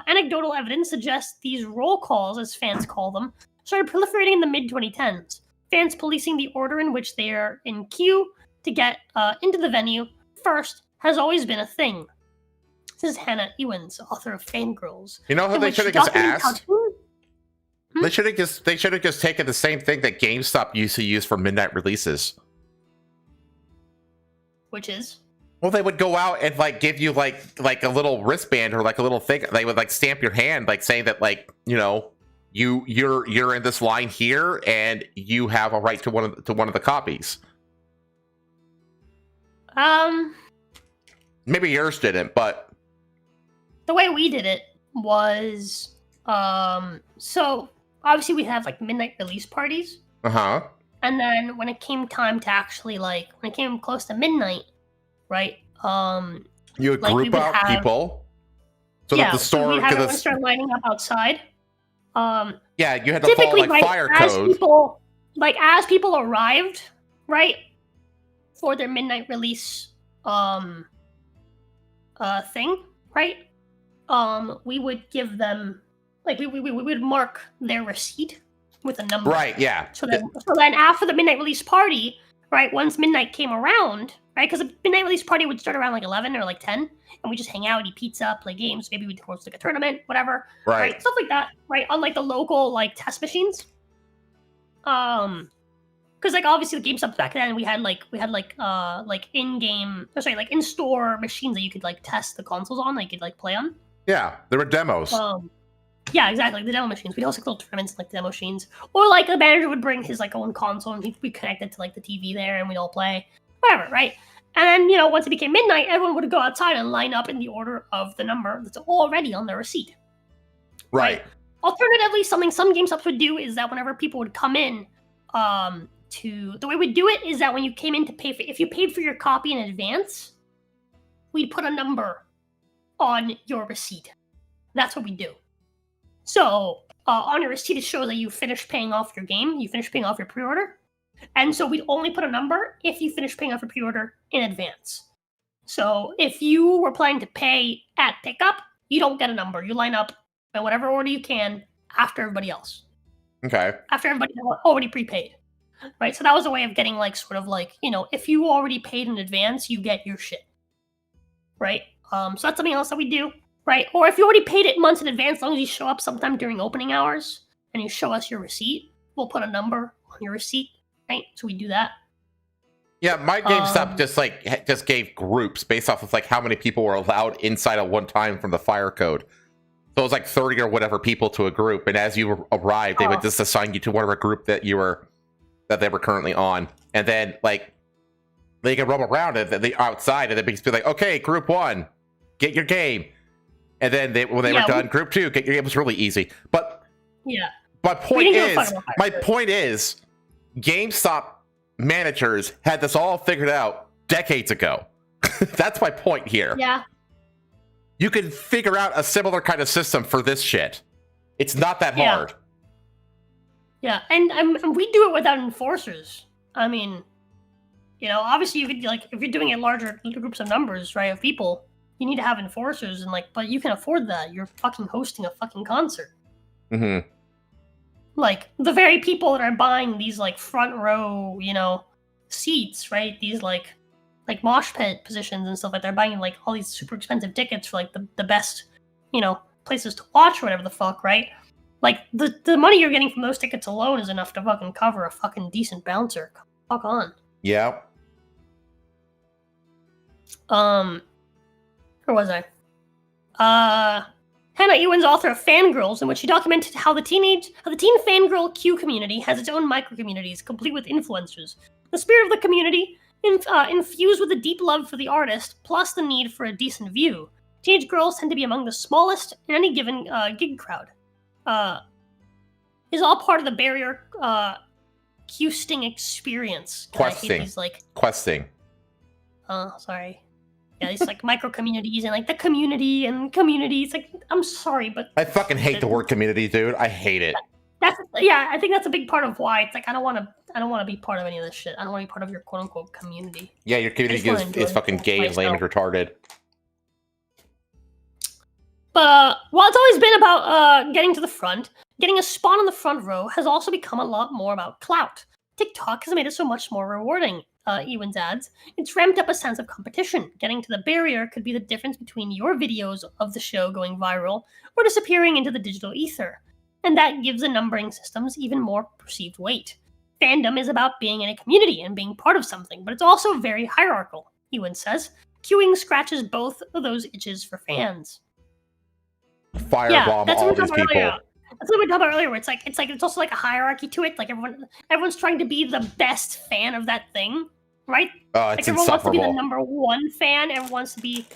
Anecdotal evidence suggests these roll calls, as fans call them, started proliferating in the mid-2010s. Fans policing the order in which they are in queue to get into the venue first has always been a thing. This is Hannah Ewens, author of Fangirls. You know how in they which should have she just documented asked? how- They should have just taken the same thing that GameStop used to use for midnight releases. Which is? Well, they would go out and like give you like a little wristband or like a little thing. They would like stamp your hand, like saying that like, you know, you're in this line here and you have a right to one of the copies. Maybe yours didn't, but The way we did it was so obviously we have like midnight release parties, uh-huh. and then when it came time to actually like when it came close to midnight, right? You would Like, we group would out have- people so yeah, that the so store we'd have everyone could start lining up outside. yeah, you had to follow Typically, like right, fire as code. as people arrived, right, for their midnight release thing, right? We would give them like we would mark their receipt with a number. Right, yeah. So then after the midnight release party, right, once midnight came around, right, because the midnight release party would start around like 11 or like 10, and we just hang out, eat pizza, play games, maybe we'd host like a tournament, whatever. Right. Stuff like that, right, on like the local like test machines. Because like obviously the GameStop back then we had like in-store machines that you could like test the consoles on, that you could like play on. Yeah, there were demos. Yeah, exactly. The demo machines. We'd host like little tournaments in, like the demo machines, or like the manager would bring his like own console and we'd connect it to like the TV there, and we'd all play, whatever, right? And then once it became midnight, everyone would go outside and line up in the order of the number that's already on their receipt. Right. Alternatively, something some GameStops would do is that whenever people would come in, the way we'd do it is that when you came in to pay for, if you paid for your copy in advance, we'd put a number on your receipt. That's what we do. So on your receipt, it shows that you finished paying off your game, you finished paying off your pre-order, and so we'd only put a number if you finished paying off your pre-order in advance. So if you were planning to pay at pickup, you don't get a number. You line up in whatever order you can after everybody else. Okay. After everybody already prepaid. Right? So that was a way of getting like sort of like, if you already paid in advance, you get your shit. Right? So that's something else that we do. Right? Or if you already paid it months in advance, as long as you show up sometime during opening hours and you show us your receipt, we'll put a number on your receipt. Right? So we do that. Yeah, my GameStop just gave groups based off of like how many people were allowed inside at one time from the fire code. So it was like 30 or whatever people to a group, and as you arrived, they would just assign you to whatever group that they were currently on, and then like they could roam around and they outside, and they'd be like, "Okay, group 1, get your game," and then when they were done, group 2, get your game. It was really easy, but yeah. My point is, GameStop managers had this all figured out decades ago. That's my point here. Yeah. You can figure out a similar kind of system for this shit. It's not that hard. Yeah, and we do it without enforcers. I mean, obviously you could like if you're doing it larger groups of numbers, right, of people, you need to have enforcers and but you can afford that. You're fucking hosting a fucking concert. Mm-hmm. Like the very people that are buying these like front row, seats, right? These like mosh pit positions and stuff like they're buying like all these super expensive tickets for like the best, places to watch or whatever the fuck, right? Like the money you're getting from those tickets alone is enough to fucking cover a fucking decent bouncer. Fuck on. Yeah. Where was I? Hannah Ewens, author of Fangirls, in which she documented how the teen fangirl Q community has its own micro-communities, complete with influencers. The spirit of the community, infused with a deep love for the artist, plus the need for a decent view. Teenage girls tend to be among the smallest in any given gig crowd. Is all part of the barrier Q-sting experience. Questing. Questing. Questing. Oh, sorry. Yeah, these like micro communities and like the community and communities. Like, I'm sorry, but I fucking hate the word community, dude. I hate it. I think that's a big part of why it's like I don't want to be part of any of this shit. I don't want to be part of your quote unquote community. Yeah, your community is fucking gay and lame and retarded. But while it's always been about getting to the front, getting a spot on the front row has also become a lot more about clout. TikTok has made it so much more rewarding, Ewan's adds. It's ramped up a sense of competition. Getting to the barrier could be the difference between your videos of the show going viral or disappearing into the digital ether. And that gives the numbering systems even more perceived weight. Fandom is about being in a community and being part of something, but it's also very hierarchical, Ewan says. Queuing scratches both of those itches for fans. Firebomb all these people. That's what we talked about earlier. Where it's also like a hierarchy to it. Like everyone's trying to be the best fan of that thing, right? Oh, it's like everyone wants to be the insufferable. #1 fan. Everyone wants to be,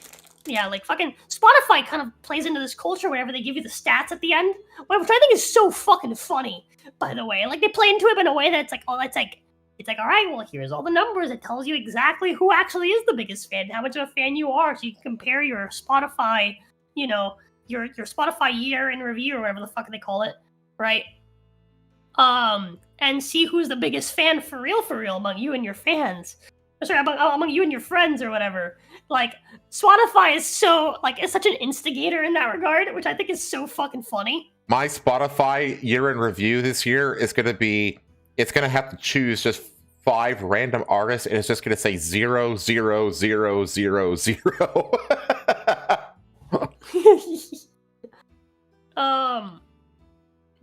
yeah, like fucking Spotify kind of plays into this culture whenever they give you the stats at the end, which I think is so fucking funny. By the way, like they play into it in a way that's like, oh, it's like, all right, well, here's all the numbers. It tells you exactly who actually is the biggest fan, how much of a fan you are, so you can compare your Spotify, you know, your Spotify year in review or whatever the fuck they call it, right? And see who's the biggest fan for real among you and your fans. Sorry, among you and your friends or whatever. Like Spotify is so like it's such an instigator in that regard, which I think is so fucking funny. My Spotify year in review this year is going to be, it's going to have to choose just 5 random artists, and it's just going to say 0, 0, 0, 0, 0.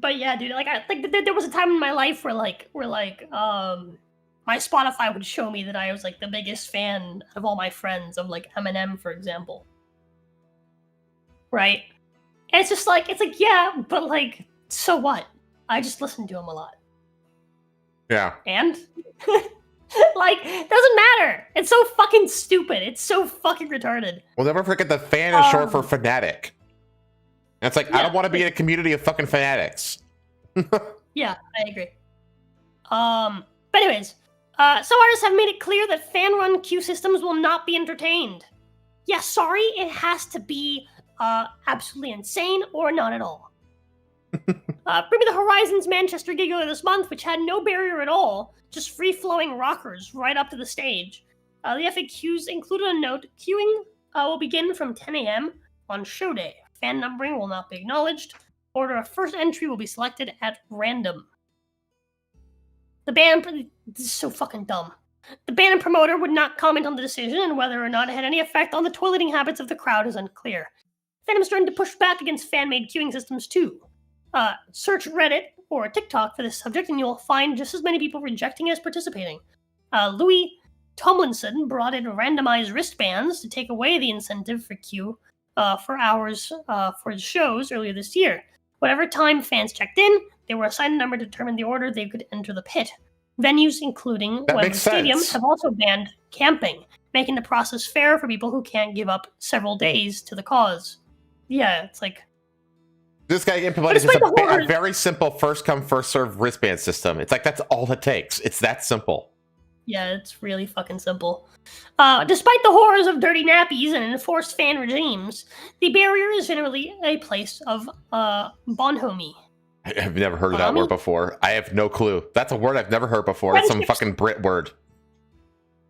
But yeah, dude, like I think there was a time in my life where my Spotify would show me that I was like the biggest fan of all my friends of like Eminem, for example. Right? And it's like yeah, but like so what? I just listen to him a lot. Yeah. And like doesn't matter. It's so fucking stupid. It's so fucking retarded. We'll never forget the fan is short for fanatic. And it's like, Yeah, I don't want to be in a community of fucking fanatics. Yeah, I agree. But anyways, some artists have made it clear that fan-run queue systems will not be entertained. Yeah, sorry, it has to be absolutely insane or not at all. Bring Me the Horizon's Manchester gig earlier this month, which had no barrier at all, just free-flowing rockers right up to the stage. The FAQs included a note: queuing will begin from 10 a.m. on show day. Fan numbering will not be acknowledged. Order of first entry will be selected at random. The band... This is so fucking dumb. The band and promoter would not comment on the decision, and whether or not it had any effect on the toileting habits of the crowd is unclear. Fandom's starting to push back against fan-made queuing systems too. Search Reddit or TikTok for this subject, and you'll find just as many people rejecting as participating. Louis Tomlinson brought in randomized wristbands to take away the incentive for queue for hours for his shows earlier this year. Whatever time fans checked in, they were assigned a number to determine the order they could enter the pit. Venues, including Wembley Stadium, have also banned camping, making the process fair for people who can't give up several days to the cause. Yeah, it's like... This guy implemented just a very simple first come, first serve wristband system. It's like, that's all it takes. It's that simple. Yeah, it's really fucking simple. Despite the horrors of dirty nappies and enforced fan regimes, the barrier is generally a place of bonhomie. I've never heard of that word before. I have no clue. That's a word I've never heard before. It's some fucking Brit word.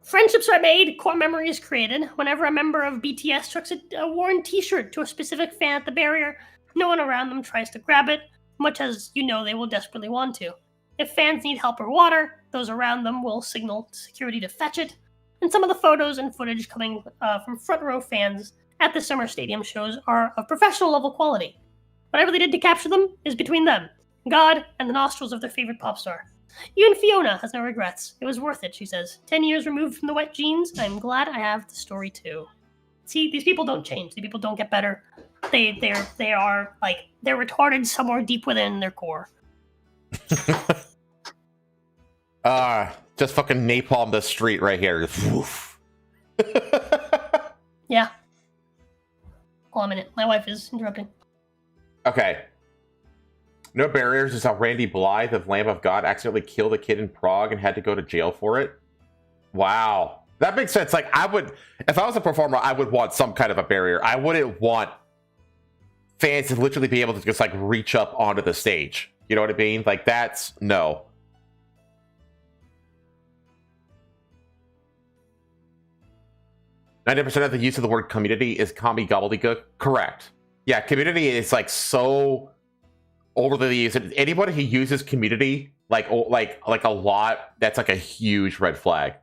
Friendships are made, core memories created. Whenever a member of BTS chucks a worn t-shirt to a specific fan at the barrier, no one around them tries to grab it, much as you know they will desperately want to. If fans need help or water, those around them will signal security to fetch it. And some of the photos and footage coming from front row fans at the summer stadium shows are of professional level quality. Whatever they did to capture them is between them, God, and the nostrils of their favorite pop star. Even Fiona has no regrets. It was worth it, she says. 10 years removed from the wet jeans, I'm glad I have the story too. See, these people don't change. These people don't get better. They are like, they're retarded somewhere deep within their core. Just fucking napalm the street right here. Woof. Yeah. Hold on a minute. My wife is interrupting. Okay. No barriers is how Randy Blythe of Lamb of God accidentally killed a kid in Prague and had to go to jail for it. Wow. That makes sense. Like, I would, if I was a performer, I would want some kind of a barrier. I wouldn't want fans to literally be able to just like reach up onto the stage. You know what I mean? Like, that's no. %90 of the use of the word community is commie gobbledygook. Correct. Yeah, community is like so overly used. Anybody who uses community like a lot, that's like a huge red flag.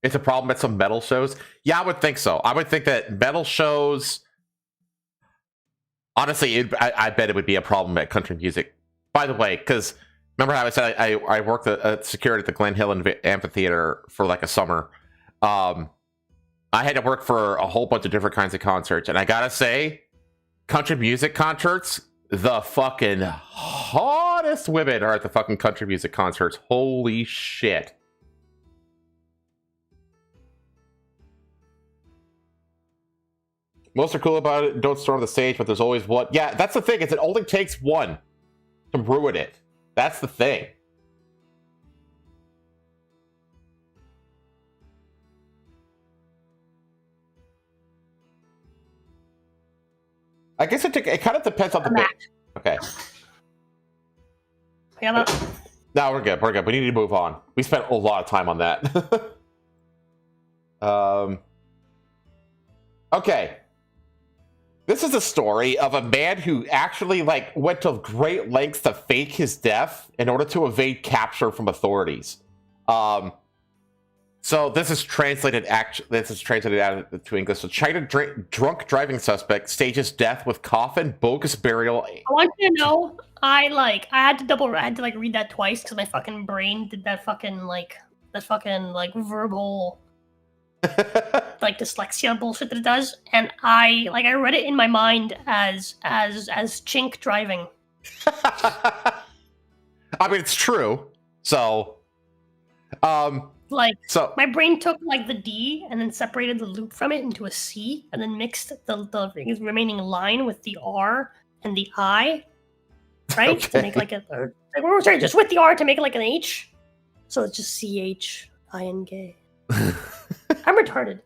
It's a problem at some metal shows. Yeah, I would think so. I would think that metal shows. Honestly, I bet it would be a problem at country music. By the way, because remember how I said I worked at security at the Glen Hill Amphitheater for like a summer. I had to work for a whole bunch of different kinds of concerts, and I gotta say, country music concerts, the fucking hottest women are at the fucking country music concerts. Holy shit. Most are cool about it, don't storm the stage, but there's always one. Yeah, that's the thing, is it only takes one to ruin it. That's the thing. I guess it kind of depends on the bit. Okay. Yeah, No, we're good. We're good. We need to move on. We spent a lot of time on that. Okay. This is a story of a man who actually like went to great lengths to fake his death in order to evade capture from authorities. So this is translated out to English. So China drunk driving suspect stages death with coffin, bogus burial. I want you to know, I had to read that twice because my fucking brain did that fucking verbal like dyslexia bullshit that it does, and I read it in my mind as chink driving. I mean, it's true. So, so my brain took like the D and then separated the loop from it into a C, and then mixed the remaining line with the R and the I, right? Okay. To make just with the R to make it like an H. So it's just CHING. I'm retarded.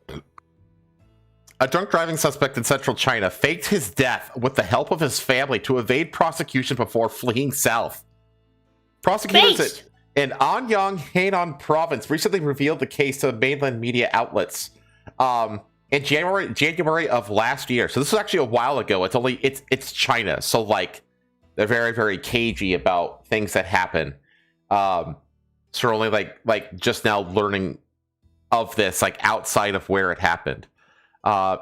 A drunk driving suspect in central China faked his death with the help of his family to evade prosecution before fleeing south. Prosecutors in Anyang, Hainan province recently revealed the case to mainland media outlets in January of last year. So this was actually a while ago. It's China, so like they're very, very cagey about things that happen. So we're only like just now learning of this, like outside of where it happened.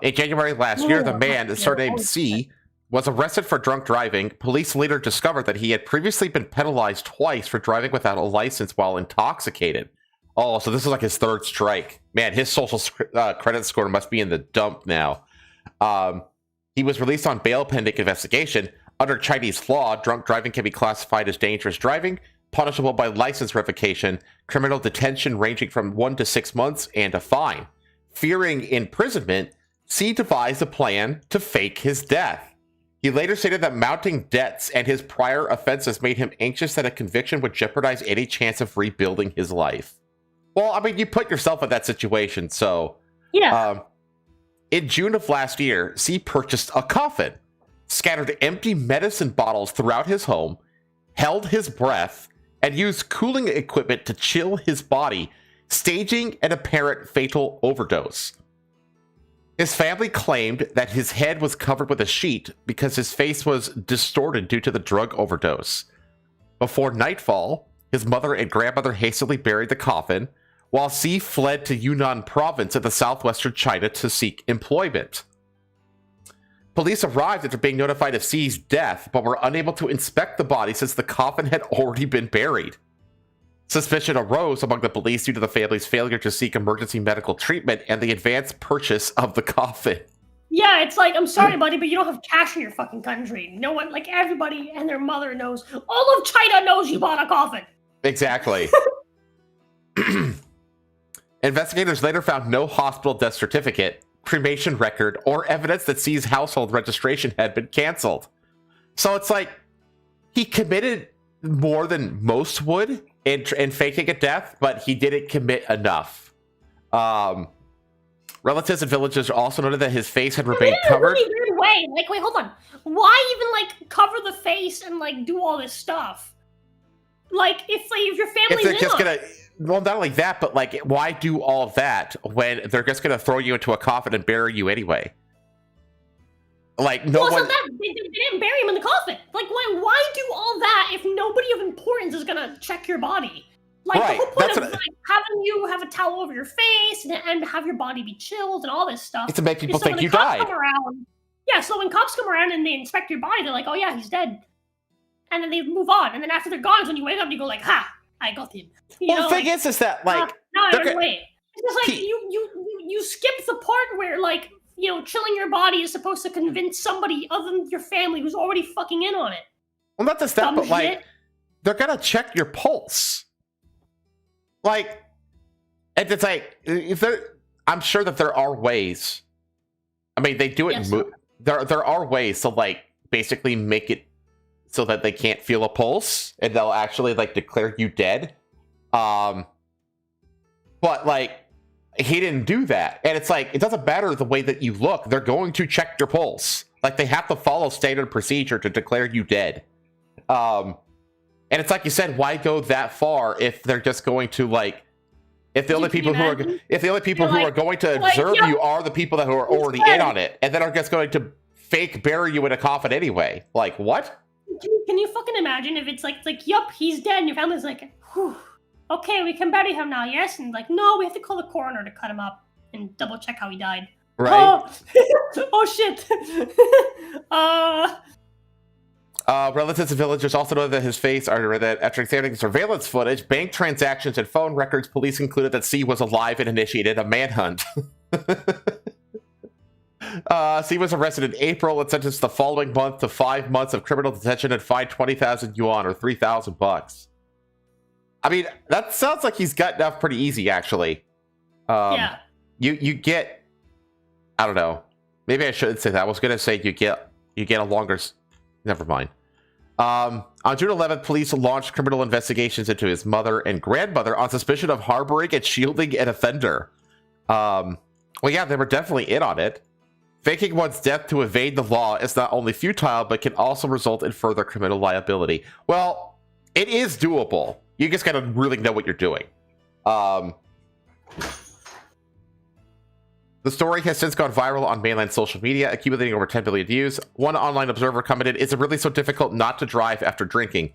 In January last year, the man, surnamed C, was arrested for drunk driving. Police later discovered that he had previously been penalized twice for driving without a license while intoxicated. Oh, so this is like his third strike. Man, his social credit score must be in the dump now. He was released on bail pending investigation. Under Chinese law, drunk driving can be classified as dangerous driving, punishable by license revocation, criminal detention ranging from 1 to 6 months, and a fine. Fearing imprisonment, C devised a plan to fake his death. He later stated that mounting debts and his prior offenses made him anxious that a conviction would jeopardize any chance of rebuilding his life. Well, I mean, you put yourself in that situation, so... Yeah. In June of last year, C purchased a coffin, scattered empty medicine bottles throughout his home, held his breath, and used cooling equipment to chill his body, staging an apparent fatal overdose. His family claimed that his head was covered with a sheet because his face was distorted due to the drug overdose. Before nightfall, his mother and grandmother hastily buried the coffin, while C fled to Yunnan province in the southwestern China to seek employment. Police arrived after being notified of C's death, but were unable to inspect the body since the coffin had already been buried. Suspicion arose among the police due to the family's failure to seek emergency medical treatment and the advanced purchase of the coffin. Yeah, it's like, I'm sorry, buddy, but you don't have cash in your fucking country. No one, like everybody and their mother knows. All of China knows you bought a coffin. Exactly. Investigators later found no hospital death certificate, cremation record, or evidence that C's household registration had been canceled. So it's like, he committed more than most would in faking a death, but he didn't commit enough. Relatives and villagers also noted that his face had remained in a covered. really weird way. Like, wait, hold on. Why even like cover the face and like do all this stuff? Like, if your If family's they're in just on gonna, it. well, not only that, but like, why do all of that when they're just gonna throw you into a coffin and bury you anyway? Like, no Well, one. so that they didn't bury him in the coffin. Like, why do all that if nobody of importance is gonna check your body? Like, Right, the whole point that's of what- like having you have a towel over your face and have your body be chilled and all this stuff. It's to make people is so when think the you cops died. come around, yeah, so when cops come around and they inspect your body, they're like, oh yeah, he's dead. And then they move on. And then after they're gone is when you wake up and you go like, ha, I got him. You Well, know, the thing like, is that like, now I they're run gonna- away. It's just like He- you skip the part where like, you know, chilling your body is supposed to convince somebody other than your family who's already fucking in on it. well, not just that, Dumb but like, shit. they're gonna check your pulse. Like, and it's like, if there, I'm sure that there are ways. I mean, they do it. Yes. There are ways to like basically make it so that they can't feel a pulse, and they'll actually like declare you dead. But like, he didn't do that, and it's like it doesn't matter the way that you look. They're going to check your pulse. Like, they have to follow standard procedure to declare you dead. And it's like you said, why go that far if they're just going to like, if the You only can people who are imagine? if the only people You're who like- are going to you're like, observe yep, you are the people that who are he's already dead. in on it, and then are just going to fake bury you in a coffin anyway. Like, what? Can you fucking imagine if it's like, yup, he's dead, and your family's like, whew, okay, we can bury him now, yes? And like, no, we have to call the coroner to cut him up and double check how he died. Right? Oh, oh shit. Relatives and villagers also know that his face, or that after examining surveillance footage, bank transactions, and phone records, police concluded that C was alive and initiated a manhunt. C was arrested in April and sentenced the following month to 5 months of criminal detention and fined 20,000 yuan or $3,000. I mean, that sounds like he's gotten off pretty easy, actually. Yeah. You get, I don't know. Maybe I shouldn't say that. I was gonna say you get a longer. Never mind. On June 11th, police launched criminal investigations into his mother and grandmother on suspicion of harboring and shielding an offender. Well, yeah, they were definitely in on it. Faking one's death to evade the law is not only futile, but can also result in further criminal liability. Well, it is doable. You just gotta really know what you're doing. The story has since gone viral on mainland social media, accumulating over 10 billion views. One online observer commented, "Is it really so difficult not to drive after drinking?"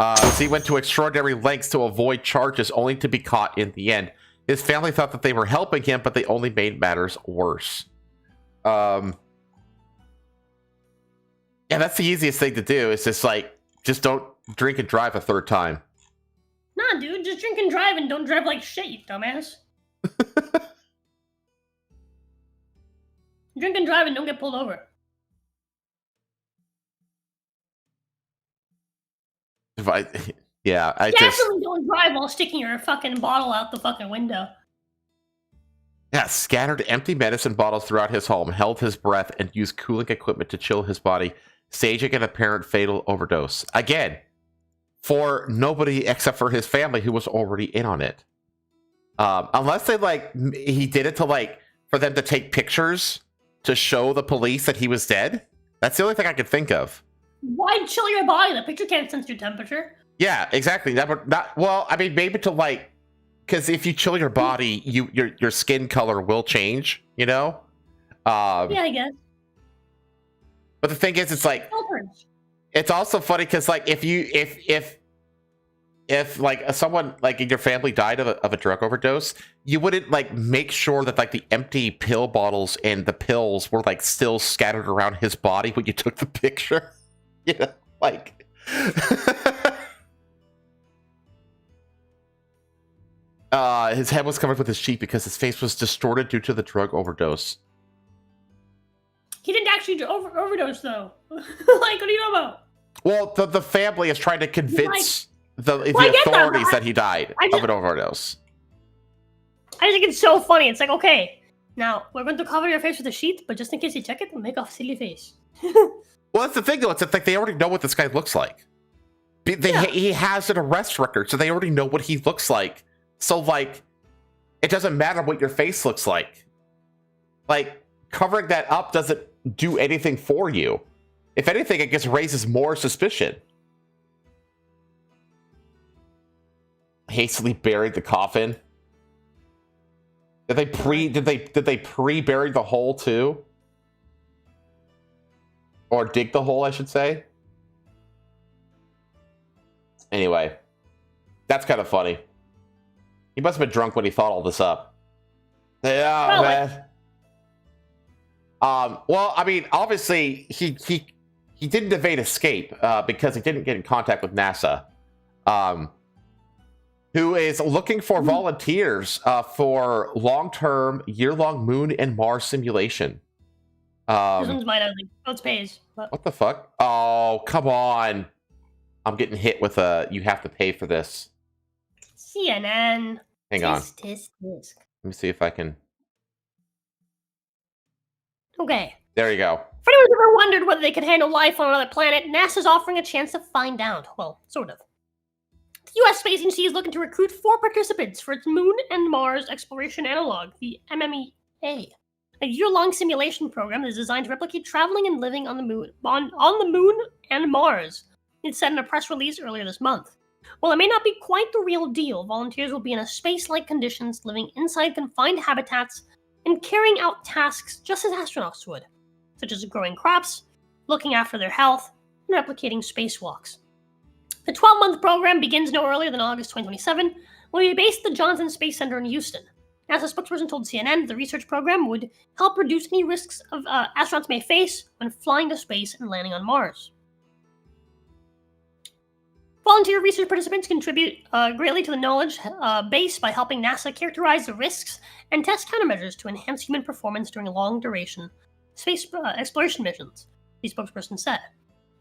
So he went to extraordinary lengths to avoid charges, only to be caught in the end. His family thought that they were helping him, but they only made matters worse. Yeah, that's the easiest thing to do. It's just like, just don't drink and drive a third time. Nah, dude, just drink and drive and don't drive like shit, you dumbass. Drink and drive and don't get pulled over. I just... Definitely don't drive while sticking your fucking bottle out the fucking window. Yeah, scattered empty medicine bottles throughout his home, held his breath, and used cooling equipment to chill his body, staging an apparent fatal overdose. Again, for nobody except for his family who was already in on it. Unless they, like, he did it to, like, for them to take pictures to show the police that he was dead. That's the only thing I could think of. Why chill your body? The picture can't sense your temperature. Yeah, exactly. Well, I mean, maybe to, like, because if you chill your body, your skin color will change, you know? Yeah, I guess. But the thing is, it's like, Filters. it's also funny because, like, if like someone like in your family died of a drug overdose, you wouldn't like make sure that like the empty pill bottles and the pills were like still scattered around his body when you took the picture. You know, like. His head was covered with his sheet because his face was distorted due to the drug overdose. He didn't actually overdose though. Like, what do you know about? Well, the family is trying to convince the I get that, authorities but that he died of an overdose. I just think it's so funny. It's like, okay, now we're going to cover your face with a sheet, but just in case you check it, make a silly face. Well, that's the thing, though. It's like they already know what this guy looks like. He has an arrest record, so they already know what he looks like. So, like, it doesn't matter what your face looks like. Like, covering that up doesn't do anything for you. If anything, it just raises more suspicion. Hastily buried the coffin. Did they pre-bury the hole too? Or dig the hole, I should say. Anyway, that's kind of funny. He must have been drunk when he thought all this up. Yeah, Probably. man. Well, I mean, obviously he didn't evade escape because he didn't get in contact with NASA, who is looking for volunteers for long-term, year-long Moon and Mars simulation. This one's mine, I think. Oh, it's pays. But... What the fuck? Oh, come on! I'm getting hit with a. You have to pay for this. CNN. Hang on. Tisk. Let me see if I can. Okay. There you go. If anyone's ever wondered whether they could handle life on another planet, NASA's offering a chance to find out. Well, sort of. The U.S. Space Agency is looking to recruit 4 participants for its Moon and Mars exploration analog, the MEA, a year-long simulation program that is designed to replicate traveling and living on the moon, on the Moon and Mars. It said in a press release earlier this month. While it may not be quite the real deal, volunteers will be in a space-like conditions, living inside confined habitats, and carrying out tasks just as astronauts would, such as growing crops, looking after their health, and replicating spacewalks. The 12-month program begins no earlier than August 2027, will be based at the Johnson Space Center in Houston. NASA spokesperson told CNN the research program would help reduce any risks of astronauts may face when flying to space and landing on Mars. Volunteer research participants contribute greatly to the knowledge base by helping NASA characterize the risks and test countermeasures to enhance human performance during long-duration space exploration missions, the spokesperson said.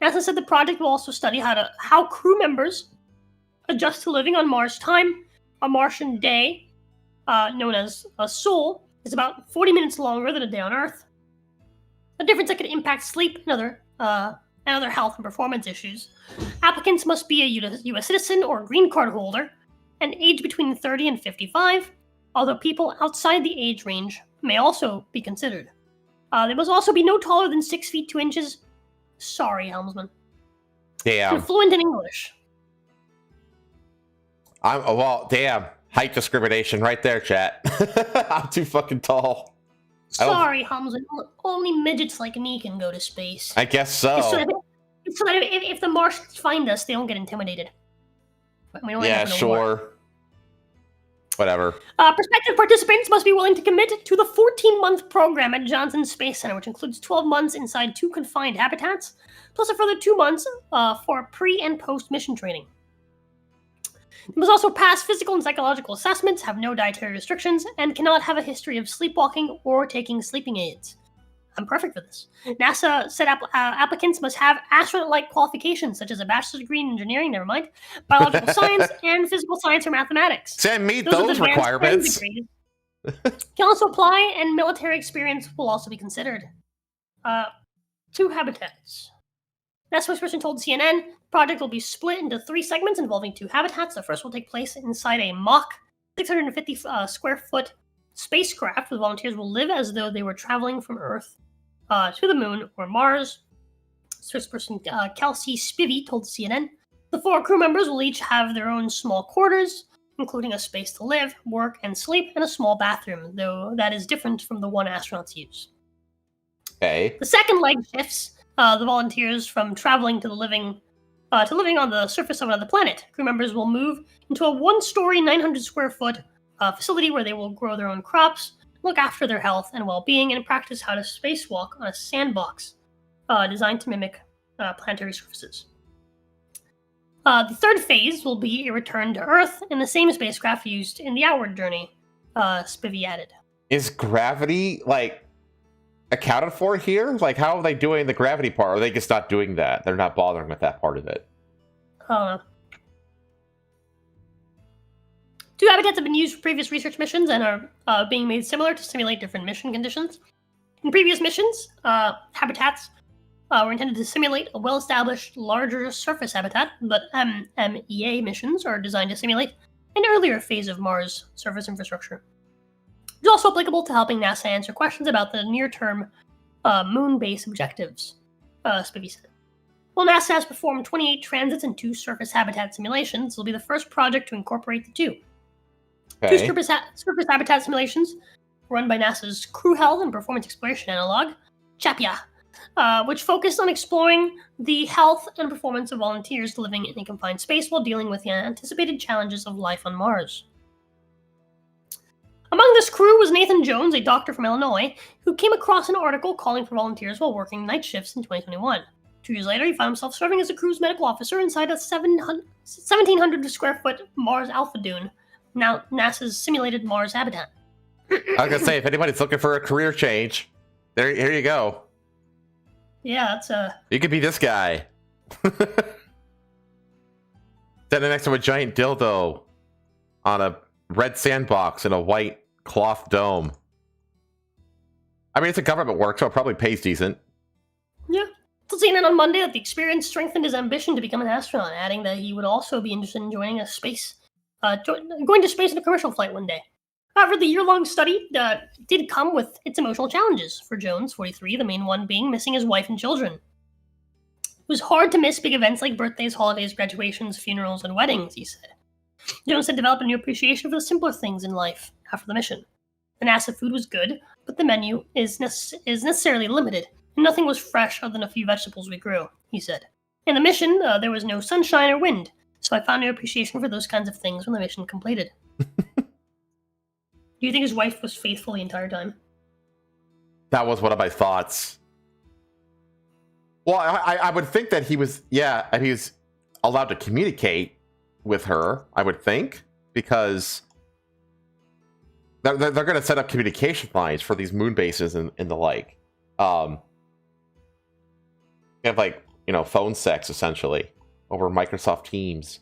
NASA said the project will also study how crew members adjust to living on Mars time. A Martian day, known as a sol, is about 40 minutes longer than a day on Earth. A difference that could impact sleep and other health and performance issues. Applicants must be a U.S. citizen or green card holder and age between 30 and 55, although people outside the age range may also be considered. They must also be no taller than 6 feet 2 inches. Sorry, helmsman. Damn. And fluent in English. Damn. Height discrimination right there, chat. I'm too fucking tall. Sorry, helmsman. Only midgets like me can go to space. I guess so. So that if the Martians find us, they don't get intimidated. We don't Yeah, sure. Whatever. Prospective participants must be willing to commit to the 14-month program at Johnson Space Center, which includes 12 months inside 2 confined habitats, plus a further 2 months for pre- and post-mission training. They must also pass physical and psychological assessments, have no dietary restrictions, and cannot have a history of sleepwalking or taking sleeping aids. I'm perfect for this. NASA said applicants must have astronaut-like qualifications, such as a bachelor's degree in engineering, biological science, and physical science or mathematics. Sam, meet those requirements. Can also apply, and military experience will also be considered. 2 habitats. NASA spokesperson told CNN the project will be split into 3 segments involving 2 habitats. The first will take place inside a mock 650 square foot spacecraft, where volunteers will live as though they were traveling from Earth to the Moon or Mars. Spokesperson Kelsey Spivey told CNN the 4 crew members will each have their own small quarters, including a space to live, work, and sleep, and a small bathroom, though that is different from the one astronauts use. Okay. The second leg shifts the volunteers from traveling to living on the surface of another planet. Crew members will move into a 1-story, 900 square foot facility where they will grow their own crops, look after their health and well-being, and practice how to spacewalk on a sandbox designed to mimic planetary surfaces. The third phase will be a return to Earth in the same spacecraft used in the outward journey, Spivey added. Is gravity, accounted for here? How are they doing the gravity part? Or are they just not doing that? They're not bothering with that part of it. 2 habitats have been used for previous research missions and are being made similar to simulate different mission conditions. In previous missions, habitats, were intended to simulate a well-established, larger surface habitat, but MEA missions are designed to simulate an earlier phase of Mars' surface infrastructure. It's also applicable to helping NASA answer questions about the near-term moon base objectives, Spivey said. While NASA has performed 28 transits and 2 surface habitat simulations, this will be the first project to incorporate the two. Okay. 2 surface habitat simulations run by NASA's Crew Health and Performance Exploration Analog, CHAPIA, which focused on exploring the health and performance of volunteers living in a confined space while dealing with the anticipated challenges of life on Mars. Among this crew was Nathan Jones, a doctor from Illinois, who came across an article calling for volunteers while working night shifts in 2021. 2 years later, he found himself serving as a crew's medical officer inside a 1,700 square foot Mars Alpha Dune, now NASA's simulated Mars habitat. I was gonna say, if anybody's looking for a career change, here you go. Yeah, it's You could be this guy. Standing next to a giant dildo on a red sandbox in a white cloth dome. I mean, it's a government work, so it probably pays decent. Yeah. Told CNN on Monday that the experience strengthened his ambition to become an astronaut, adding that he would also be interested in joining going to space in a commercial flight one day. However, the year-long study did come with its emotional challenges for Jones, 43, the main one being missing his wife and children. It was hard to miss big events like birthdays, holidays, graduations, funerals, and weddings, he said. Jones had developed a new appreciation for the simpler things in life after the mission. The NASA food was good, but the menu is necessarily limited, and nothing was fresh other than a few vegetables we grew, he said. In the mission, there was no sunshine or wind, so I found new appreciation for those kinds of things when the mission completed. Do you think his wife was faithful the entire time? That was one of my thoughts. Well, I would think that he was allowed to communicate with her, I would think, because they're going to set up communication lines for these moon bases and the like. Have like, phone sex, essentially, over Microsoft Teams.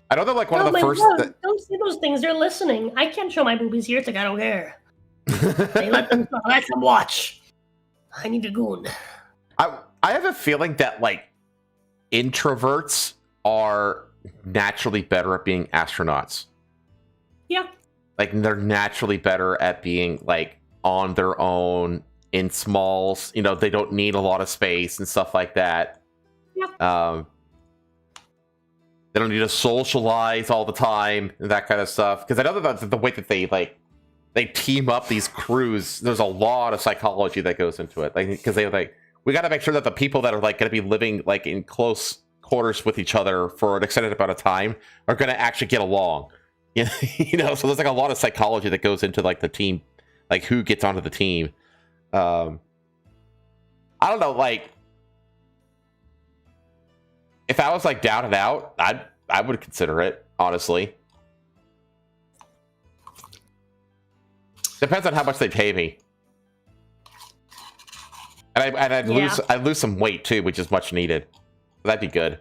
I know they're like one of the first... Don't say those things, they're listening. I can't show my boobies here, it's like I don't care. They let them watch. I need a goon. I have a feeling that, like, introverts are naturally better at being astronauts. Yeah. Like, they're naturally better at being, like, on their own, in smalls. They don't need a lot of space and stuff like that. Yeah. They don't need to socialize all the time and that kind of stuff. Because I know that the way that they team up these crews, there's a lot of psychology that goes into it. Because we got to make sure that the people that are like going to be living like in close quarters with each other for an extended amount of time are going to actually get along. So there's like a lot of psychology that goes into like the team, like who gets onto the team. I don't know, like, if I was like down and out, I would consider it, honestly. Depends on how much they pay me. And I'd lose some weight too, which is much needed. That'd be good.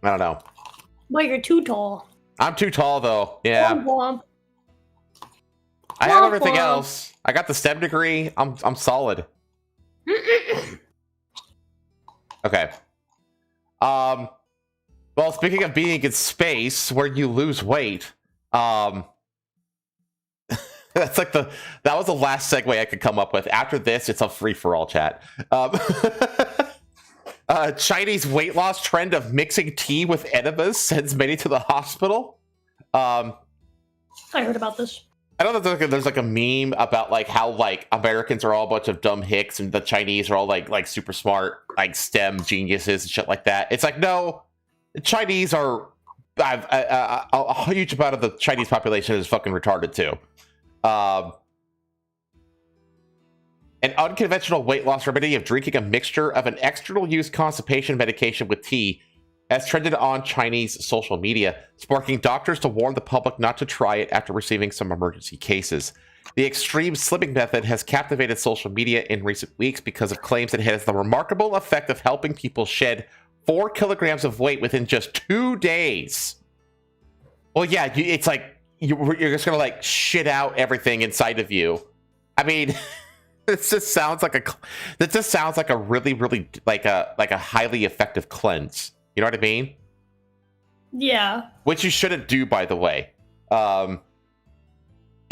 I don't know. But you're too tall. I'm too tall though. Yeah. Womp womp. I have everything else. I got the STEM degree. I'm solid. Okay. Well, speaking of being in space where you lose weight, that's like that was the last segue I could come up with. After this, it's a free-for-all chat. Chinese weight loss trend of mixing tea with enemas sends many to the hospital. I heard about this. I know that there's like a meme about like how like Americans are all a bunch of dumb hicks and the Chinese are all like super smart, like STEM geniuses and shit like that. It's like, no, the Chinese are a huge amount of the Chinese population is fucking retarded too. An unconventional weight loss remedy of drinking a mixture of an external use constipation medication with tea has trended on Chinese social media, sparking doctors to warn the public not to try it after receiving some emergency cases. The extreme slimming method has captivated social media in recent weeks because of claims that it has the remarkable effect of helping people shed 4 kilograms of weight within just 2 days. Well, yeah, it's like you're just gonna like shit out everything inside of you I mean, this just sounds like a really, really like a highly effective cleanse. You know what I mean? Yeah. Which you shouldn't do, by the way. In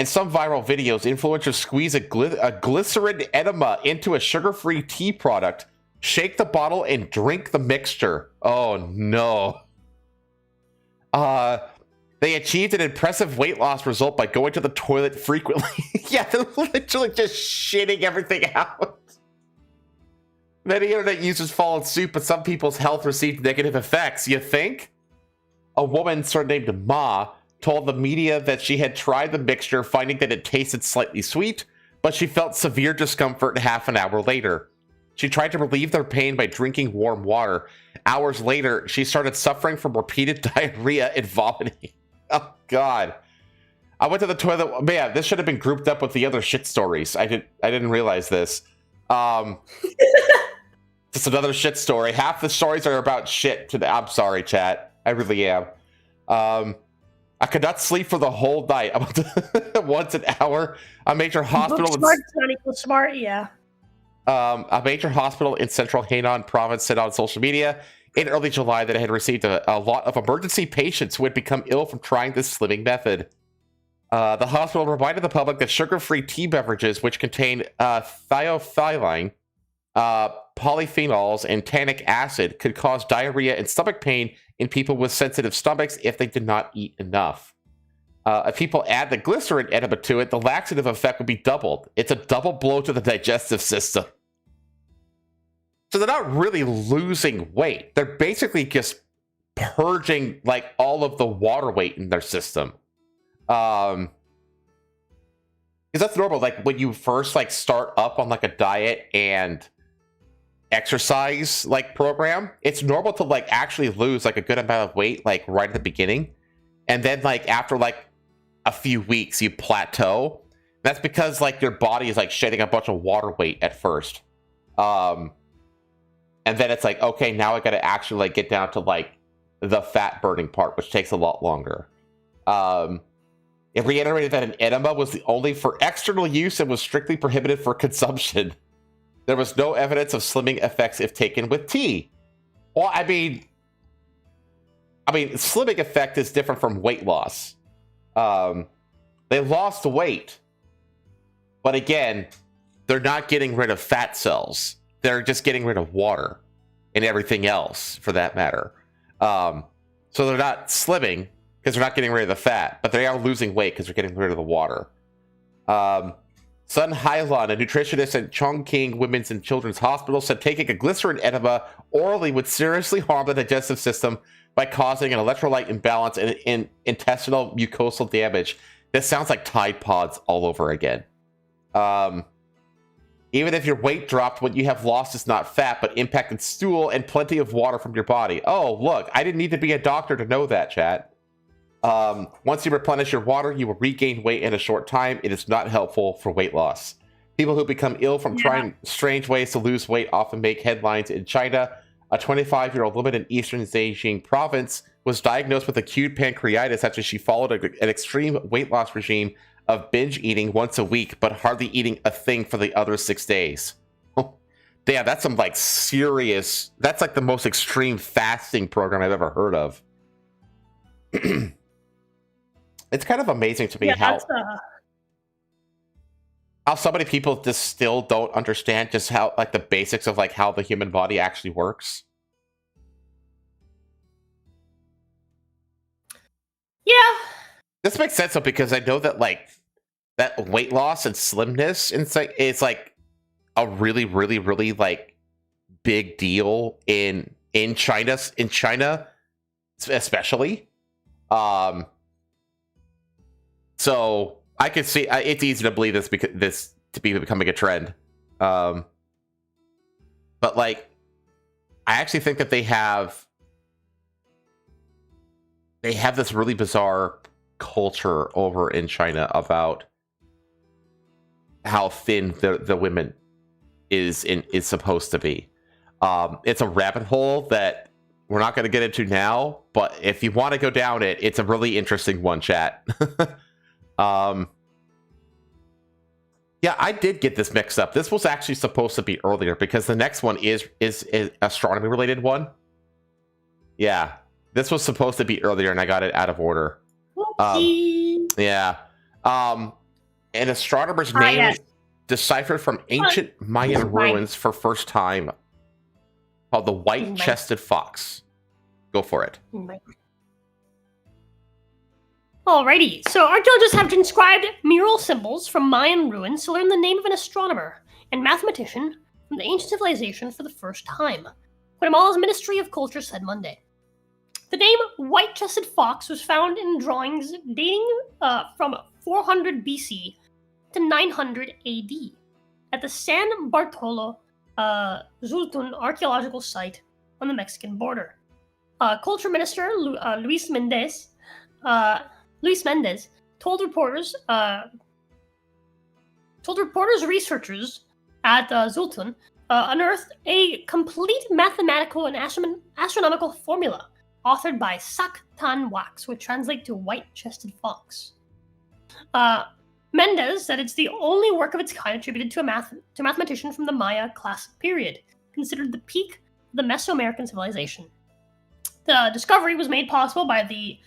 some viral videos, influencers squeeze a glycerin enema into a sugar-free tea product, shake the bottle, and drink the mixture. Oh no. They achieved an impressive weight loss result by going to the toilet frequently. Yeah, they're literally just shitting everything out. Many internet users followed suit, but some people's health received negative effects. You think? A woman surnamed Ma told the media that she had tried the mixture, finding that it tasted slightly sweet, but she felt severe discomfort half an hour later. She tried to relieve their pain by drinking warm water. Hours later, she started suffering from repeated diarrhea and vomiting. Oh, God. I went to the toilet. Man, this should have been grouped up with the other shit stories. I didn't realize this. Just another shit story. Half the stories are about shit. I'm sorry, chat. I really am. I could not sleep for the whole night. Once an hour. A major hospital. Smart, not equal smart, yeah. A major hospital in central Hainan province said on social media in early July that it had received a lot of emergency patients who had become ill from trying this slimming method. The hospital reminded the public that sugar-free tea beverages, which contain thiophyline, polyphenols, and tannic acid, could cause diarrhea and stomach pain in people with sensitive stomachs if they did not eat enough. If people add the glycerin enema to it, the laxative effect would be doubled. It's a double blow to the digestive system. So they're not really losing weight. They're basically just purging like all of the water weight in their system. Because that's normal. Like when you first like start up on like a diet and exercise like program, it's normal to like actually lose like a good amount of weight like right at the beginning, and then like after like a few weeks you plateau. That's because like your body is like shedding a bunch of water weight at first, and then it's like, okay, now I gotta actually like get down to like the fat burning part, which takes a lot longer. It reiterated that an enema was only for external use and was strictly prohibited for consumption. There was no evidence of slimming effects if taken with tea. Well, I mean, slimming effect is different from weight loss. They lost weight, but again, they're not getting rid of fat cells. They're just getting rid of water and everything else, for that matter. So they're not slimming because they're not getting rid of the fat, but they are losing weight because they're getting rid of the water. Sun Hailan, a nutritionist at Chongqing Women's and Children's Hospital, said taking a glycerin enema orally would seriously harm the digestive system by causing an electrolyte imbalance and intestinal mucosal damage. This sounds like Tide Pods all over again. Even if your weight dropped, what you have lost is not fat, but impacted stool and plenty of water from your body. Oh, look, I didn't need to be a doctor to know that, chat. Once you replenish your water, you will regain weight in a short time. It is not helpful for weight loss. People who become ill from trying strange ways to lose weight often make headlines in China. A 25-year-old woman in eastern Zhejiang province was diagnosed with acute pancreatitis after she followed an extreme weight loss regime of binge eating once a week, but hardly eating a thing for the other 6 days. Damn, that's some like serious, that's like the most extreme fasting program I've ever heard of. It's kind of amazing to me how so many people just still don't understand just how like the basics of like how the human body actually works. Yeah. This makes sense though, because I know that like that weight loss and slimness is like a really, really, really like big deal in China especially. So I could see it's easy to believe this to be becoming a trend. But like, I actually think that they have this really bizarre culture over in China about how thin the women is supposed to be. It's a rabbit hole that we're not going to get into now, but if you want to go down it, it's a really interesting one, chat. Yeah, I did get this mixed up. This was actually supposed to be earlier because the next one is astronomy related one. Yeah, this was supposed to be earlier, and I got it out of order. Yeah. An astronomer's name yes. deciphered from ancient Mayan ruins for first time, called the white-chested fox. Go for it. Alrighty, so archaeologists have inscribed mural symbols from Mayan ruins to learn the name of an astronomer and mathematician from the ancient civilization for the first time, Guatemala's Ministry of Culture said Monday. The name white-chested fox was found in drawings dating from 400 BC to 900 AD at the San Bartolo Zultun archaeological site on the Mexican border. Culture Minister Luis Mendez told reporters researchers at Zultun unearthed a complete mathematical and astronomical formula authored by Sak Tan Wax, which translates to white-chested fox. Mendez said it's the only work of its kind attributed to a mathematician from the Maya classic period, considered the peak of the Mesoamerican civilization. The discovery was made possible by the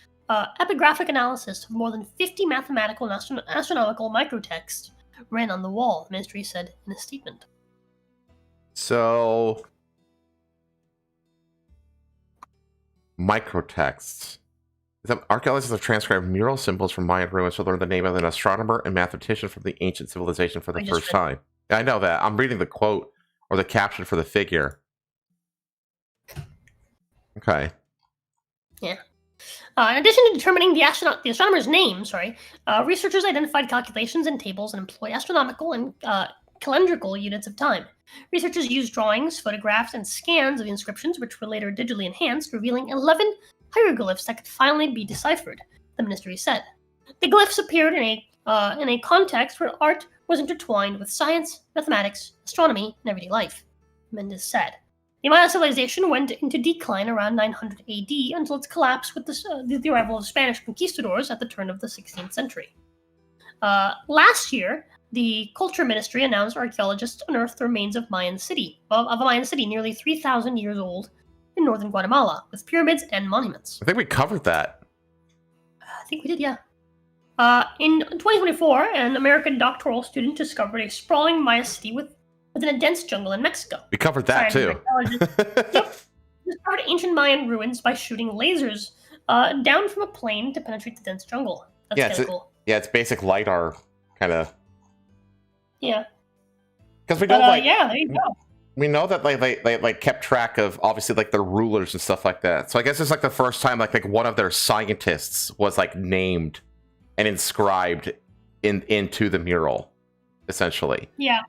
epigraphic analysis of more than 50 mathematical and astronomical microtexts ran on the wall, the ministry said in a statement. So, microtexts. Archaeologists have transcribed mural symbols from Mayan ruins to learn the name of an astronomer and mathematician from the ancient civilization for the first time. I know that. I'm reading the quote or the caption for the figure. Okay. Yeah. In addition to determining the astronomer's name, researchers identified calculations and tables and employed astronomical and calendrical units of time. Researchers used drawings, photographs, and scans of the inscriptions, which were later digitally enhanced, revealing 11 hieroglyphs that could finally be deciphered, the ministry said. The glyphs appeared in a context where art was intertwined with science, mathematics, astronomy, and everyday life, Mendez said. The Maya civilization went into decline around 900 AD until its collapse with the arrival of Spanish conquistadors at the turn of the 16th century. Last year, the Culture Ministry announced archaeologists unearthed the remains of a Mayan city nearly 3,000 years old in northern Guatemala, with pyramids and monuments. I think we covered that. I think we did, yeah. In 2024, an American doctoral student discovered a sprawling Maya city within a dense jungle in Mexico. We covered that too. Discovered ancient Mayan ruins by shooting lasers down from a plane to penetrate the dense jungle. That's kind of cool. Yeah, it's basic LiDAR kind of. Yeah. Because we know, yeah, there you go. We know that they kept track of obviously like their rulers and stuff like that. So I guess it's like the first time like one of their scientists was like named and inscribed into the mural, essentially. Yeah.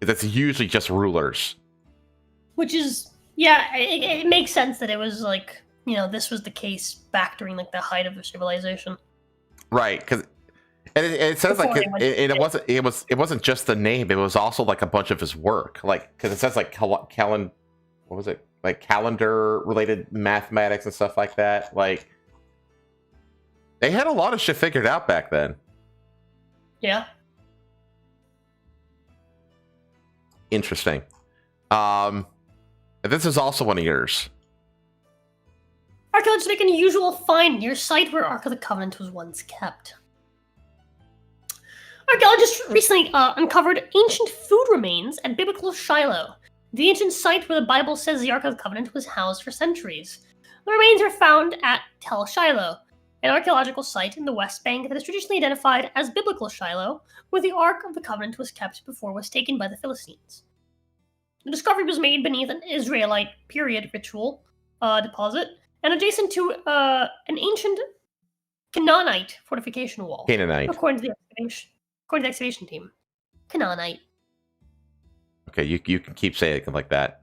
That's usually just rulers. Which is, it makes sense that it was like, this was the case back during like the height of the civilization. Right, because it says like it wasn't just the name; it was also like a bunch of his work. Like because it says like calendar related mathematics and stuff like that. Like they had a lot of shit figured out back then. Yeah. Interesting. This is also one of yours. Archaeologists make an unusual find near site where Ark of the Covenant was once kept. Archaeologists recently uncovered ancient food remains at biblical Shiloh, the ancient site where the Bible says the Ark of the Covenant was housed for centuries. The remains are found at Tel Shiloh, an archaeological site in the West Bank that is traditionally identified as biblical Shiloh, where the Ark of the Covenant was kept before it was taken by the Philistines. The discovery was made beneath an Israelite period ritual deposit and adjacent to an ancient Canaanite fortification wall. Canaanite. According to the excavation team. Canaanite. Okay, you can keep saying it like that.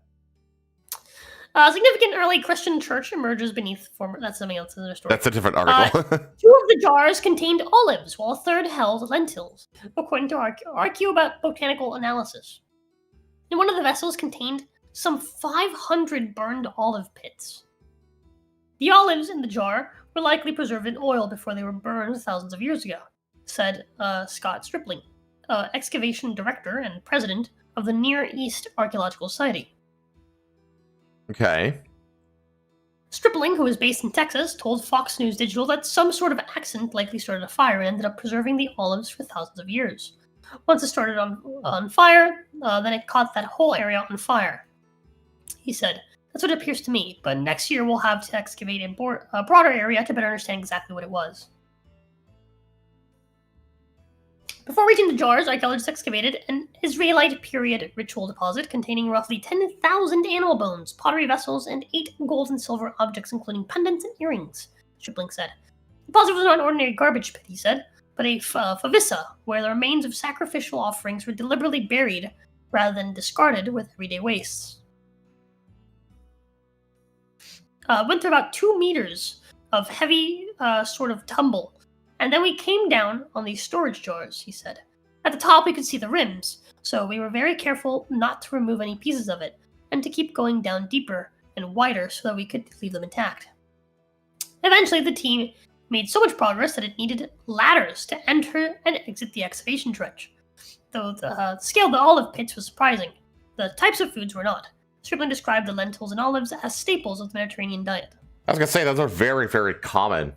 A significant early Christian church emerges beneath former... That's something else in their story. That's a different article. 2 of the jars contained olives, while a third held lentils, according to archaeobotanical analysis. And one of the vessels contained some 500 burned olive pits. The olives in the jar were likely preserved in oil before they were burned thousands of years ago, said Scott Stripling, excavation director and president of the Near East Archaeological Society. Okay. Stripling, who is based in Texas, told Fox News Digital that some sort of accident likely started a fire and ended up preserving the olives for thousands of years. Once it started on fire, then it caught that whole area on fire. He said, "That's what it appears to me, but next year we'll have to excavate a broader area to better understand exactly what it was." Before reaching the jars, archaeologists excavated an Israelite period ritual deposit containing roughly 10,000 animal bones, pottery vessels, and 8 gold and silver objects, including pendants and earrings, Stripling said. The deposit was not an ordinary garbage pit, he said, but a favissa, where the remains of sacrificial offerings were deliberately buried rather than discarded with everyday wastes. Went through about 2 meters of heavy sort of tumble, and then we came down on these storage jars, he said. At the top we could see the rims, so we were very careful not to remove any pieces of it, and to keep going down deeper and wider so that we could leave them intact. Eventually the team made so much progress that it needed ladders to enter and exit the excavation trench. Though the scale of the olive pits was surprising, the types of foods were not. Stripling described the lentils and olives as staples of the Mediterranean diet. I was going to say, those are very, very common.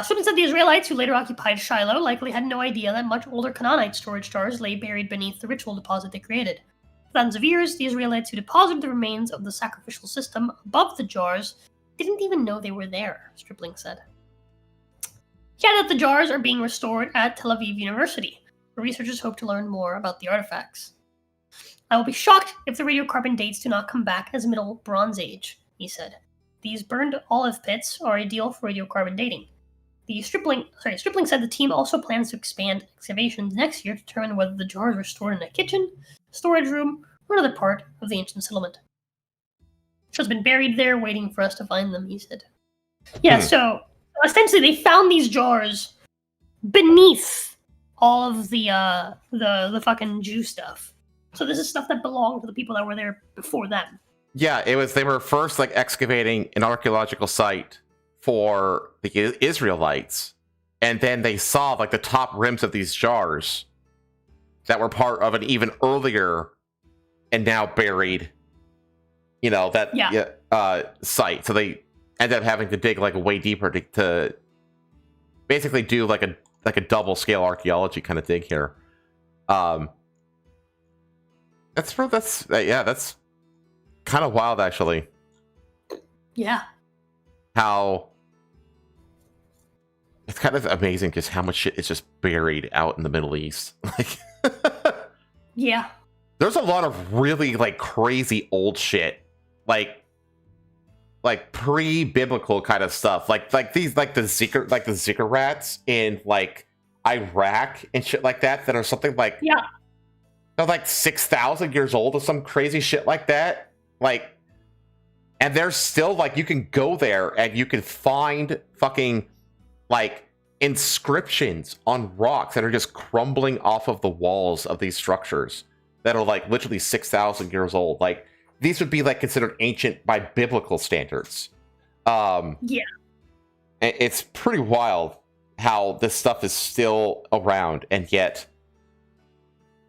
Stripling said the Israelites who later occupied Shiloh likely had no idea that much older Canaanite storage jars lay buried beneath the ritual deposit they created. For thousands of years, the Israelites who deposited the remains of the sacrificial system above the jars didn't even know they were there, Stripling said. He added that the jars are being restored at Tel Aviv University, where researchers hope to learn more about the artifacts. "I will be shocked if the radiocarbon dates do not come back as Middle Bronze Age," he said. "These burned olive pits are ideal for radiocarbon dating." Stripling said the team also plans to expand excavations next year to determine whether the jars were stored in a kitchen, storage room, or another part of the ancient settlement. "It's been buried there, waiting for us to find them," he said. Yeah, so essentially they found these jars beneath all of the fucking Jew stuff. So this is stuff that belonged to the people that were there before them. Yeah, they were first like excavating an archaeological site for the Israelites, and then they saw like the top rims of these jars that were part of an even earlier and now buried, site. So they ended up having to dig like way deeper to basically do like a double scale archaeology kind of thing here. That's kind of wild, actually. Yeah. How it's kind of amazing just how much shit is just buried out in the Middle East. Like, yeah, there's a lot of really like crazy old shit, like pre-biblical kind of stuff, like these like the ziggurats in like Iraq and shit like that are something like they're like 6,000 years old or some crazy shit like that. Like, and there's still like you can go there and you can find fucking like inscriptions on rocks that are just crumbling off of the walls of these structures that are like literally 6,000 years old. Like these would be like considered ancient by biblical standards. It's pretty wild how this stuff is still around, and yet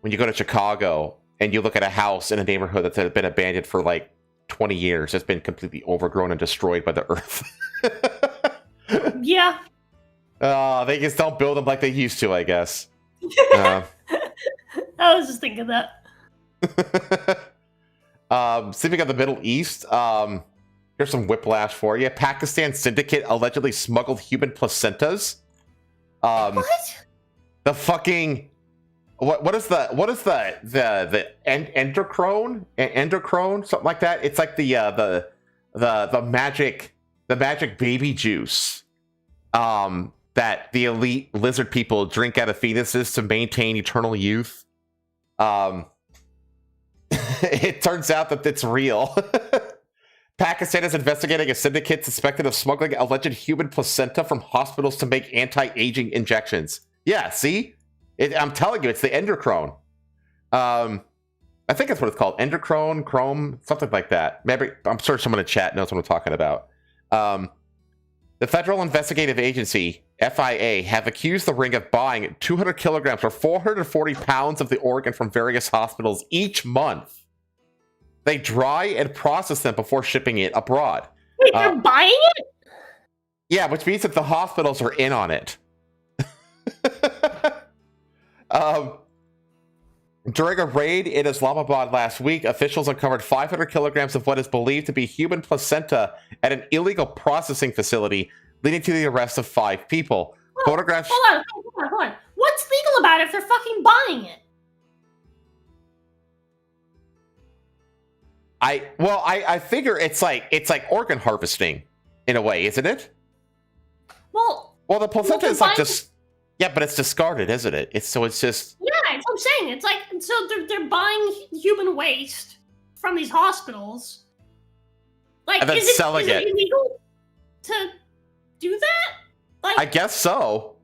when you go to Chicago and you look at a house in a neighborhood that's been abandoned for like 20 years, it's been completely overgrown and destroyed by the earth. Yeah. They just don't build them like they used to, I guess. I was just thinking that. Speaking of the Middle East, here's some whiplash for you. Pakistan syndicate allegedly smuggled human placentas. What? The fucking what is the endocrine something like that? It's like the magic baby juice that the elite lizard people drink out of fetuses to maintain eternal youth. It turns out that it's real. Pakistan is investigating a syndicate suspected of smuggling alleged human placenta from hospitals to make anti-aging injections. Yeah, see? I'm telling you, it's the endocrine. I think that's what it's called. Endocrine, chrome, something like that. Maybe I'm sure someone in chat knows what I'm talking about. The Federal Investigative Agency, FIA have accused the ring of buying 200 kilograms or 440 pounds of the organ from various hospitals each month. They dry and process them before shipping it abroad. Wait, they're buying it? Yeah, which means that the hospitals are in on it. During a raid in Islamabad last week, officials uncovered 500 kilograms of what is believed to be human placenta at an illegal processing facility, leading to the arrest of 5 people. Photographs. Hold on. What's legal about it if they're fucking buying it? I figure it's like organ harvesting in a way, isn't it? Well, the placenta is like buying- just but it's discarded, isn't it? It's just Yeah, that's what I'm saying. It's like, so they're buying human waste from these hospitals. Like, and then is selling it illegal to do that? Like, I guess so.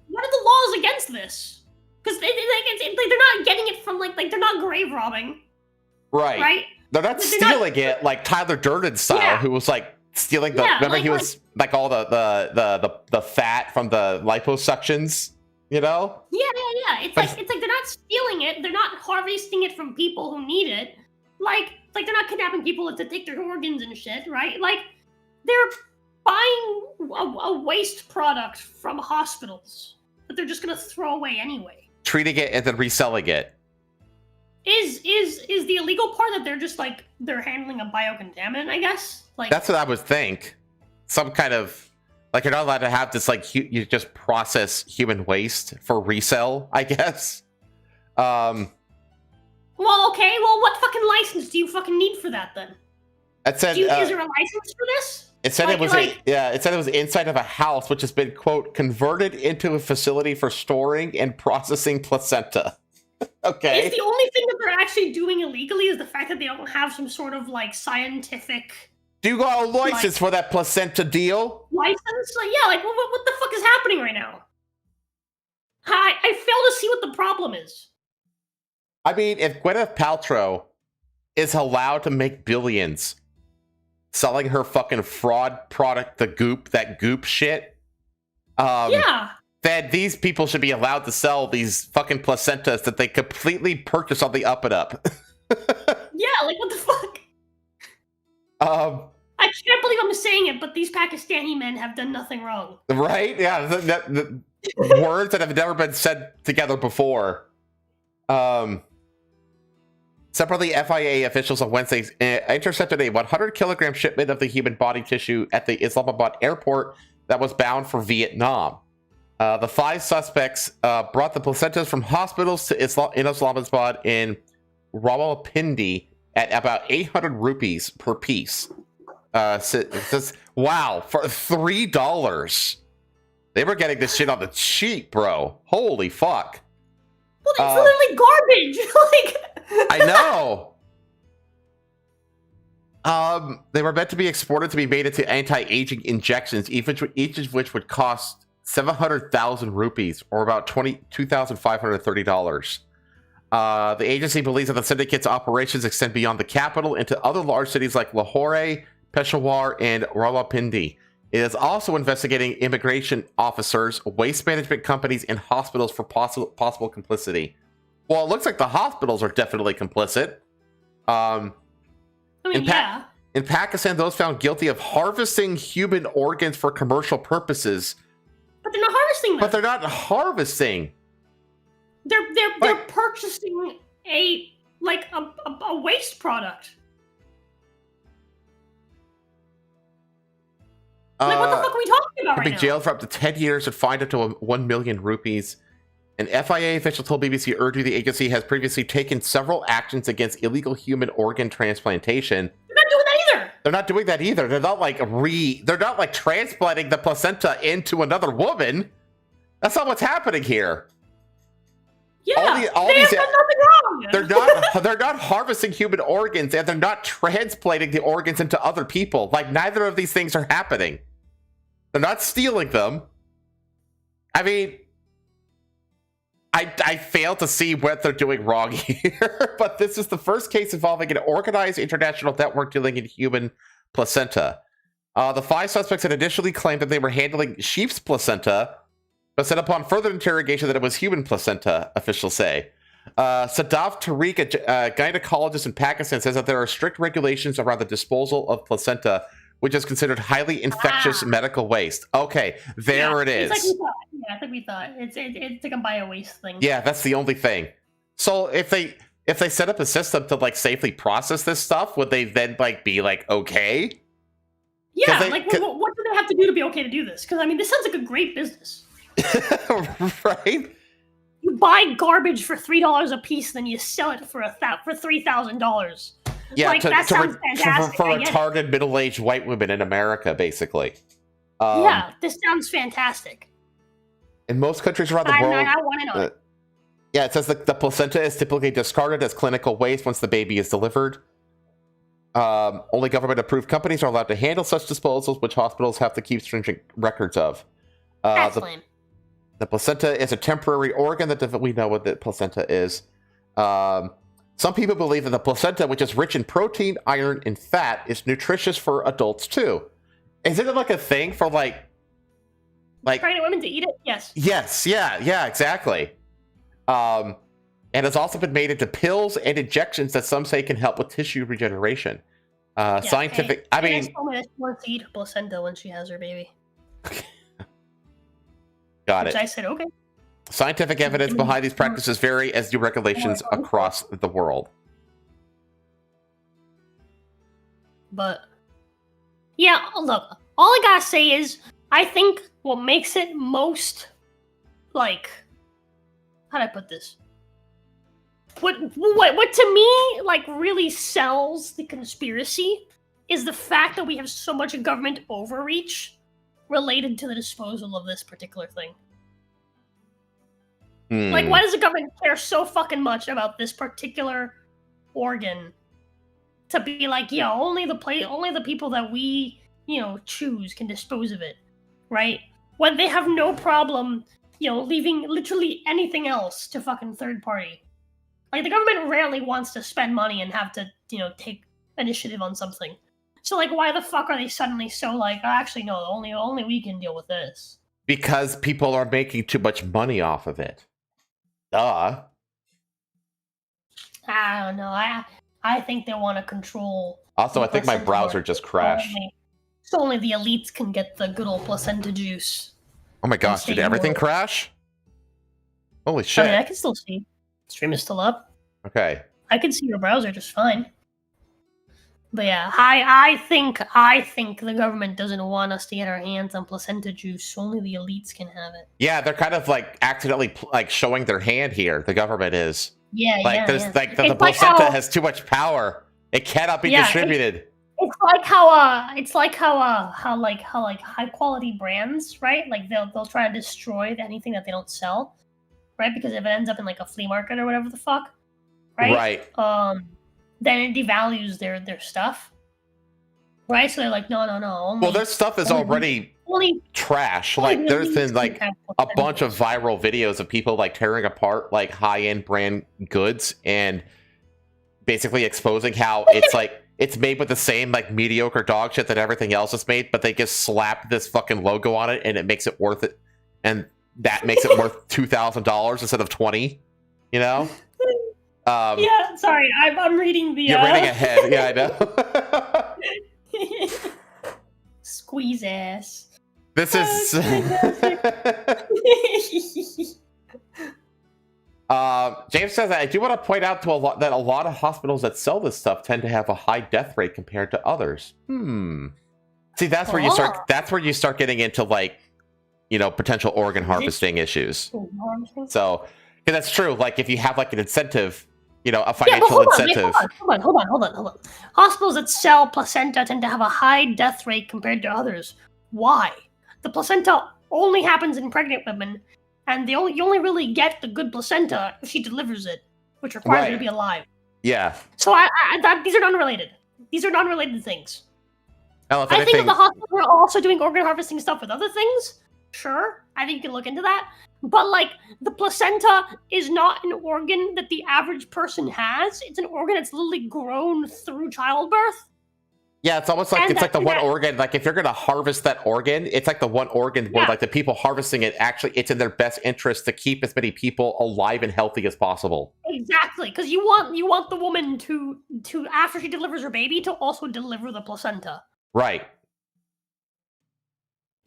what are the laws against this? Because they're not getting it from like they're not grave robbing, Right. right? They're not stealing it like Tyler Durden style, Yeah. who was like stealing the. Yeah, remember, like- he was like all the fat from the liposuctions, you know? Yeah. It's But- like they're not stealing it. They're not harvesting it from people who need it. Like they're not kidnapping people to take their organs and shit, right? Like they're buying a waste product from hospitals that they're just gonna throw away anyway. Treating it and then reselling it. Is the illegal part that they're just like they're handling a biocontaminant? I guess. Like That's what I would think. Some kind of like you're not allowed to have this like you just process human waste for resell, I guess. Well, okay. Well, what fucking license do you fucking need for that then? It said Is there a license for this? it said it like- was like- it said it was inside of a house which has been quote converted into a facility for storing and processing placenta. Okay. Is the only thing that they're actually doing illegally is the fact that they don't have some sort of like scientific Do you got a license for that placenta deal? license? Like, yeah, like what the fuck is happening right now? I fail to see what the problem is. I mean, if Gwyneth Paltrow is allowed to make billions selling her fucking fraud product, that goop shit, Yeah. then these people should be allowed to sell these fucking placentas that they completely purchase on the up and up. Yeah, like what the fuck? I can't believe I'm saying it, but these Pakistani men have done nothing wrong. Right? Yeah, the words that have never been said together before. Separately, FIA officials on Wednesday intercepted a 100 kilogram shipment of the human body tissue at the Islamabad airport that was bound for Vietnam. The 5 suspects brought the placentas from hospitals to in Islamabad in Rawalpindi at about 800 rupees per piece. Wow, for $3. They were getting this shit on the cheap, bro. Holy fuck. Well, it's literally garbage. Like, I know. They were meant to be exported to be made into anti-aging injections, each of which would cost 700,000 rupees, or about $22,530. The agency believes that the syndicate's operations extend beyond the capital into other large cities like Lahore, Peshawar, and Rawalpindi. It is also investigating immigration officers, waste management companies, and hospitals for possible complicity. Well, it looks like the hospitals are definitely complicit. I mean, yeah. In Pakistan, those found guilty of harvesting human organs for commercial purposes. But they're not harvesting them. But they're not harvesting. They're purchasing a waste product. Like, what the fuck are we talking about Could right be now? jailed for up to 10 years and fined up to 1 million rupees. An FIA official told BBC Urdu the agency has previously taken several actions against illegal human organ transplantation. They're not doing that either. They're not doing that either. They're not like transplanting the placenta into another woman. That's not what's happening here. Yeah, all they these- have done nothing wrong. They're not harvesting human organs, and they're not transplanting the organs into other people. Like, neither of these things are happening. They're not stealing them. I mean, I fail to see what they're doing wrong here, but this is the first case involving an organized international network dealing in human placenta. The 5 suspects had initially claimed that they were handling sheep's placenta, but said upon further interrogation that it was human placenta, officials say. Sadaf Tariq, a gynecologist in Pakistan, says that there are strict regulations around the disposal of placenta, which is considered highly infectious medical waste. Okay, there it is. It's like we thought. Yeah, I think we thought. It's like a bio-waste thing. Yeah, that's the only thing. So if they set up a system to like safely process this stuff, would they then like be like okay? Yeah, what do they have to do to be okay to do this? Because I mean, this sounds like a great business. Right? You buy garbage for $3 a piece, then you sell it for $3,000. Yeah, like, that sounds fantastic. For retarded middle-aged white women in America, basically. Yeah, this sounds fantastic. In most countries around the world, I want it on. Yeah, it says the placenta is typically discarded as clinical waste once the baby is delivered. Only government-approved companies are allowed to handle such disposals, which hospitals have to keep stringent records of. Excellent. The placenta is a temporary organ that we know what the placenta is. Some people believe that the placenta, which is rich in protein, iron, and fat, is nutritious for adults too. Is it like a thing for like pregnant women to eat it? Yes. Yes. Yeah. Exactly. And it's also been made into pills and injections that some say can help with tissue regeneration. Scientific. I mean, she wants to eat her placenta when she has her baby. Got Which it. I said, okay. Scientific evidence behind these practices vary as do regulations across the world. But yeah, look, all I gotta say is I think what makes it most like, how do I put this? What to me like really sells the conspiracy is the fact that we have so much government overreach related to the disposal of this particular thing. Like, why does the government care so fucking much about this particular organ to be like, yeah, only the people that we, choose can dispose of it, right? When they have no problem, leaving literally anything else to fucking third party. Like, the government rarely wants to spend money and have to, take initiative on something. So, like, why the fuck are they suddenly so like, oh, actually, no, only we can deal with this? Because people are making too much money off of it. Duh. I don't know. I think they want to control. Also, I think my browser just crashed. So only the elites can get the good old placenta juice. Oh my gosh, did everything crash? Holy shit. I mean, I can still see. Stream is still up. Okay. I can see your browser just fine. But yeah, I think the government doesn't want us to get our hands on placenta juice. Only the elites can have it. Yeah, they're kind of like accidentally like showing their hand here. The government is. Yeah, like there's like the placenta has too much power. It cannot be distributed. It's like how high quality brands, right? Like they'll try to destroy anything that they don't sell, right? Because if it ends up in like a flea market or whatever the fuck, right? Right. Then it devalues their stuff, right? So they're like, no. Well, their stuff is already trash. Like there's been like a bunch of viral videos of people like tearing apart like high-end brand goods and basically exposing how it's like it's made with the same like mediocre dog shit that everything else is made, but they just slap this fucking logo on it and it makes it worth it, and that makes it worth $2,000 instead of $20. Yeah, sorry, I'm reading the. You're reading ahead. Yeah, I know. Squeeze ass. This is. James says that I do want to point out that a lot of hospitals that sell this stuff tend to have a high death rate compared to others. See, that's where you start. That's where you start getting into like, potential organ harvesting issues. So, because that's true. Like, if you have like an incentive. A financial incentive. Hold on. Hospitals that sell placenta tend to have a high death rate compared to others. Why? The placenta only happens in pregnant women, and you only really get the good placenta if she delivers it, which requires her to be alive. Yeah. So these are non-related. These are non-related things. Well, I think if the hospitals are also doing organ harvesting stuff with other things, sure, I think you can look into that. But, like, the placenta is not an organ that the average person has. It's an organ that's literally grown through childbirth. Yeah, it's almost like And it's like the that- one that- organ. Like if you're gonna harvest that organ, it's like the one organ where Yeah. like the people harvesting it actually it's in their best interest to keep as many people alive and healthy as possible. Exactly, because you want the woman to after she delivers her baby to also deliver the placenta, Right.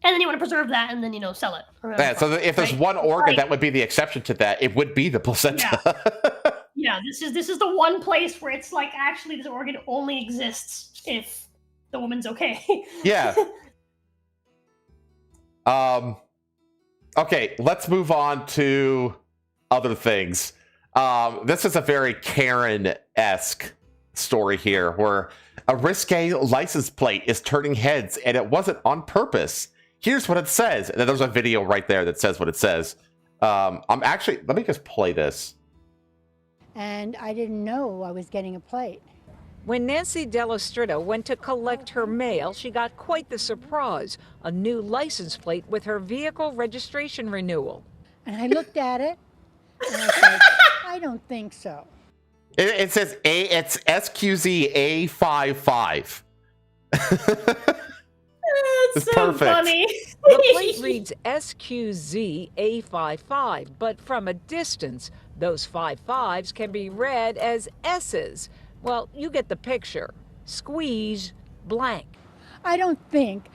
and then you want to preserve that and then sell it. or whatever. Yeah, so if there's Right? one organ Like- that would be the exception to that, it would be the placenta. Yeah, this is the one place where it's like actually this organ only exists if the woman's okay. Yeah. Okay, let's move on to other things. This is a very Karen-esque story here where a risque license plate is turning heads and it wasn't on purpose. Here's what it says. And then there's a video right there that says what it says. Let me just play this. And I didn't know I was getting a plate. When Nancy Delastrita went to collect her mail, she got quite the surprise, a new license plate with her vehicle registration renewal. And I looked at it and I said, I don't think so. It says it's SQZ A55. It's It's so perfect. funny. The plate reads SQZ A55, but from a distance, those 55s can be read as S's. Well, you get the picture. Squeeze blank. I don't think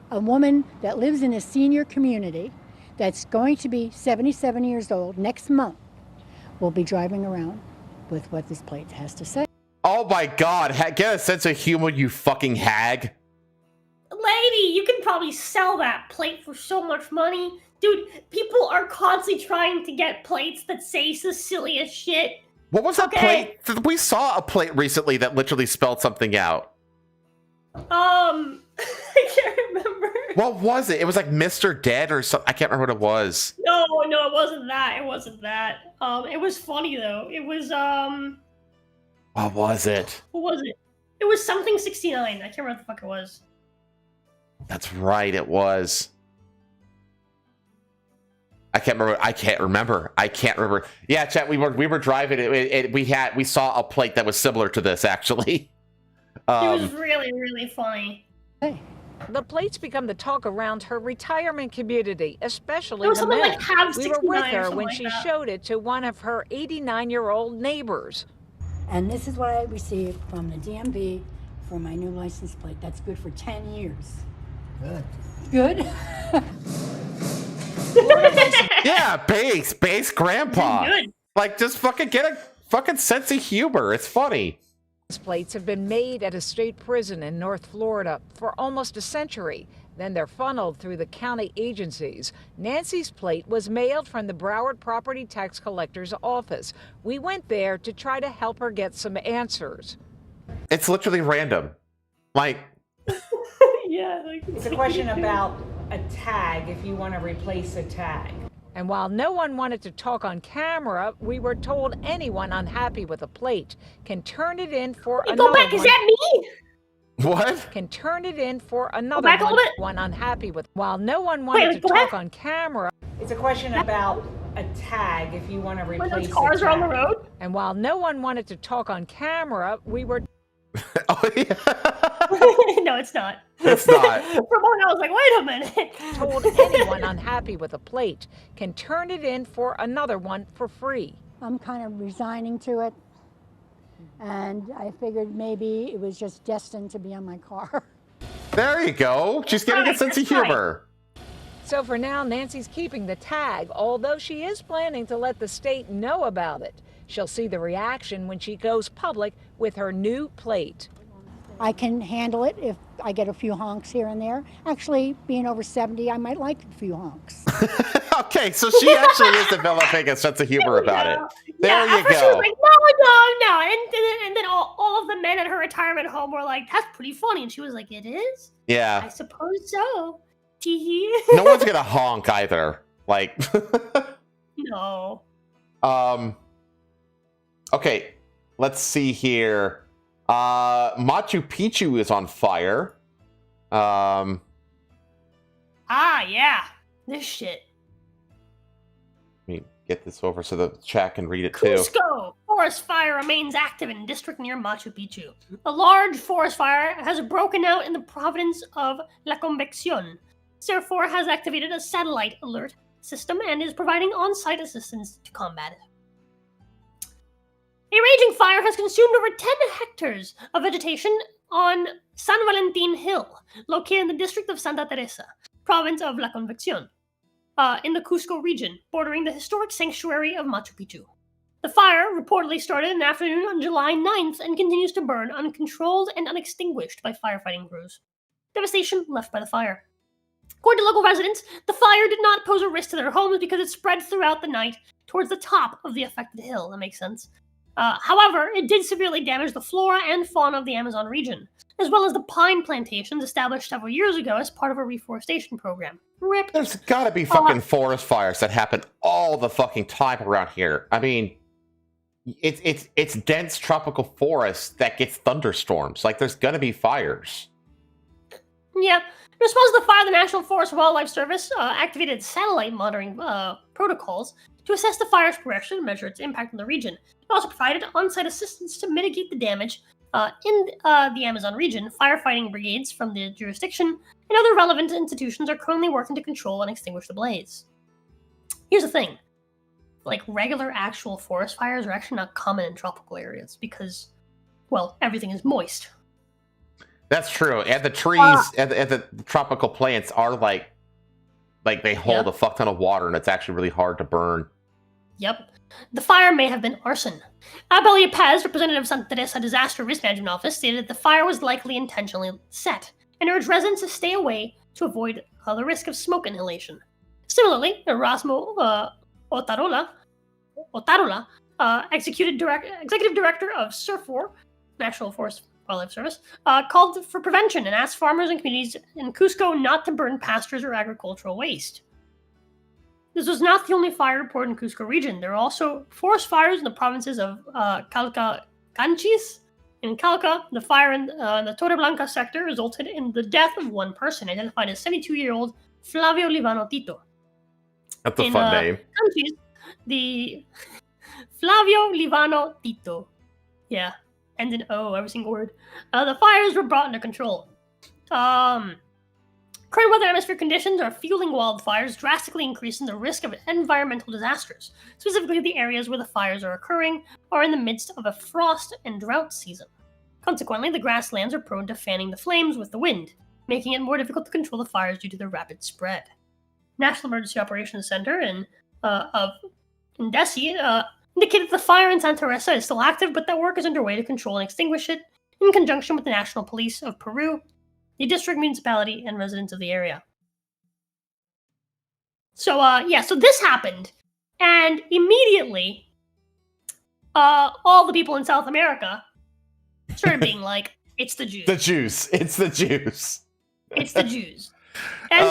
a woman that lives in a senior community that's going to be 77 years old next month will be driving around with what this plate has to say. Oh my god, get a sense of humor, you fucking hag. Lady, you can probably sell that plate for so much money. Dude, people are constantly trying to get plates that say the silliest shit. What was that Okay. plate? We saw a plate recently that literally spelled something out. I can't remember. What was it? It was like Mr. Dead or something. I can't remember what it was. No, it wasn't that. It wasn't that. It was funny though. It was What was it? what was it? It was something 69. I can't remember what the fuck it was. That's right, it was. I can't remember. Yeah, chat. We were driving. We saw a plate that was similar to this actually. It was really, really funny. Hey, The plates become the talk around her retirement community, especially It was the something men. like Have We were 69 with or her something when like she that. showed it to one of her 89-year-old neighbors. and this is what I received from the DMV for my new license plate. That's good for 10 years. Good. Good? Yeah, base grandpa. Good. Like, just fucking get a fucking sense of humor. It's funny. Plates have been made at a state prison in North Florida for almost a century. Then they're funneled through the county agencies. Nancy's plate was mailed from the Broward Property Tax Collector's office. We went there to try to help her get some answers. It's literally random. Like, Yeah. Like, It's a question about a tag, if you want to replace a tag. And while no one wanted to talk on camera, we were told anyone unhappy with a plate can turn it in for Wait, another go back. Is one. that me? what? Can turn it in for another back a one. little bit. One unhappy with. While no one wanted to go talk back. on camera, It's a question about a tag, if you want to When replace those cars a are on the tag. road? and while no one wanted to talk on camera, we were Oh, yeah. No, it's not. It's not. For a moment, I was like, wait a minute. told anyone unhappy with a plate can turn it in for another one for free. I'm kind of resigning to it. And I figured maybe it was just destined to be on my car. There you go. She's getting a Right, sense of that's right. humor. So for now, Nancy's keeping the tag, although she is planning to let the state know about it. She'll see the reaction when she goes public with her new plate. I can handle it if I get a few honks here and there. Actually, being over 70, I might like a few honks. Okay, so she actually is developing a sense of humor about it. There yeah, you at first She go. was like, no. And then all of the men at her retirement home were like, that's pretty funny. And she was like, it is? I Yeah. suppose so. Tee No one's gonna honk either. Like, No. okay, let's see here. Machu Picchu is on fire. Ah, yeah. This shit. Let me get this over so the chat can read it too. Cusco, forest fire remains active in a district near Machu Picchu. A large forest fire has broken out in the province of La Convección. Therefore, has activated a satellite alert system and is providing on-site assistance to combat it. A raging fire has consumed over 10 hectares of vegetation on San Valentin Hill, located in the district of Santa Teresa, province of La Convección, in the Cusco region, bordering the historic sanctuary of Machu Picchu. The fire reportedly started in the afternoon on July 9th and continues to burn uncontrolled and unextinguished by firefighting crews. Devastation left by the fire. According to local residents, the fire did not pose a risk to their homes because it spread throughout the night towards the top of the affected hill. That makes sense. However, it did severely damage the flora and fauna of the Amazon region, as well as the pine plantations established several years ago as part of a reforestation program. RIP. There's gotta be fucking forest fires that happen all the fucking time around here. I mean, it's dense tropical forest that gets thunderstorms. Like, there's gonna be fires. Yeah. In response to the fire, the National Forest Wildlife Service activated satellite monitoring protocols to assess the fire's progression and measure its impact on the region. It also provided on-site assistance to mitigate the damage in the Amazon region. Firefighting brigades from the jurisdiction and other relevant institutions are currently working to control and extinguish the blaze. Here's the thing. Like, regular actual forest fires are actually not common in tropical areas because, well, everything is moist. That's true. And the trees and the tropical plants are like they hold a fuck ton of water, and it's actually really hard to burn. Yep. The fire may have been arson. Abel Yepes, representative of Santa Teresa Disaster Risk Management Office, stated that the fire was likely intentionally set and urged residents to stay away to avoid the risk of smoke inhalation. Similarly, Erasmo Otarola, executive director of SURFOR, National Forest Wildlife Service, called for prevention and asked farmers and communities in Cusco not to burn pastures or agricultural waste. This was not the only fire reported in Cusco region. There are also forest fires in the provinces of Calca Canchis. In Calca, the fire in the Torreblanca sector resulted in the death of one person, identified as 72-year-old Flavio Livano Tito. That's a fun name. Canchis, the Flavio Livano Tito. Yeah. Ends in O, every single word. The fires were brought under control. Current weather atmosphere conditions are fueling wildfires, drastically increasing the risk of environmental disasters. Specifically, the areas where the fires are occurring are in the midst of a frost and drought season. Consequently, the grasslands are prone to fanning the flames with the wind, making it more difficult to control the fires due to their rapid spread. National Emergency Operations Center of Indesi indicated the fire in Santa Teresa is still active, but that work is underway to control and extinguish it in conjunction with the National Police of Peru, the district municipality, and residents of the area. So, so this happened, and immediately, all the people in South America started being like, it's the Jews. The Jews. It's the Jews. It's the Jews. And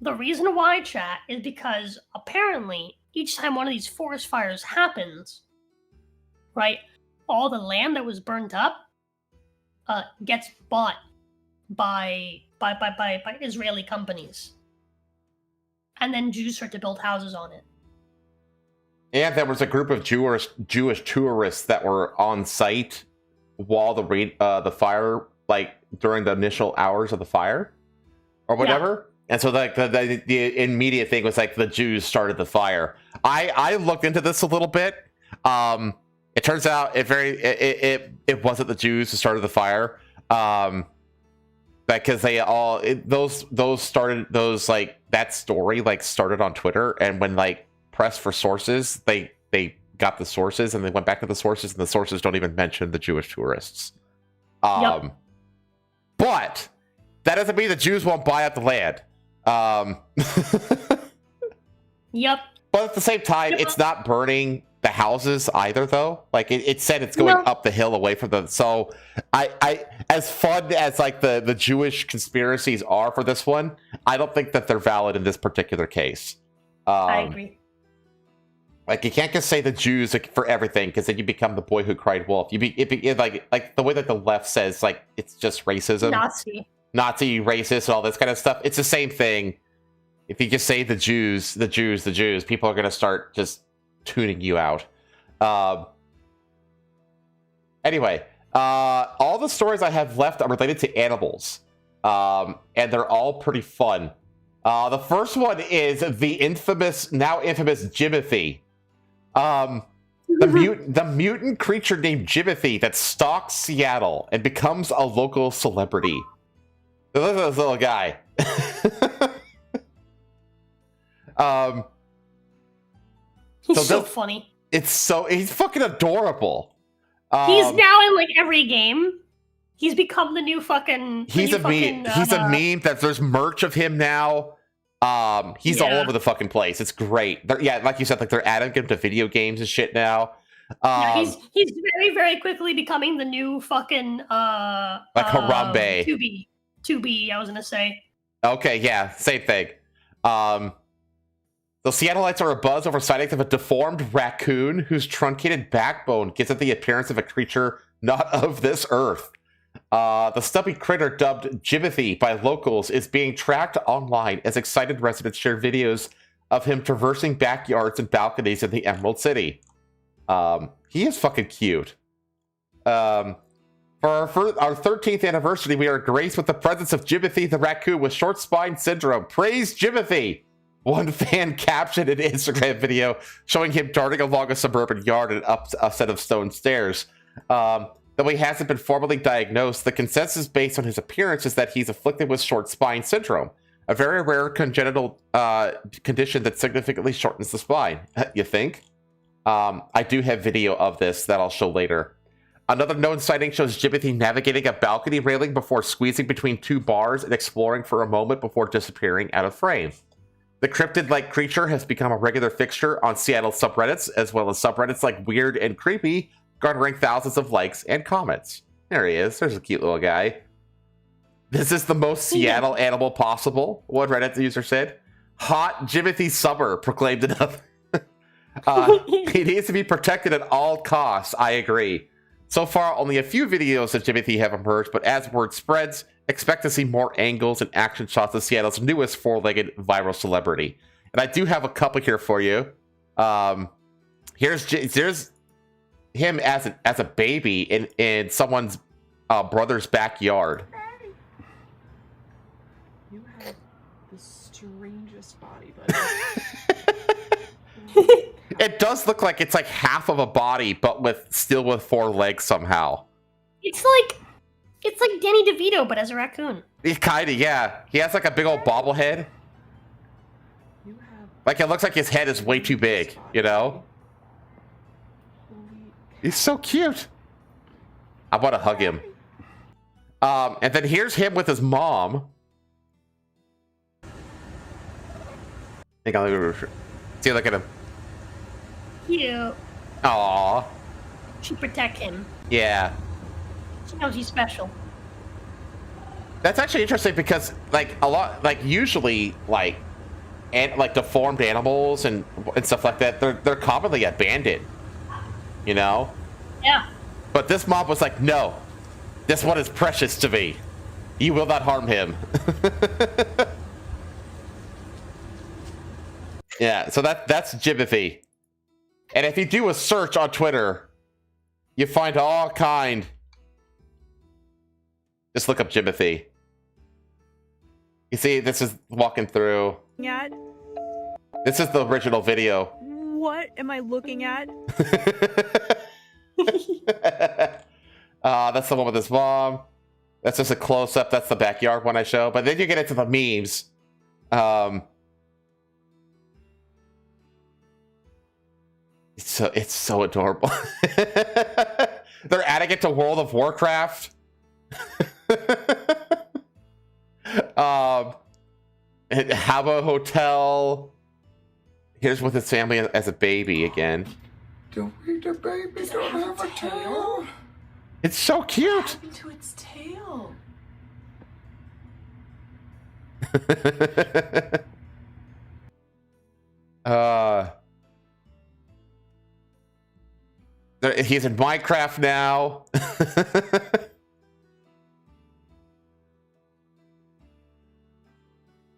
the reason why, chat, is because apparently each time one of these forest fires happens, right, all the land that was burnt up gets bought by Israeli companies. And then Jews start to build houses on it. And there was a group of Jewish tourists that were on site while the fire, like during the initial hours of the fire, or whatever. Yeah. And so like the immediate thing was like the Jews started the fire. I looked into this a little bit. It turns out it wasn't the Jews who started the fire. Because they all that story like started on Twitter, and when like pressed for sources, they got the sources and they went back to the sources, and the sources don't even mention the Jewish tourists. But that doesn't mean the Jews won't buy up the land. Yep. But at the same time, it's not burning the houses either, though. Like it said, it's going up the hill away from the. So I as fun as like the Jewish conspiracies are for this one, I don't think that they're valid in this particular case. I agree. Like you can't just say the Jews for everything, because then you become the boy who cried wolf. Like the way that the left says like it's just racism, Nazi, racist, and all this kind of stuff. It's the same thing. If you just say the Jews, people are going to start just tuning you out. Anyway, all the stories I have left are related to animals, and they're all pretty fun. The first one is the now infamous Jimothy. The mutant creature named Jimothy that stalks Seattle and becomes a local celebrity. Look at this little guy. He's so funny. He's fucking adorable. He's now in like every game. He's become the new fucking. He's a meme. He's a meme that there's merch of him now. He's all over the fucking place. It's great. Like you said, like they're adding him to video games and shit now. He's very, very quickly becoming the new fucking like Harambe. 2B, I was gonna say. Okay, yeah, same thing. The Seattleites are abuzz over sightings of a deformed raccoon whose truncated backbone gives it the appearance of a creature not of this earth. The stubby critter dubbed Jimothy by locals is being tracked online as excited residents share videos of him traversing backyards and balconies in the Emerald City. He is fucking cute. For our 13th anniversary, we are graced with the presence of Jimothy the raccoon with short spine syndrome. Praise Jimothy! One fan captioned an Instagram video showing him darting along a suburban yard and up a set of stone stairs. Though he hasn't been formally diagnosed, the consensus based on his appearance is that he's afflicted with short spine syndrome, a very rare congenital condition that significantly shortens the spine. You think? I do have video of this that I'll show later. Another known sighting shows Jimothy navigating a balcony railing before squeezing between two bars and exploring for a moment before disappearing out of frame. The cryptid-like creature has become a regular fixture on Seattle subreddits, as well as subreddits like Weird and Creepy, garnering thousands of likes and comments. There he is. There's a cute little guy. This is the most Seattle animal possible, one Reddit user said. Hot Jimothy summer, proclaimed another. He needs to be protected at all costs. I agree. So far, only a few videos of Jimothy have emerged, but as word spreads, expect to see more angles and action shots of Seattle's newest four-legged viral celebrity. And I do have a couple here for you. Here's him as a baby in someone's brother's backyard. You have the strangest body, It does look like it's like half of a body, but still with four legs somehow. It's like Danny DeVito, but as a raccoon. Kinda, yeah. He has like a big old bobblehead. Like it looks like his head is way too big, you know? He's so cute. I want to hug him. And then here's him with his mom. See, look at him. Cute. Aww. She protect him. Yeah. She knows he's special. That's actually interesting because, usually, deformed animals and stuff like that, they're commonly abandoned. You know? Yeah. But this mom was like, no, this one is precious to me. You will not harm him. Yeah, so that's Jimothy. And if you do a search on Twitter, you find all kind. Just look up Jimothy. You see, this is walking through. This is the original video. What am I looking at? That's the one with his mom. That's just a close-up. That's the backyard one I show. But then you get into the memes. It's so adorable. They're adding it to World of Warcraft. Habbo Hotel. Here's with his family as a baby again. Don't the baby don't have a tail. It's so cute. What happened to its tail? He's in Minecraft now.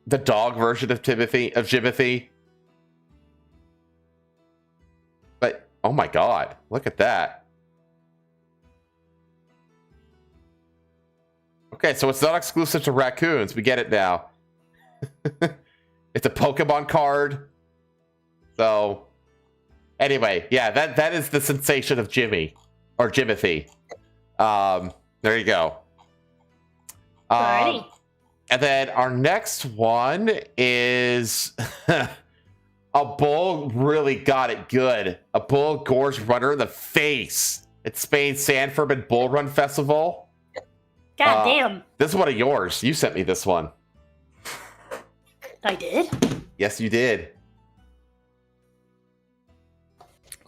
The dog version of Jimothy. But Oh my god, look at that. Okay, so it's not exclusive to raccoons. We get it now. It's a Pokemon card. So, anyway, yeah, that is the sensation of Jimmy. Or Jimothy. There you go. Alrighty. And then our next one is... a bull really got it good. A bull gores runner in the face at Spain's San Fermin Bull Run Festival. God damn. This is one of yours. You sent me this one. I did? Yes, you did.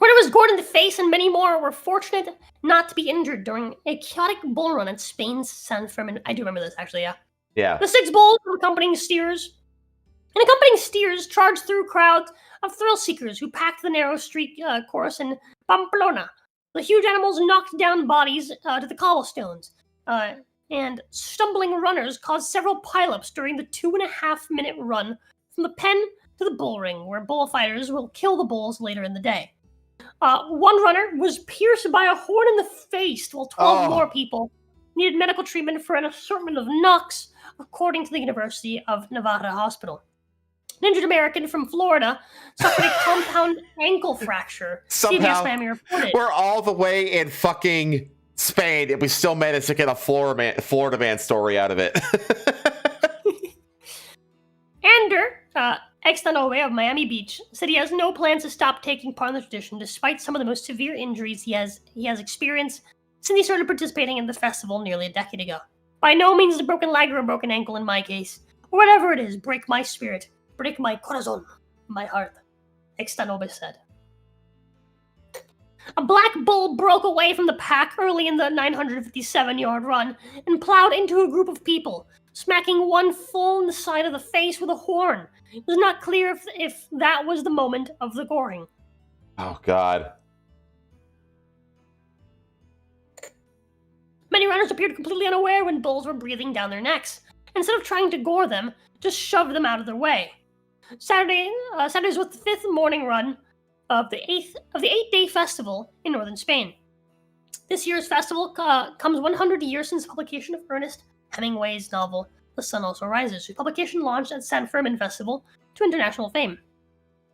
Runner was gored in the face, and many more were fortunate not to be injured during a chaotic bull run at Spain's San Fermin. I do remember this, actually, yeah. Yeah. The 6 bulls and accompanying steers charged through crowds of thrill seekers who packed the narrow street course in Pamplona. The huge animals knocked down bodies to the cobblestones, and stumbling runners caused several pileups during the 2.5-minute run from the pen to the bull ring, where bullfighters will kill the bulls later in the day. One runner was pierced by a horn in the face, while 12 more people needed medical treatment for an assortment of knocks, according to the University of Nevada Hospital. An injured American from Florida suffered a compound ankle fracture. Somehow, CBS Miami reported. We're all the way in fucking Spain, and we still managed to get a Florida man story out of it. Ander, ex-Nanobe of Miami Beach, said he has no plans to stop taking part in the tradition, despite some of the most severe injuries he has experienced since he started participating in the festival nearly a decade ago. By no means a broken leg or a broken ankle in my case, or whatever it is, break my spirit, break my corazon, my heart, ex-Nanobe said. A black bull broke away from the pack early in the 957-yard run and plowed into a group of people, smacking one full in the side of the face with a horn. It was not clear if that was the moment of the goring. Oh, God. Many runners appeared completely unaware when bulls were breathing down their necks. Instead of trying to gore them, just shoved them out of their way. Saturday was the 5th morning run of the 8-day festival in northern Spain. This year's festival comes 100 years since the publication of Ernest Hemingway's novel The Sun Also Rises, whose publication launched at San Fermin Festival to international fame.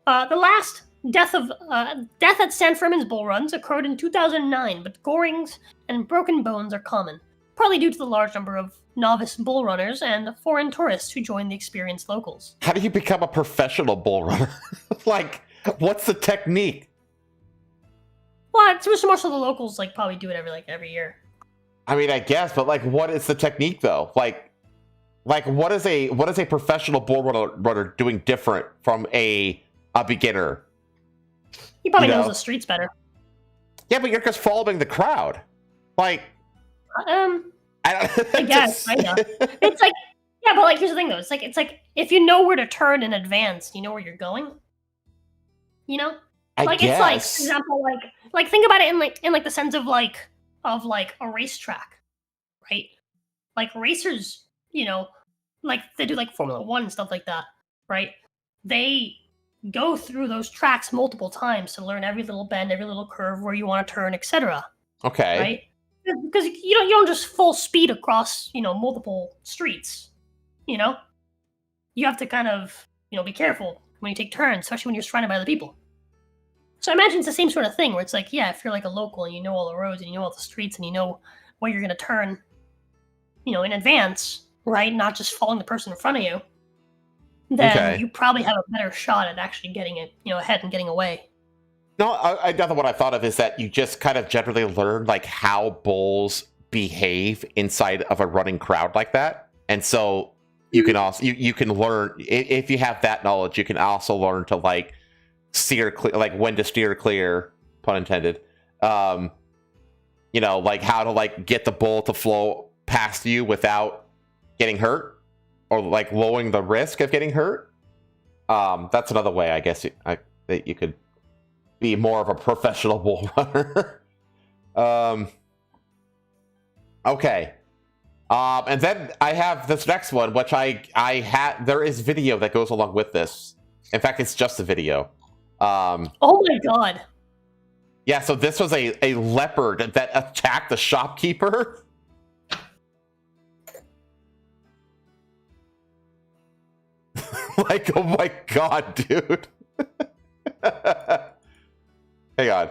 The last death at San Fermin's bull runs occurred in 2009, but gorings and broken bones are common, partly due to the large number of novice bull runners and foreign tourists who join the experienced locals. How do you become a professional bull runner? Like, what's the technique? Well, it's more so the locals probably do it every year. I mean, I guess, but what is the technique though? Like what is a professional bull runner doing different from a beginner? He probably knows the streets better. Yeah, but you're just following the crowd. I guess I know. It's yeah, but here's the thing though. It's like if you know where to turn in advance, you know where you're going. You know, I guess. It's for example, think about it in the sense of a racetrack, right? Racers, they do Formula 1 and stuff like that, right? They go through those tracks multiple times to learn every little bend, every little curve, where you want to turn, etc. Okay. Right? Because you don't just full speed across, multiple streets. You have to kind of, be careful when you take turns, especially when you're surrounded by other people. So I imagine it's the same sort of thing where it's if you're a local and you know all the roads and you know all the streets and you know where you're going to turn, in advance, right? Not just following the person in front of you. Then you probably have a better shot at actually getting it, ahead and getting away. No, another what I thought of is that you just kind of generally learn how bulls behave inside of a running crowd like that, and so you can also you can learn if you have that knowledge. You can also learn to steer clear, when to steer clear, pun intended. How to get the bull to flow past you without getting hurt, or lowering the risk of getting hurt. That's another way, I guess, that you could be more of a professional bull runner. Okay. And then I have this next one, which I had. There is video that goes along with this. In fact, it's just a video. Oh my god. Yeah, so this was a leopard that attacked the shopkeeper. Like, oh my god, dude. Hang on.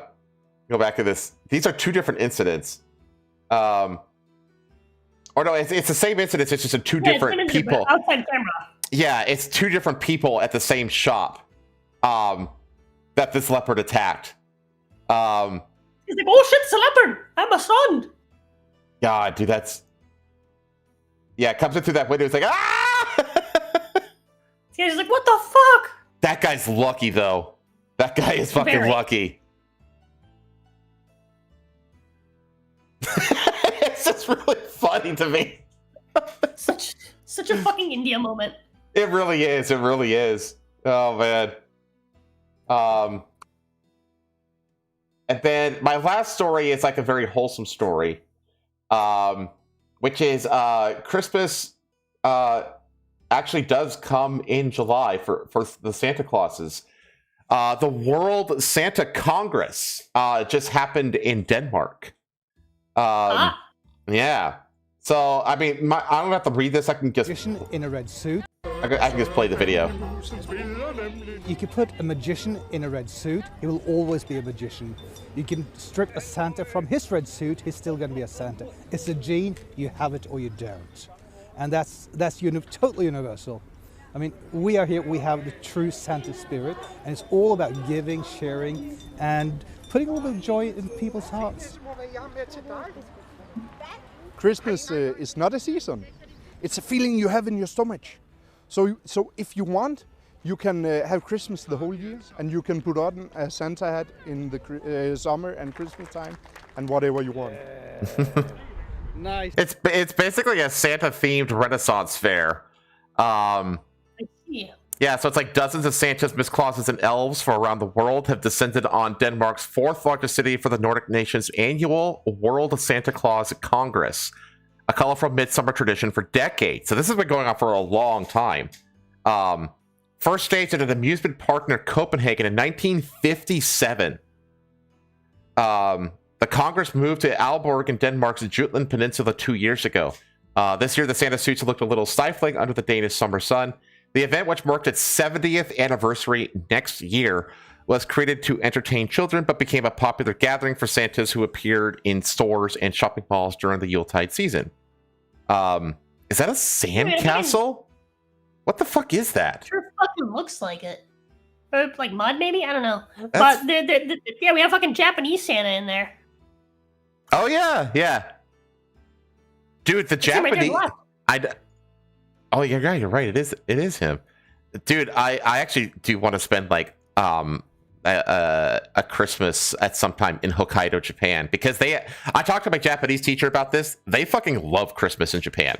Go back to this. These are two different incidents. Or no, it's the same incident. It's just two different people. Outside camera. Yeah, it's two different people at the same shop that this leopard attacked. He's like, oh shit, it's a leopard. I'm a son. God, dude, that's... Yeah, it comes in through that window. It's like, ah! He's like, what the fuck? That guy's lucky, though. That guy is fucking Very. lucky. It's just really funny to me. Such a fucking India moment. It really is. It really is. Oh, man. And then my last story is like a very wholesome story, which is Christmas actually does come in July for the Santa Clauses. The World Santa Congress just happened in Denmark. Yeah. So, I mean, I don't have to read this. I can just... Magician in a red suit. I can just play the video. You can put a magician in a red suit. He will always be a magician. You can strip a Santa from his red suit. He's still going to be a Santa. It's a gene. You have it or you don't. And that's totally universal. I mean, we are here. We have the true Santa spirit. And it's all about giving, sharing, and putting a little bit of joy in people's hearts. Christmas is not a season. It's a feeling you have in your stomach. So if you want, you can have Christmas the whole year, and you can put on a Santa hat in the summer and Christmas time, and whatever you want. Nice. It's basically a Santa-themed Renaissance fair. I see. Yeah, so it's like dozens of Santas, Miss Clauses, and elves from around the world have descended on Denmark's fourth largest city for the Nordic nation's annual World Santa Claus Congress, a colorful midsummer tradition for decades. So this has been going on for a long time. First staged at an amusement park near Copenhagen in 1957. The Congress moved to Aalborg in Denmark's Jutland Peninsula 2 years ago. This year, the Santa suits looked a little stifling under the Danish summer sun. The event, which marked its 70th anniversary next year, was created to entertain children, but became a popular gathering for Santas who appeared in stores and shopping malls during the Yuletide season. Is that a sandcastle? What the fuck is that? Sure fucking looks like it. Or like mud, maybe? I don't know. But yeah, we have fucking Japanese Santa in there. Oh yeah, yeah. Dude, the Japanese. Oh, you're right. You're right. It is him, dude. I actually do want to spend like a Christmas at some time in Hokkaido, Japan, because I talked to my Japanese teacher about this. They fucking love Christmas in Japan.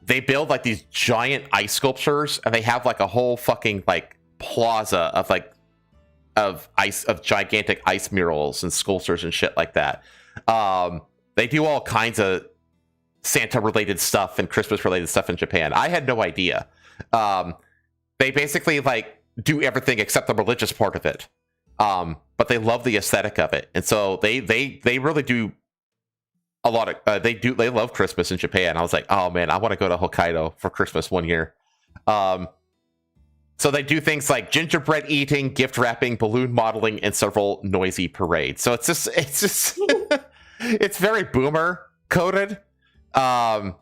They build like these giant ice sculptures, and they have like a whole fucking like plaza of gigantic ice murals and sculptures and shit like that. They do all kinds of Santa related stuff and Christmas related stuff in Japan. I had no idea. They basically like do everything except the religious part of it. But they love the aesthetic of it. And so they really do a lot of they love Christmas in Japan. I was like, oh man, I want to go to Hokkaido for Christmas one year. So they do things like gingerbread eating, gift wrapping, balloon modeling, and several noisy parades. So it's just it's very boomer coded. But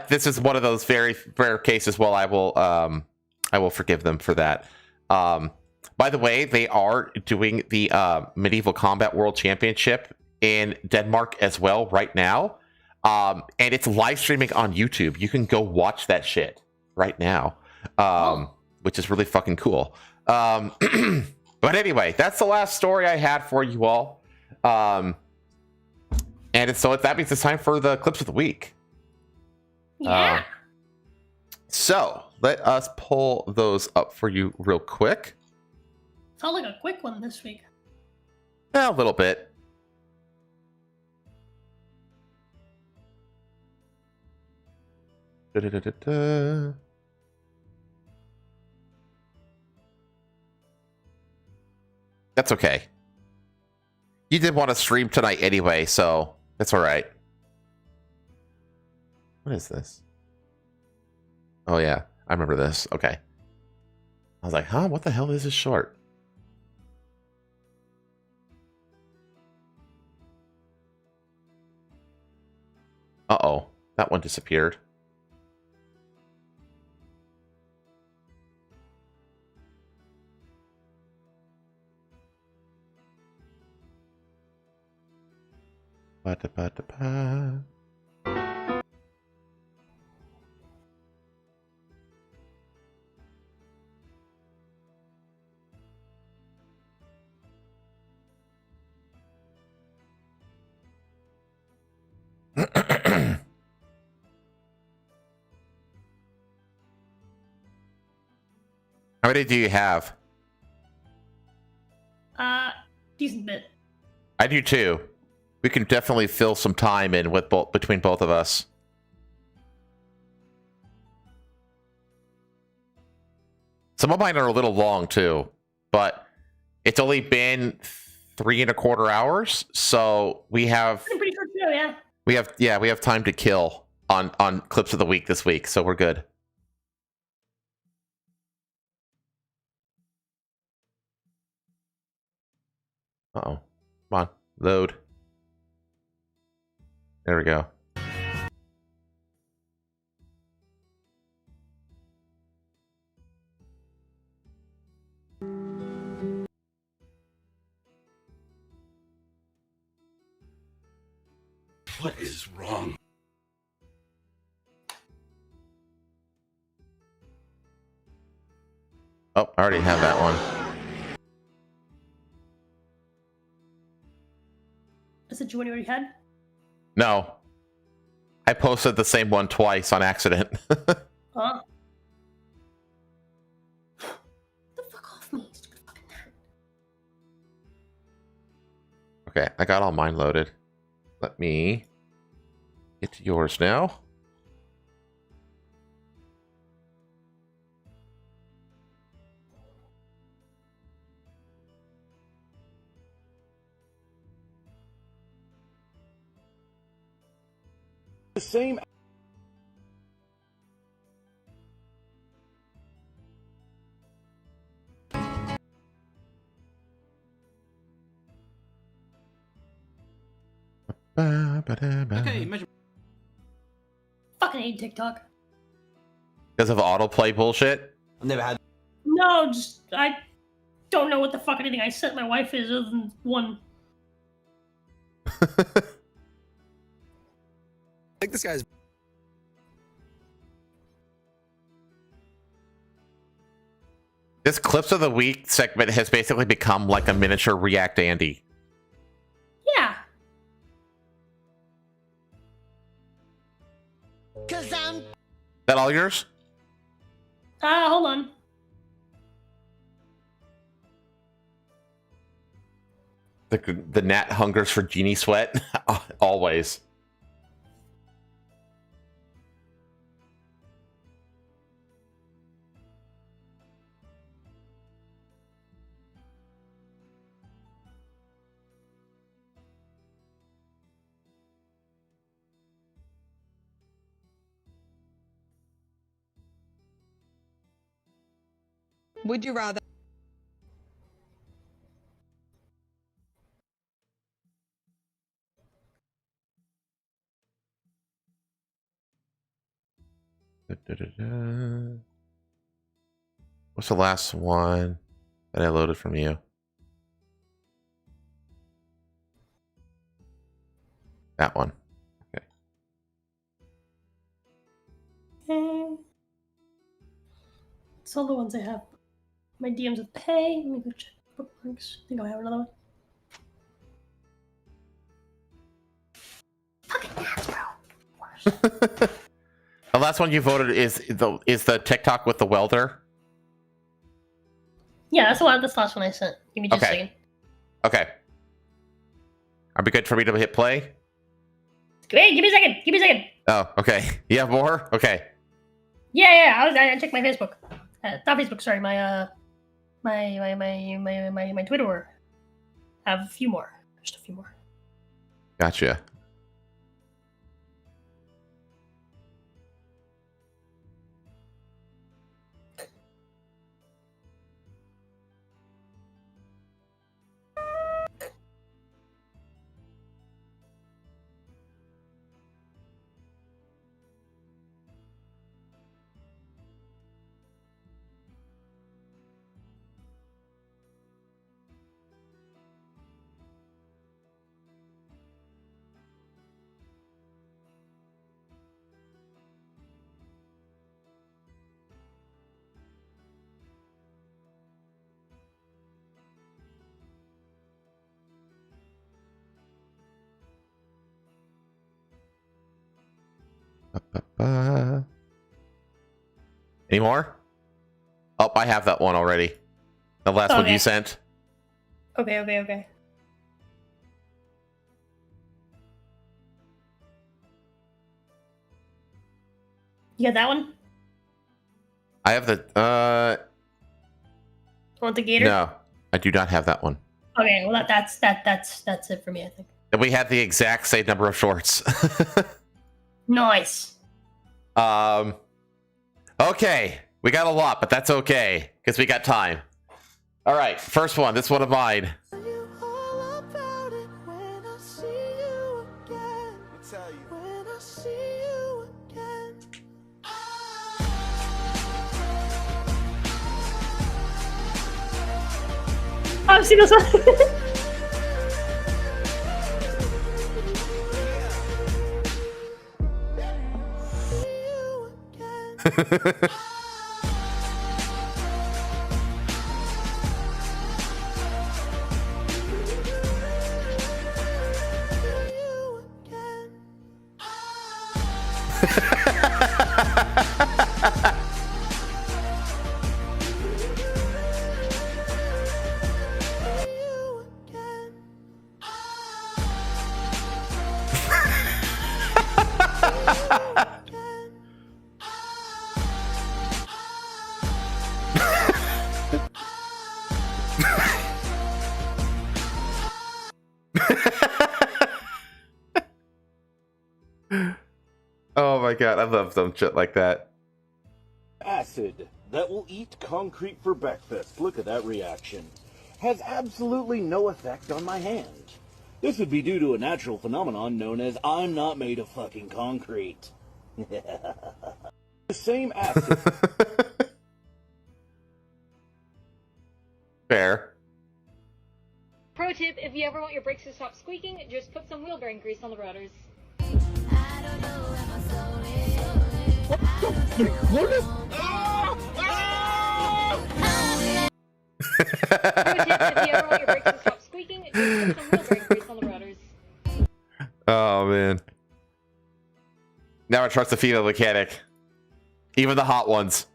this is one of those very rare cases. Well, I will forgive them for that. By the way, they are doing the Medieval Combat World Championship in Denmark as well right now. And it's live streaming on YouTube. You can go watch that shit right now. Which is really fucking cool. But anyway, that's the last story I had for you all. That means it's time for the clips of the week. Yeah. So let us pull those up for you real quick. Felt like a quick one this week. A little bit. Da-da-da-da-da. That's okay. You did want to stream tonight anyway, so that's all right. What is this? Oh yeah, I remember this. Okay. I was like, huh? What the hell is this short? Uh-oh. That one disappeared. Ba-da-ba-da-ba. How many do you have? Decent bit. I do too. We can definitely fill some time in with between both of us. Some of mine are a little long too, but it's only been 3.25 hours, so we have. I'm pretty sure too, yeah. We have time to kill on clips of the week this week, so we're good. Uh-oh. Come on. Load. There we go. What is wrong? Oh, I already have that one. Is it the one you already had? No. I posted the same one twice on accident. Huh? The fuck off me, stupid fucking nerd. Okay, I got all mine loaded. Let me get to yours now. The same. Okay, Fucking hate TikTok. because of autoplay bullshit. I've never had. No, just I don't know what the fuck anything I sent my wife is other than one. I think this guy's. This clips of the week segment has basically become like a miniature React Andy. Yeah. Is that all yours? Hold on. The gnat hungers for genie sweat. Always. Would you rather? What's the last one that I loaded from you? That one. Okay. It's all the ones I have. My DMs with pay. Let me go check bookmarks. I think I have another one. Fucking gnats, bro. The last one you voted is the TikTok with the welder. Yeah, that's the one. That's the last one I sent. Give me just a second. Okay. Are we good for me to hit play? Wait, give me a second. Give me a second. Oh, okay. You have more? Okay. Yeah. I checked my Facebook. Not Facebook. Sorry, my Twitter. have a few more. Just a few more. Gotcha. Any more? Oh, I have that one already. The last one you sent. Okay. You got that one? I have the Want the gator? No, I do not have that one. Okay, well that's it for me, I think. And we had the exact same number of shorts. Nice. Okay, we got a lot, but that's okay because we got time. All right, first one. This one of mine. I've seen this one. Oh my god, I love some shit like that. Acid that will eat concrete for breakfast. Look at that reaction. Has absolutely no effect on my hand. This would be due to a natural phenomenon known as I'm not made of fucking concrete. The same acid. Fair. Pro tip, if you ever want your brakes to stop squeaking, just put some wheel bearing grease on the rotors. What is... Pro tip, if you ever want your brakes to stop squeaking, just put some wheel bearing grease on the rotors. Oh man. Now I trust the female mechanic. Even the hot ones.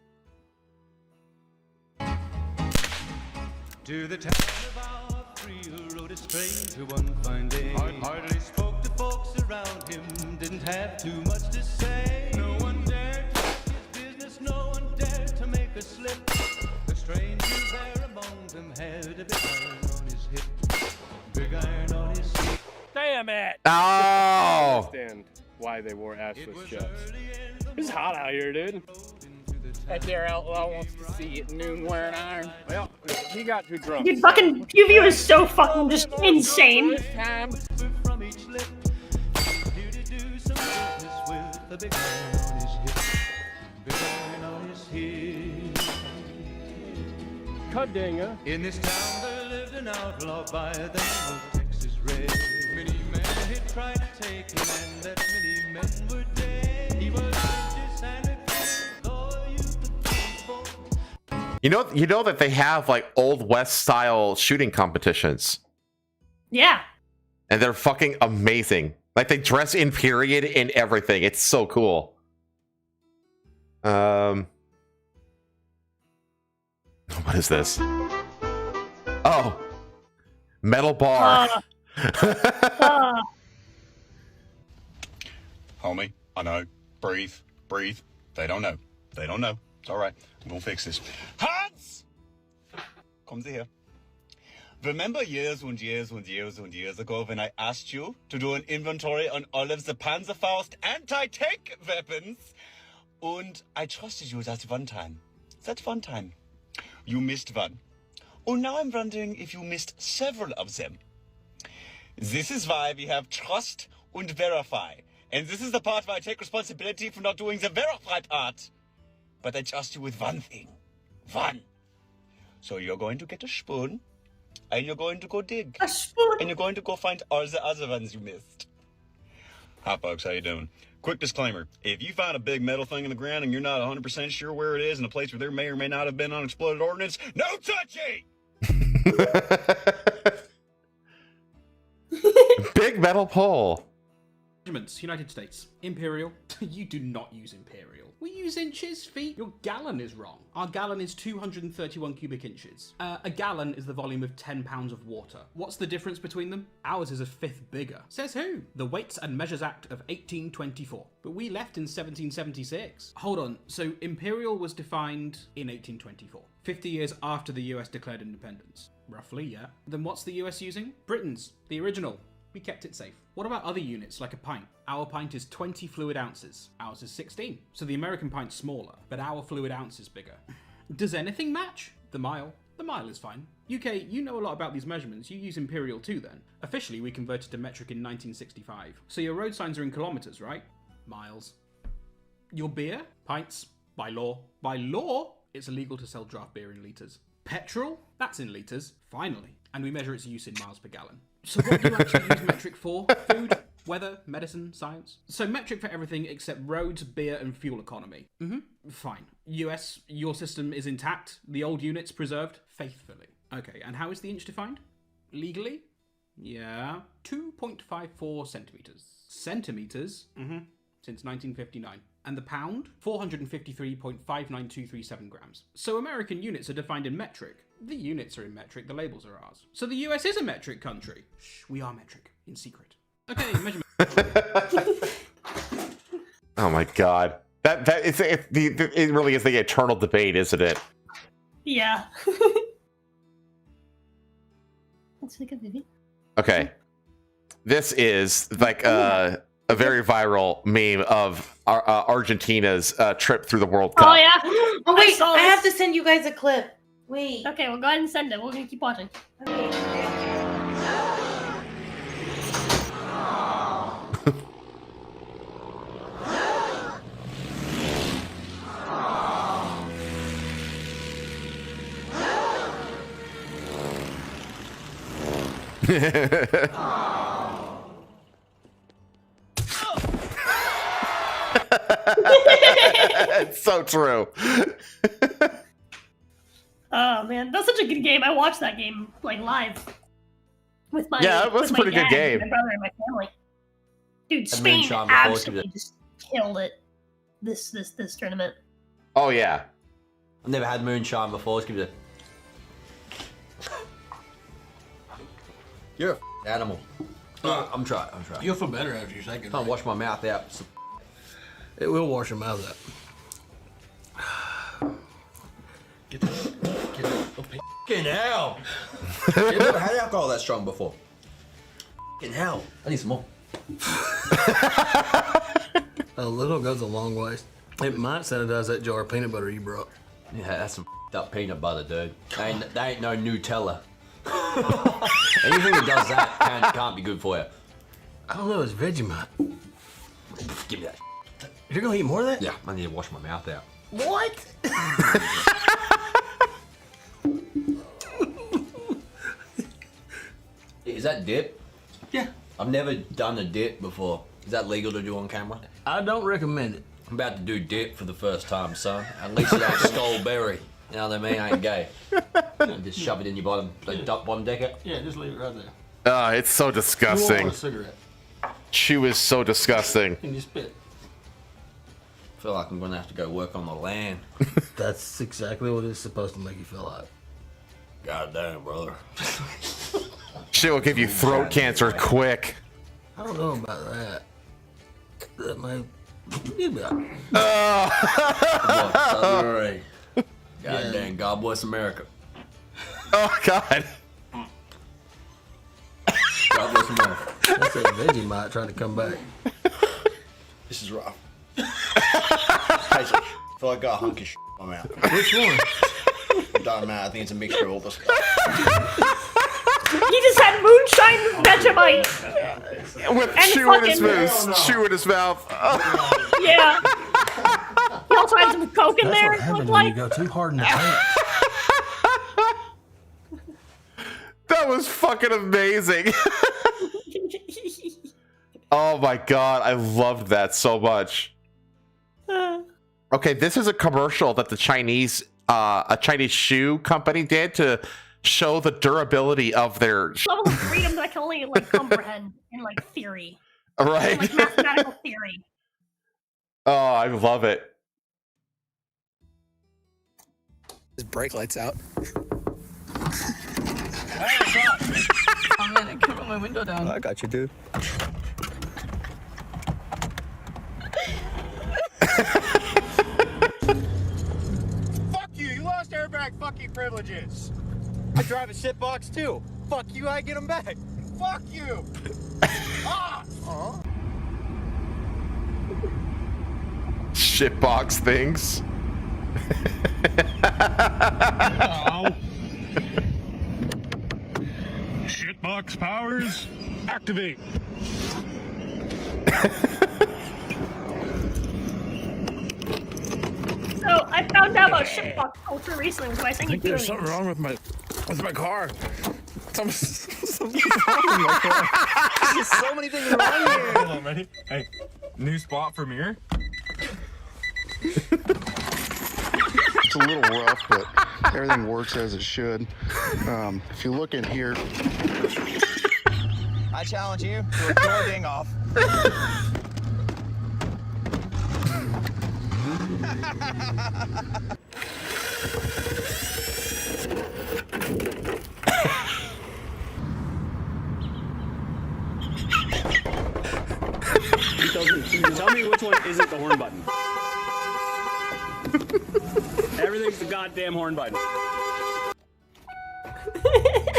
To the town of our free rode a stranger one fine day. Hardly spoke to folks around him, didn't have too much to say. No one dared to ask his business, no one dared to make a slip. The stranger there among them had a big iron on his hip. Big iron on his hip. Damn it! Oh! I understand why they wore assless chucks. It's hot out here, dude. That there outlaw wants to see you at noon wearing iron. Well, he got too drunk. Dude, fucking QV is so fucking just insane. From each lip, here to do some business with a big iron on his hip. Big iron on his hip. Cuddinger. In this town there lived an outlaw by the name of Texas Red. Many men had tried to take him, and that many men were dead. He was vicious and a You know that they have like Old West style shooting competitions. Yeah. And they're fucking amazing. Like they dress in period and everything. It's so cool. What is this? Oh. Metal bar. Homie, I know. Breathe. Breathe. They don't know. They don't know. It's all right. We'll fix this. Hans! Kommen Sie her. Remember years and years and years and years ago when I asked you to do an inventory on all of the Panzerfaust anti-tank weapons? And I trusted you that one time. That one time. You missed one. And now I'm wondering if you missed several of them. This is why we have trust and verify. And this is the part where I take responsibility for not doing the verify part. But I trust you with one thing. One. So you're going to get a spoon. And you're going to go dig. A spoon. And you're going to go find all the other ones you missed. Hi, folks. How you doing? Quick disclaimer. If you find a big metal thing in the ground and you're not 100% sure where it is in a place where there may or may not have been unexploded ordnance, no touchy! Big metal pole. Measurements, United States. Imperial. You do not use imperial. We use inches, feet. Your gallon is wrong. Our gallon is 231 cubic inches. A gallon is the volume of 10 pounds of water. What's the difference between them? Ours is a fifth bigger. Says who? The Weights and Measures Act of 1824. But we left in 1776. Hold on, so imperial was defined in 1824. 50 years after the US declared independence. Roughly, yeah. Then what's the US using? Britain's, the original. We kept it safe. What about other units, like a pint? Our pint is 20 fluid ounces. Ours is 16. So the American pint's smaller, but our fluid ounce is bigger. Does anything match? The mile. The mile is fine. UK, you know a lot about these measurements. You use imperial too then. Officially, we converted to metric in 1965. So your road signs are in kilometers, right? Miles. Your beer? Pints. By law. By law? It's illegal to sell draft beer in litres. Petrol? That's in litres. Finally. And we measure its use in miles per gallon. So what do you actually use metric for? Food, weather, medicine, science? So metric for everything except roads, beer, and fuel economy. Fine. US, your system is intact. The old units preserved faithfully. Okay, and how is the inch defined? Legally? Yeah. 2.54 centimeters. Centimeters? Since 1959. And the pound? 453.59237 grams. So American units are defined in metric. The units are in metric, the labels are ours. So the US is a metric country. Shh, we are metric, in secret. Okay, measurement. Oh my god. It really is the eternal debate, isn't it? Yeah. Let's take a video. Okay. This is like a very viral meme of Argentina's trip through the World Cup. Oh yeah. Oh wait, I have to send you guys a clip. Wait. Okay, well go ahead and send it. We're gonna keep watching. It's so true. Oh man, that's such a good game. I watched that game like live with my it was a pretty good game. My brother and my family. Dude, And Spain Moonshine before, absolutely just killed it. This tournament. Oh yeah. I've never had moonshine before. Let's give it You're a animal. I'm trying. You'll feel better after your second. Can't wash my mouth out. It will wash your mouth out. Get that. Fucking hell! I've never had alcohol that strong before. Fucking hell! I need some more. A little goes a long ways. It might sanitize that jar of peanut butter you brought. Yeah, that's some up peanut butter, dude. That ain't no Nutella. Anything that does that can't be good for you. I don't know, it's Vegemite. Give me that. You're gonna eat more of that? Yeah, I need to wash my mouth out. What? Is that dip? Yeah. I've never done a dip before. Is that legal to do on camera? I don't recommend it. I'm about to do dip for the first time, son. At least it ain't skullberry. You know what I mean? I ain't gay. Just shove it in your bottom decker. Yeah, just leave it right there. It's so You disgusting. want a cigarette? Chew is so disgusting. And you spit. I feel like I'm gonna have to go work on the land. That's exactly what it's supposed to make you feel like. God damn, brother. Shit will give you throat cancer quick. I don't know about that. That might. God damn, God bless America. Oh God. Vegemite trying to come back. This is rough. Tastes like I feel like I got a hunk of shit in my mouth. Which one? It doesn't matter. I think it's a mixture of all the stuff. He just had moonshine Vegemite. With And chew in his fucking- mouth. Chew in his mouth. Yeah. He also had some coke in That's there. what it happens looked when like. you go too hard in the paint. That was fucking amazing. Oh my god, I loved that so much. Okay, this is a commercial that the Chinese, a Chinese shoe company did to show the durability of their. Level of freedom that I can only like comprehend in like theory. Right. In, like mathematical theory. Oh, I love it. His brake lights out. Oh man, I can't put my window down. I got you, dude. Fuck you! You lost airbag fucking privileges. I drive a shitbox too. Fuck you! I get them back. Fuck you! Ah! Shitbox things. Shitbox powers activate. So I found out about shitbox culture recently by saying There's something wrong with my car. Something's wrong with my car. There's so many things wrong here. Hold on, ready? Hey, new spot for mirror. It's a little rough, but everything works as it should. If you look in here, I challenge you to a door ding off. Tell me which one isn't the horn button. Everything's the goddamn horn button.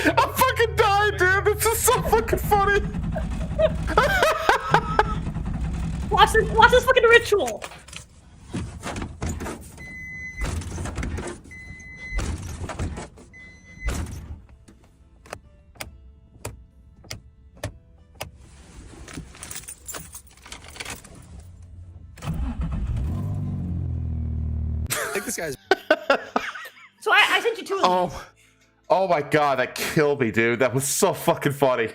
I'm fucking dying, dude. This is so fucking funny. Watch this fucking ritual. I think this guy's. So I sent you two of these. Oh my god, that killed me, dude. That was so fucking funny.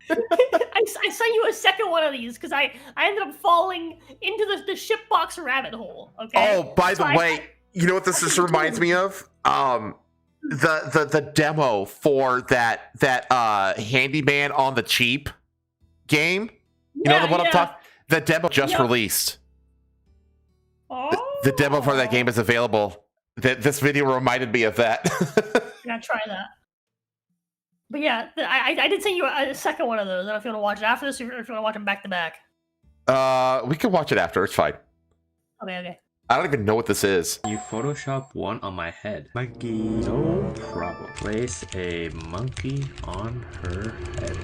I sent you a second one of these because I ended up falling into the shipbox rabbit hole. Okay. Oh, by the way, you know what this just reminds me of? The demo for that handyman on the cheap game. You know the one I'm talking. The demo just released. The demo for that game is available. This video reminded me of that. I gotta try that. But yeah, I did send you a second one of those. I don't know if you want to watch it after this or if you want to watch them back to back. We can watch it after. It's fine. Okay. I don't even know what this is. You Photoshop one on my head. Monkey. No problem. Place a monkey on her head.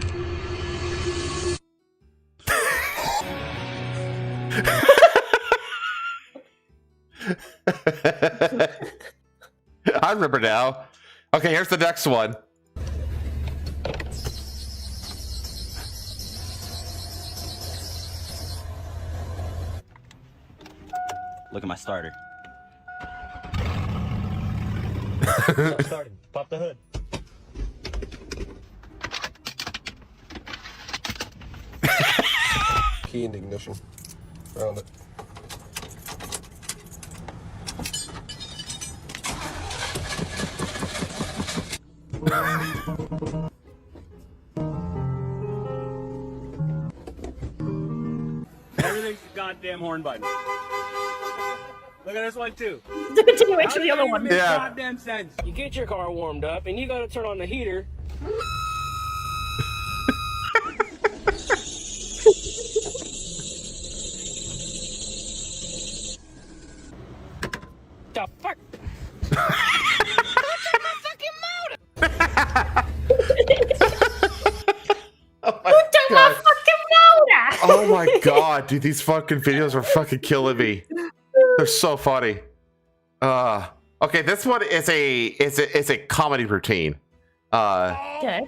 I remember now. Okay, here's the next one. Look at my starter. Starting. Pop the hood. key and ignition. Found it. Everything's the goddamn horn button. Look at this one too. The continuation of the other one. Makes goddamn sense. You get your car warmed up, and you gotta turn on the heater. The fuck? Who took my fucking my god, dude, these fucking videos are fucking killing me. They're so funny. Okay, this one is a comedy routine. Okay.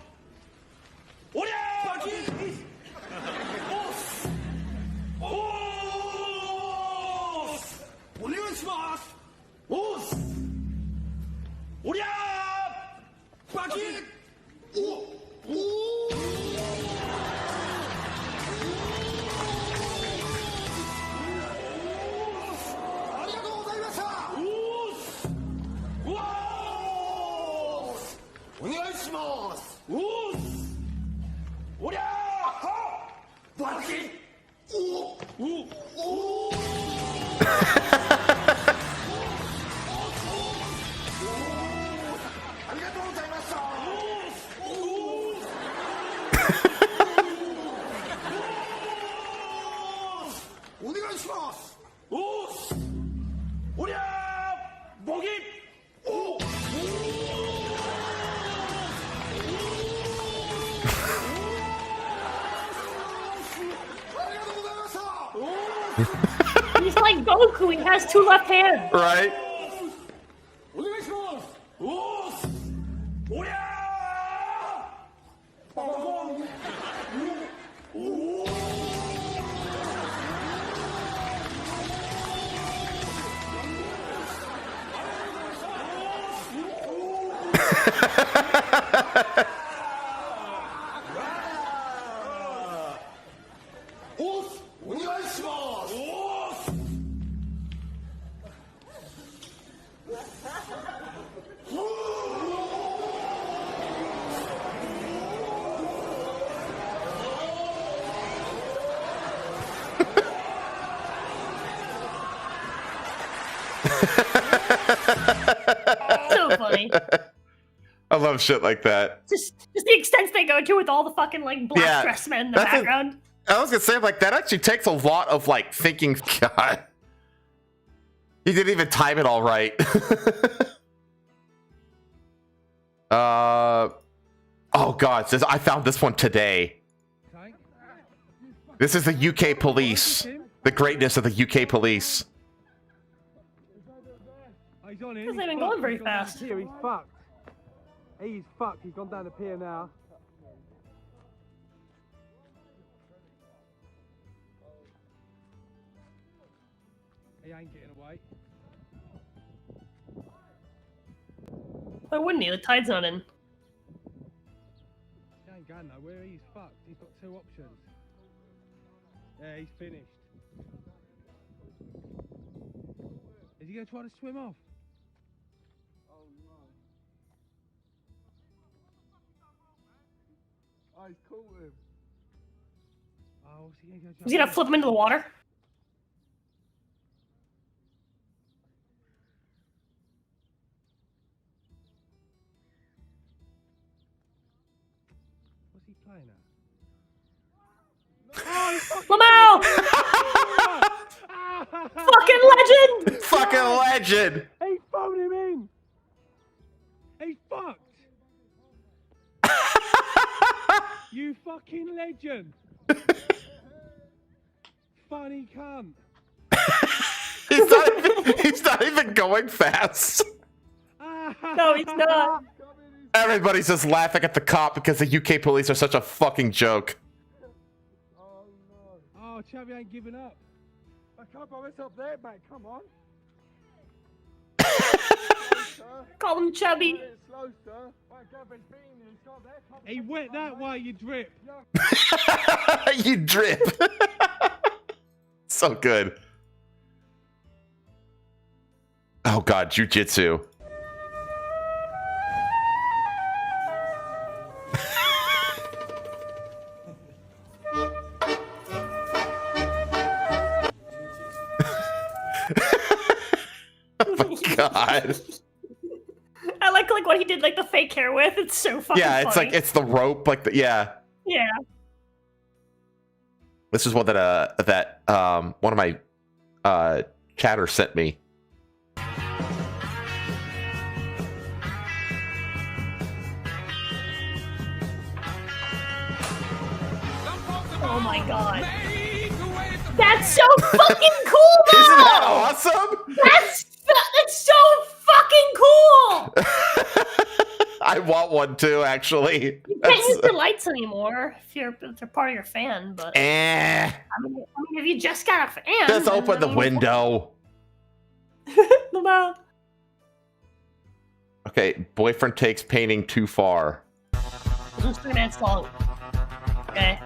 He's like Goku, he has two left hands. Right? So funny. I love shit like that. Just the extents they go to with all the fucking like black dress men in the that's background. I was gonna say, like, that actually takes a lot of like thinking. God, he didn't even time it all right. Oh god, I found this one today. This is the UK police. The greatness of the UK police. He's not even going very fast. Here, he's fucked. He's fucked. He's gone down the pier now. He ain't getting away. Why wouldn't he? The tide's not in. He ain't going nowhere. He's fucked. He's got two options. Yeah, he's finished. Is he going to try to swim off? Oh no. Oh, he's caught him. Oh, what's he going to go? Is he gonna flip him into the water? What's he playing at? Lamau! Fucking legend! Fucking legend! He phoned him in! He's fucked! You fucking legend! Funny cunt! He's not even going fast. No, he's not. Everybody's just laughing at the cop because the UK police are such a fucking joke. Oh, Chubby ain't giving up. I can't promise up there, mate. Come on. Call him Chubby. Slow, sir. He went that way, you drip. You drip. So good. Oh god, jujitsu. Oh my god. I like what he did like the fake hair with. It's so fucking Yeah, it's funny. like it's the rope, like the yeah. Yeah. This is one that one of my chatters sent me. Oh my god. That's so fucking cool, though! Isn't that awesome? That's so fucking cool! I want one too, actually. You can't use your lights anymore if they're part of your fan, but... I mean, if you just got a fan... Just open the window. No. Okay, boyfriend takes painting too far. This was 3 minutes long. Okay.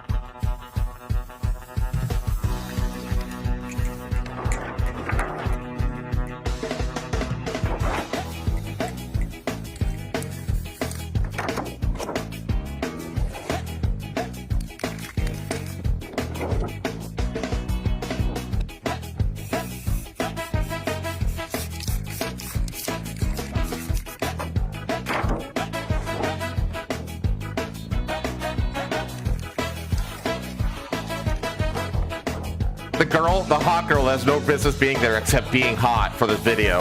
The hot girl has no business being there except being hot for this video.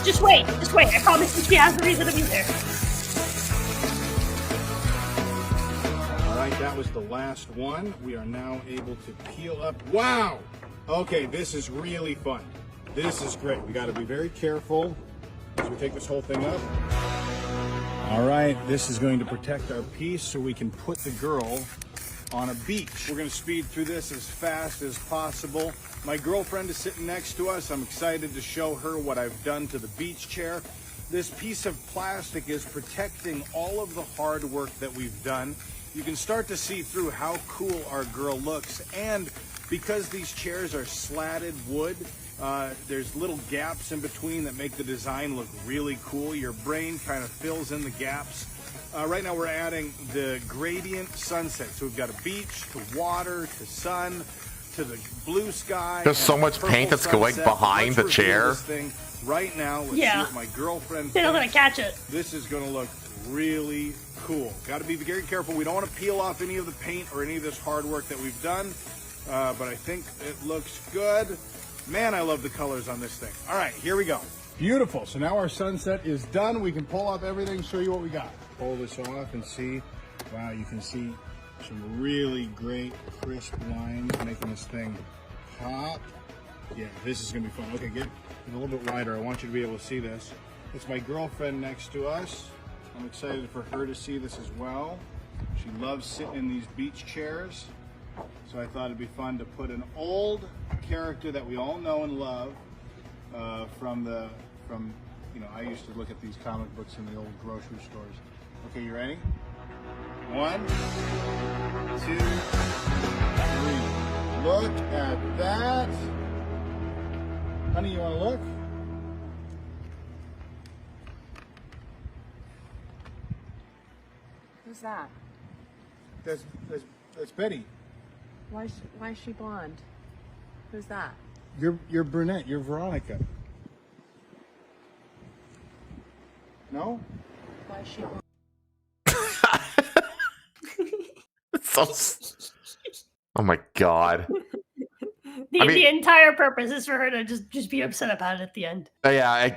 Just wait. I promise she has the reason to be there. All right, that was the last one. We are now able to peel up. Wow! Okay, this is really fun. This is great. We got to be very careful as we take this whole thing up. All right, this is going to protect our piece so we can put the girl on a beach. We're going to speed through this as fast as possible. My girlfriend is sitting next to us. I'm excited to show her what I've done to the beach chair. This piece of plastic is protecting all of the hard work that we've done. You can start to see through how cool our girl looks, and because these chairs are slatted wood, there's little gaps in between that make the design look really cool. Your brain kind of fills in the gaps. Right now we're adding the gradient sunset. So we've got a beach, to water, to sun, to the blue sky. There's so much paint that's going behind the chair. This thing right now. Let's see if my girlfriend They're not gonna catch it. This is gonna look really cool. Got to be very careful. We don't want to peel off any of the paint or any of this hard work that we've done. But I think it looks good. Man, I love the colors on this thing. All right, here we go. Beautiful. So now our sunset is done. We can pull off everything, show you what we got. Pull this off and see. Wow, you can see some really great crisp lines making this thing pop. Yeah, this is going to be fun. Okay, get a little bit wider. I want you to be able to see this. It's my girlfriend next to us. I'm excited for her to see this as well. She loves sitting in these beach chairs. So I thought it'd be fun to put an old character that we all know and love from I used to look at these comic books in the old grocery stores. Okay, you ready? 1, 2, 3. Look at that. Honey, you want to look? Who's that? That's Betty. Why is she blonde? Who's that? You're brunette. You're Veronica. No? Why is she blonde? Oh my god. The entire purpose is for her to just be upset about it at the end. Yeah.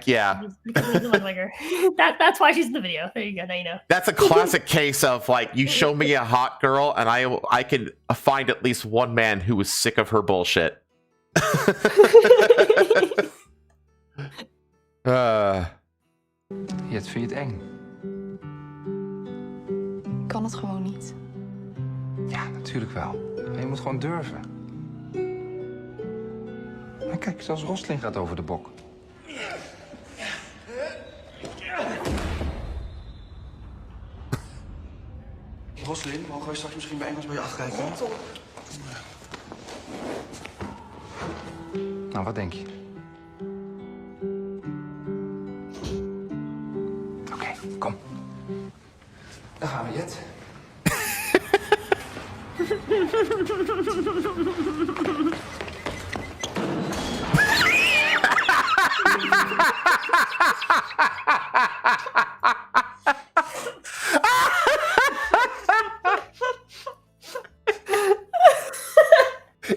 Because it doesn't look like her. That's why she's in the video. There you go. Now you know. That's a classic case of like, you show me a hot girl and I can find at least one man who was sick of her bullshit. Jet, vind je het eng? Kan het gewoon niet. Ja, natuurlijk wel. Maar je moet gewoon durven. Maar kijk, zelfs Rosling gaat over de bok. Rosling, mogen wij straks misschien bij Engels bij je afkijken? Nou, wat denk je? Oké, kom. Dan gaan we, Jet.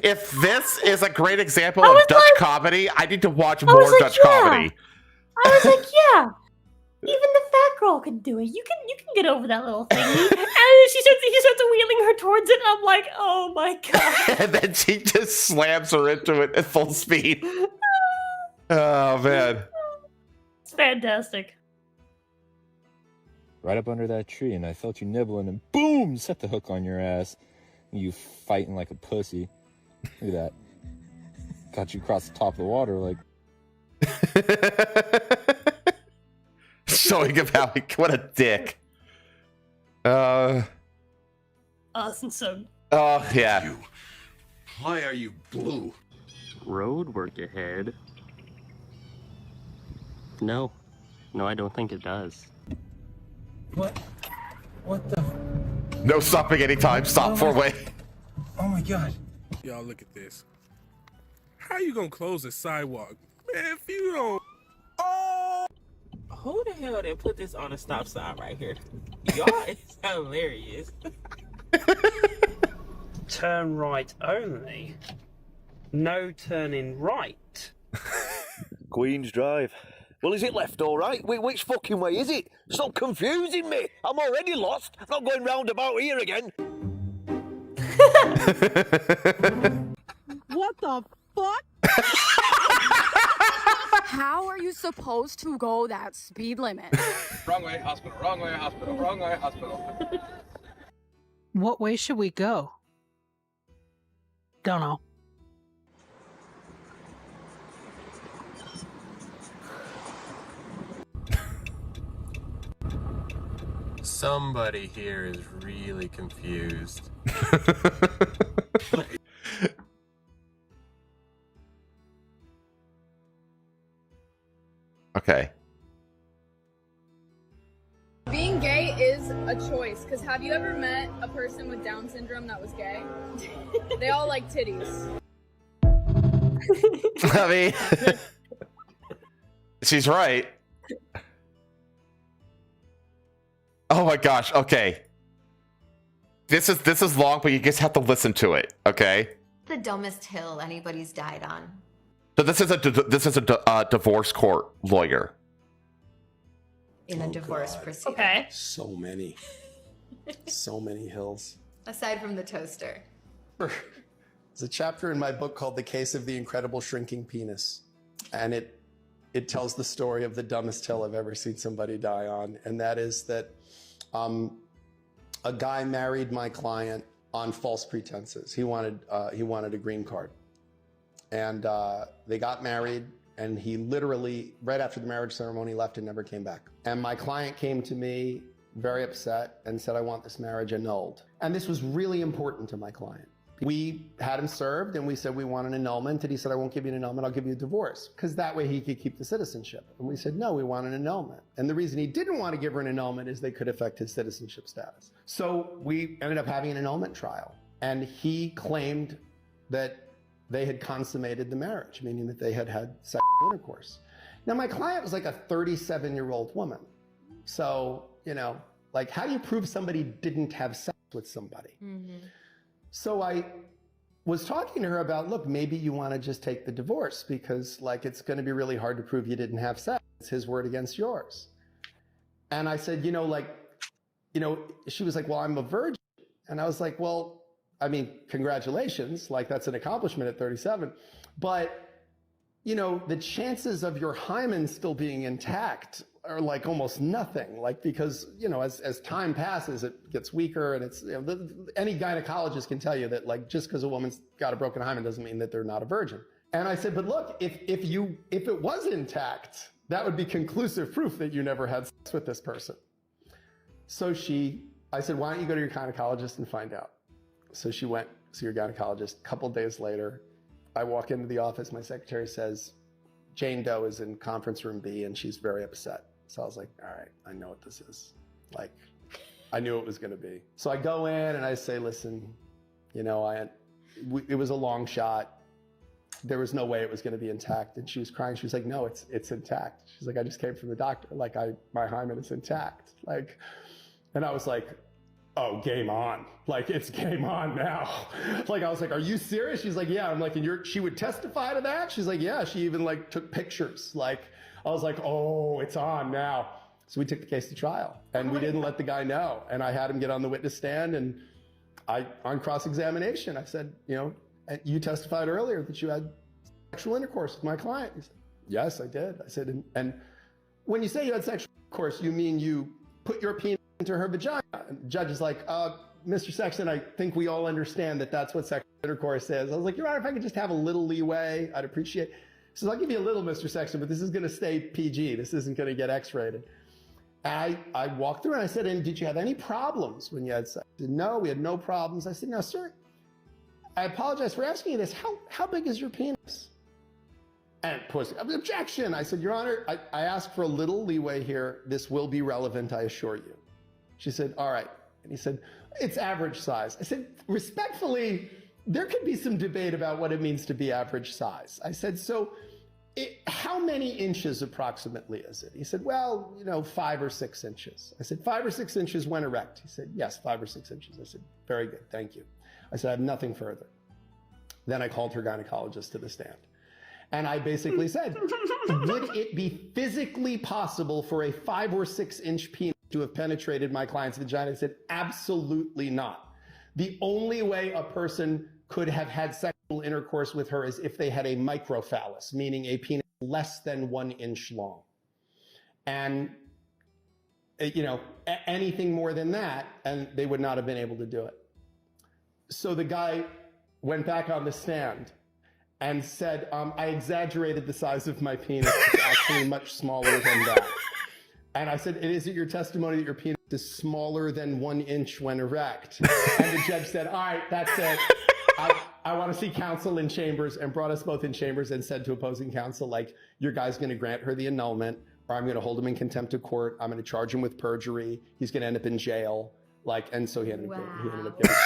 If this is a great example of Dutch comedy, I need to watch more Dutch comedy. I was like, yeah. Even the fat girl can do it. You can get over that little thing. And he starts wheeling her towards it. I'm like, oh my god. And then she just slams her into it at full speed. Oh man. It's fantastic. Right up under that tree, and I felt you nibbling, and boom, set the hook on your ass. You fighting like a pussy. Look at that. Got you across the top of the water, like. Showing him how what a dick. Awesome. So. Oh yeah. Why are you blue? Road work ahead. No, I don't think it does. What? What the? No stopping anytime. Stop four-way. Oh my god. Y'all look at this. How you gonna close the sidewalk? Man, if you don't... Oh! Who the hell did put this on a stop sign right here? Y'all is hilarious. Turn right only. No turning right. Queen's Drive. Well, is it left all right? Which fucking way is it? Stop confusing me. I'm already lost. Not going round about here again. What the fuck? How are you supposed to go that speed limit? Wrong way, hospital. Wrong way, hospital. Wrong way, hospital. What way should we go? Don't know. Somebody here is really confused. Okay. Being gay is a choice, because have you ever met a person with Down syndrome that was gay? They all like titties. I mean, she's right. Oh my gosh. Okay. This is long, but you just have to listen to it. Okay. The dumbest hill anybody's died on. So this is a divorce court lawyer. In a divorce proceeding. Okay. So many. So many hills. Aside from the toaster. There's a chapter in my book called The Case of the Incredible Shrinking Penis. And it tells the story of the dumbest hill I've ever seen somebody die on. And that is that a guy married my client on false pretenses. He wanted a green card. And they got married, and he literally, right after the marriage ceremony, left and never came back. And my client came to me very upset and said, I want this marriage annulled. And this was really important to my client. We had him served, and we said, we want an annulment. And he said, I won't give you an annulment, I'll give you a divorce, because that way he could keep the citizenship. And we said, no, we want an annulment. And the reason he didn't want to give her an annulment is they could affect his citizenship status. So we ended up having an annulment trial. And he claimed that they had consummated the marriage, meaning that they had had sexual intercourse. Now, my client was like a 37-year-old woman. So, you know, like, how do you prove somebody didn't have sex with somebody? Mm-hmm. So I was talking to her about, look, maybe you want to just take the divorce because, like, it's going to be really hard to prove you didn't have sex. It's his word against yours. And I said, she was like, well, I'm a virgin. And I was like, well, I mean, congratulations, like that's an accomplishment at 37, but the chances of your hymen still being intact are like almost nothing, like, because, as time passes, it gets weaker, and it's, any gynecologist can tell you that, like, just because a woman's got a broken hymen doesn't mean that they're not a virgin. And I said, but look, if it was intact, that would be conclusive proof that you never had sex with this person. So I said, why don't you go to your gynecologist and find out? So she went to your gynecologist. A couple days later, I walk into the office. My secretary says, Jane Doe is in conference room B, and she's very upset. So I was like, all right, I know what this is. Like, I knew it was going to be. So I go in and I say, listen, it was a long shot. There was no way it was going to be intact. And she was crying. She was like, no, it's intact. She's like, I just came from the doctor. Like, my hymen is intact. Like, and I was like, oh, game on. Like, it's game on now. Like, I was like, are you serious? She's like, yeah. I'm like, and she would testify to that? She's like, yeah. She even, like, took pictures. Like, I was like, oh, it's on now. So we took the case to trial, and we didn't let the guy know. And I had him get on the witness stand, and on cross-examination, I said, you testified earlier that you had sexual intercourse with my client. He said, yes, I did. I said, and when you say you had sexual intercourse, you mean you put your penis into her vagina? And the judge is like, Mr. Sexton, I think we all understand that that's what sexual intercourse is. I was like, Your Honor, if I could just have a little leeway, I'd appreciate it. He says, I'll give you a little, Mr. Sexton, but this is going to stay PG. This isn't going to get X-rated. And I walked through and I said, and did you have any problems when you had sex? He said, no, we had no problems. I said, now, sir, I apologize for asking you this. How big is your penis? And pussy, objection. I said, Your Honor, I asked for a little leeway here. This will be relevant, I assure you. She said, all right. And he said, it's average size. I said, respectfully, there could be some debate about what it means to be average size. I said, so how many inches approximately is it? He said, well, 5 or 6 inches. I said, 5 or 6 inches when erect? He said, yes, 5 or 6 inches. I said, very good, thank you. I said, I have nothing further. Then I called her gynecologist to the stand. And I basically said, would it be physically possible for a 5 or 6 inch penis to have penetrated my client's vagina? I said, absolutely not. The only way a person could have had sexual intercourse with her is if they had a microphallus, meaning a penis less than 1 inch long. And, anything more than that, and they would not have been able to do it. So the guy went back on the stand and said, I exaggerated the size of my penis. It's actually much smaller than that. And I said, is it your testimony that your penis is smaller than 1 inch when erect? And the judge said, all right, that's it. I want to see counsel in chambers, and brought us both in chambers and said to opposing counsel, your guy's going to grant her the annulment, or I'm going to hold him in contempt of court. I'm going to charge him with perjury. He's going to end up in jail. And so he ended up getting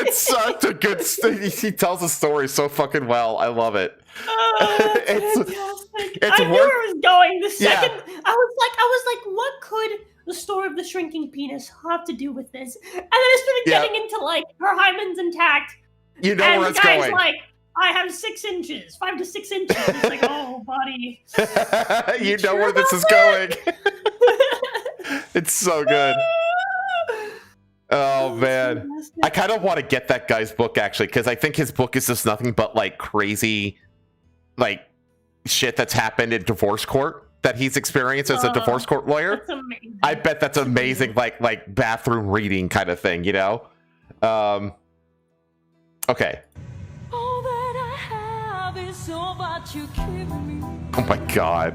It's such a good he tells the story so fucking well. I love it. It's I knew where it was going the second. Yeah. I was like, what could the story of the shrinking penis have to do with this? And then I started getting into her hymen's intact. You know where it's going. Like, I have 6 inches, 5 to 6 inches. It's like, oh, buddy. You know where this is going. It's so good. Oh man, I kind of want to get that guy's book actually, because I think his book is just nothing but crazy, shit that's happened in divorce court that he's experienced as a divorce court lawyer. That's amazing. I bet that's amazing, like bathroom reading kind of thing, Okay. All that I have is all that you give me. Oh my god.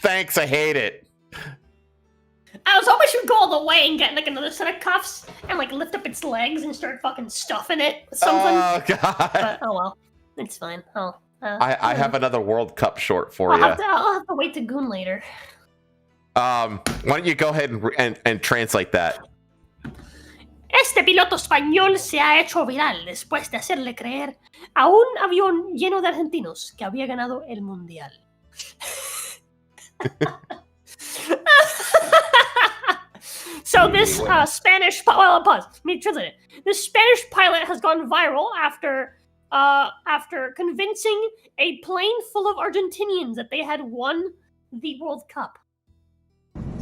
Thanks, I hate it. I was hoping she would go all the way and get another set of cuffs and lift up its legs and start fucking stuffing it with something. Oh god. But, oh well, it's fine. I have another World Cup short for you. I'll have to wait to goon later. Why don't you go ahead and translate that? Este piloto español se ha hecho viral después de hacerle creer a un avión lleno de argentinos que había ganado el mundial. So this Spanish pause. Let me translate it. This Spanish pilot has gone viral after convincing a plane full of Argentinians that they had won the World Cup.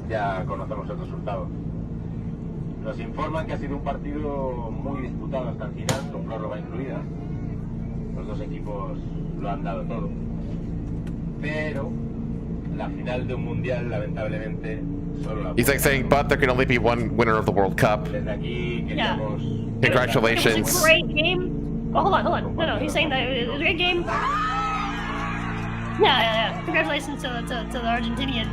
Ya conocemos el resultado. Nos informan que ha sido un partido muy disputado hasta el final, con prórroga incluida. Los dos equipos lo han dado todo. Pero la final de un mundial, lamentablemente, solo la. He's saying, but there can only be one winner of the World Cup. Desde aquí queríamos. Congratulations. It was a great game. Oh, hold on. No, he's saying that it was a great game. Yeah. Congratulations to the Argentinian.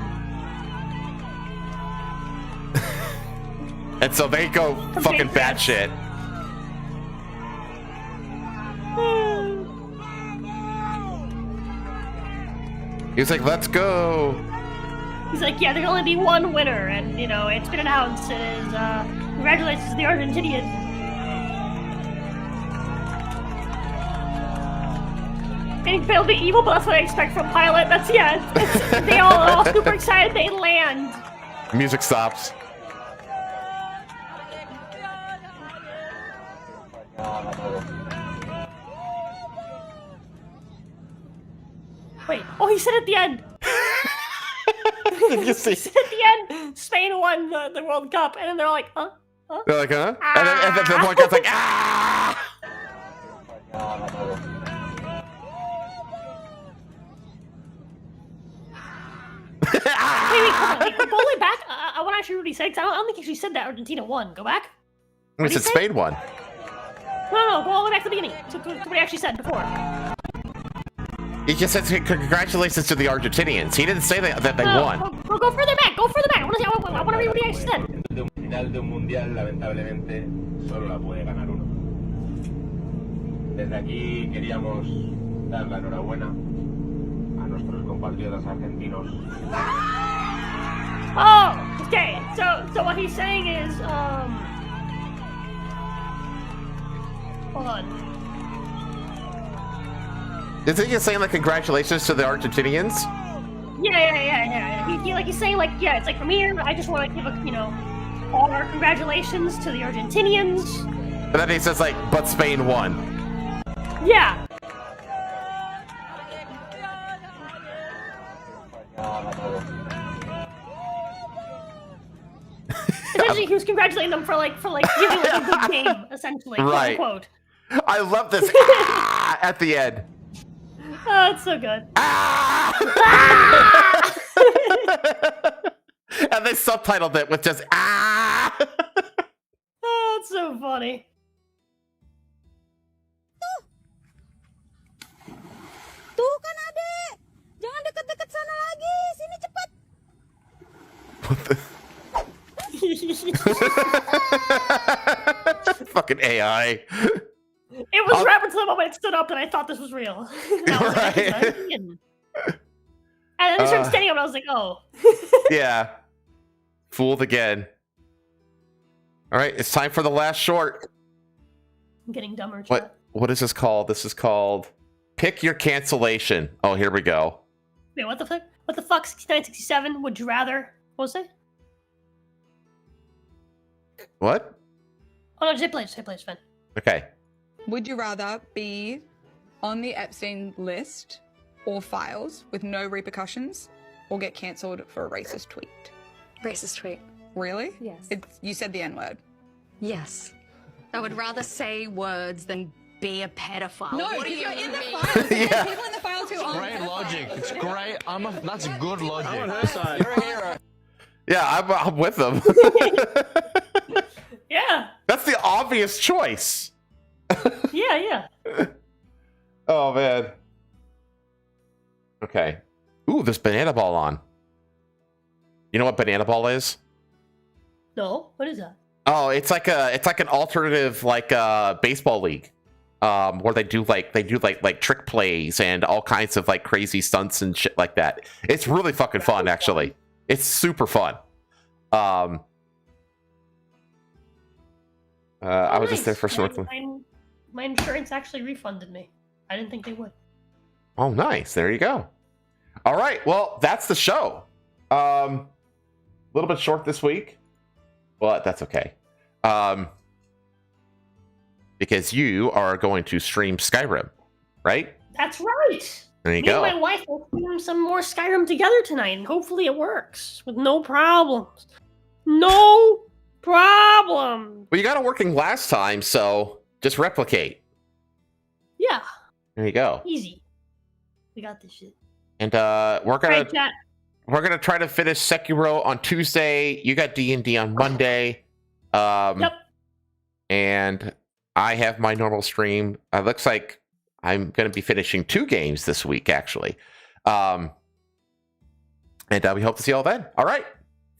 And so they go fucking batshit. He's like, let's go. He's like, yeah, there can only be one winner, and it's been announced. It is congratulations to the Argentinian. They'll be evil, but that's what I expect from Pilot. They all super excited. They land. Music stops. Wait. Oh, he said at the end. Did you see? He said at the end, Spain won the World Cup, and then they're like, huh? Huh? They're like, huh? And then the one guy's like, ah! Wait, hold on. Wait, go all the way back. I want to actually really say, because I don't think he actually said that Argentina won. Go back. I said Spain won. No, go all the way back to the beginning. To what he actually said before. He just said congratulations to the Argentinians. He didn't say that they won. Go further back. Go further back. I want to read what he actually said. Final de un mundial, lamentablemente, solo la puede ganar uno. Desde aquí queríamos dar la enhorabuena a nuestros compatriotas argentinos. Oh, okay. So what he's saying is, hold on. Is he just saying like congratulations to the Argentinians? Yeah. He's saying like, yeah, it's like from here, I just want to give all our congratulations to the Argentinians. And then he says like, but Spain won. Yeah. Essentially, he was congratulating them for giving like a good game, essentially. Right. Quote. I love this at the end. Oh, it's so good. And they subtitled it with just ah. Oh, it's so funny. Tuh kan adek, jangan deket-deket sana lagi, sini cepat. Fucking AI. It was right until the moment it stood up that I thought this was real. And I was like, Right. and then they started standing up and I was like, oh. Yeah. Fooled again. All right, it's time for the last short. I'm getting dumber. What is this called? This is called Pick Your Cancellation. Oh, here we go. Wait, what the fuck? What the fuck? 6967? Would you rather? What was it? What? Oh no, just play it's fine. Okay. Would you rather be on the Epstein list or files with no repercussions, or get cancelled for a racist tweet? Racist tweet. Really? Yes. You said the N-word. Yes. I would rather say words than be a pedophile. No, What do because you you're in the mean? file. Yeah. People in the file too aren't Great pedophiles. logic. It's great. That's a good logic. I'm on her side. You're a hero. Yeah, I'm with them. Yeah. That's the obvious choice. Yeah. Oh, man. Okay. Ooh, there's banana ball on. You know what banana ball is? No, what is that? Oh, it's like an alternative baseball league, where they do like trick plays and all kinds of like crazy stunts and shit like that. It's really fucking fun, actually. It's super fun. I was just there for some. My insurance actually refunded me. I didn't think they would. Oh, nice. There you go. All right. Well, that's the show. A little bit short this week, but that's okay. Because you are going to stream Skyrim, right? That's right. There you Me go. and my wife will stream some more Skyrim together tonight, and hopefully it works with no problems. No problem. Well, you got it working last time, so just replicate. Yeah. There you go. Easy. We got this shit. And we're gonna Right, chat. we're gonna try to finish Sekiro on Tuesday. You got D&D on Monday. Yep. And I have my normal stream. It looks like I'm gonna be finishing 2 games this week, actually. And we hope to see you all then. All right.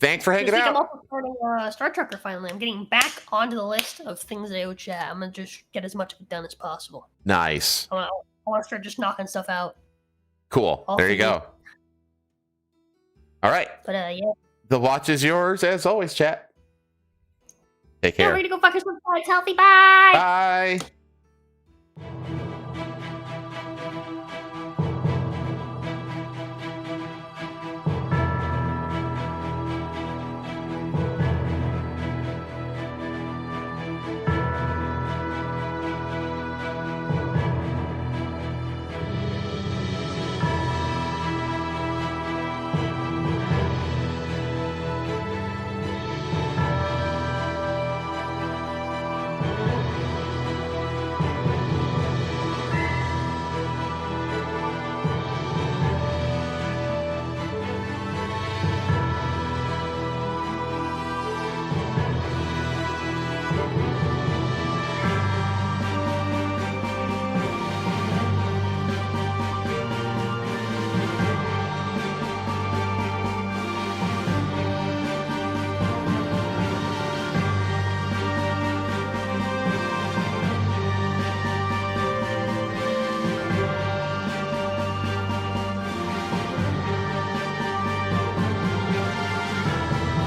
Thanks for hanging This week out. I'm also starting Star Trekker finally. I'm getting back onto the list of things that I would chat. I'm gonna just get as much of it done as possible. Nice. I want to start just knocking stuff out. Cool. All There you figured. go. All right. But yeah. The watch is yours as always, chat. Take Yeah, care. ready to go fuck yourself. It's healthy. Bye. Bye.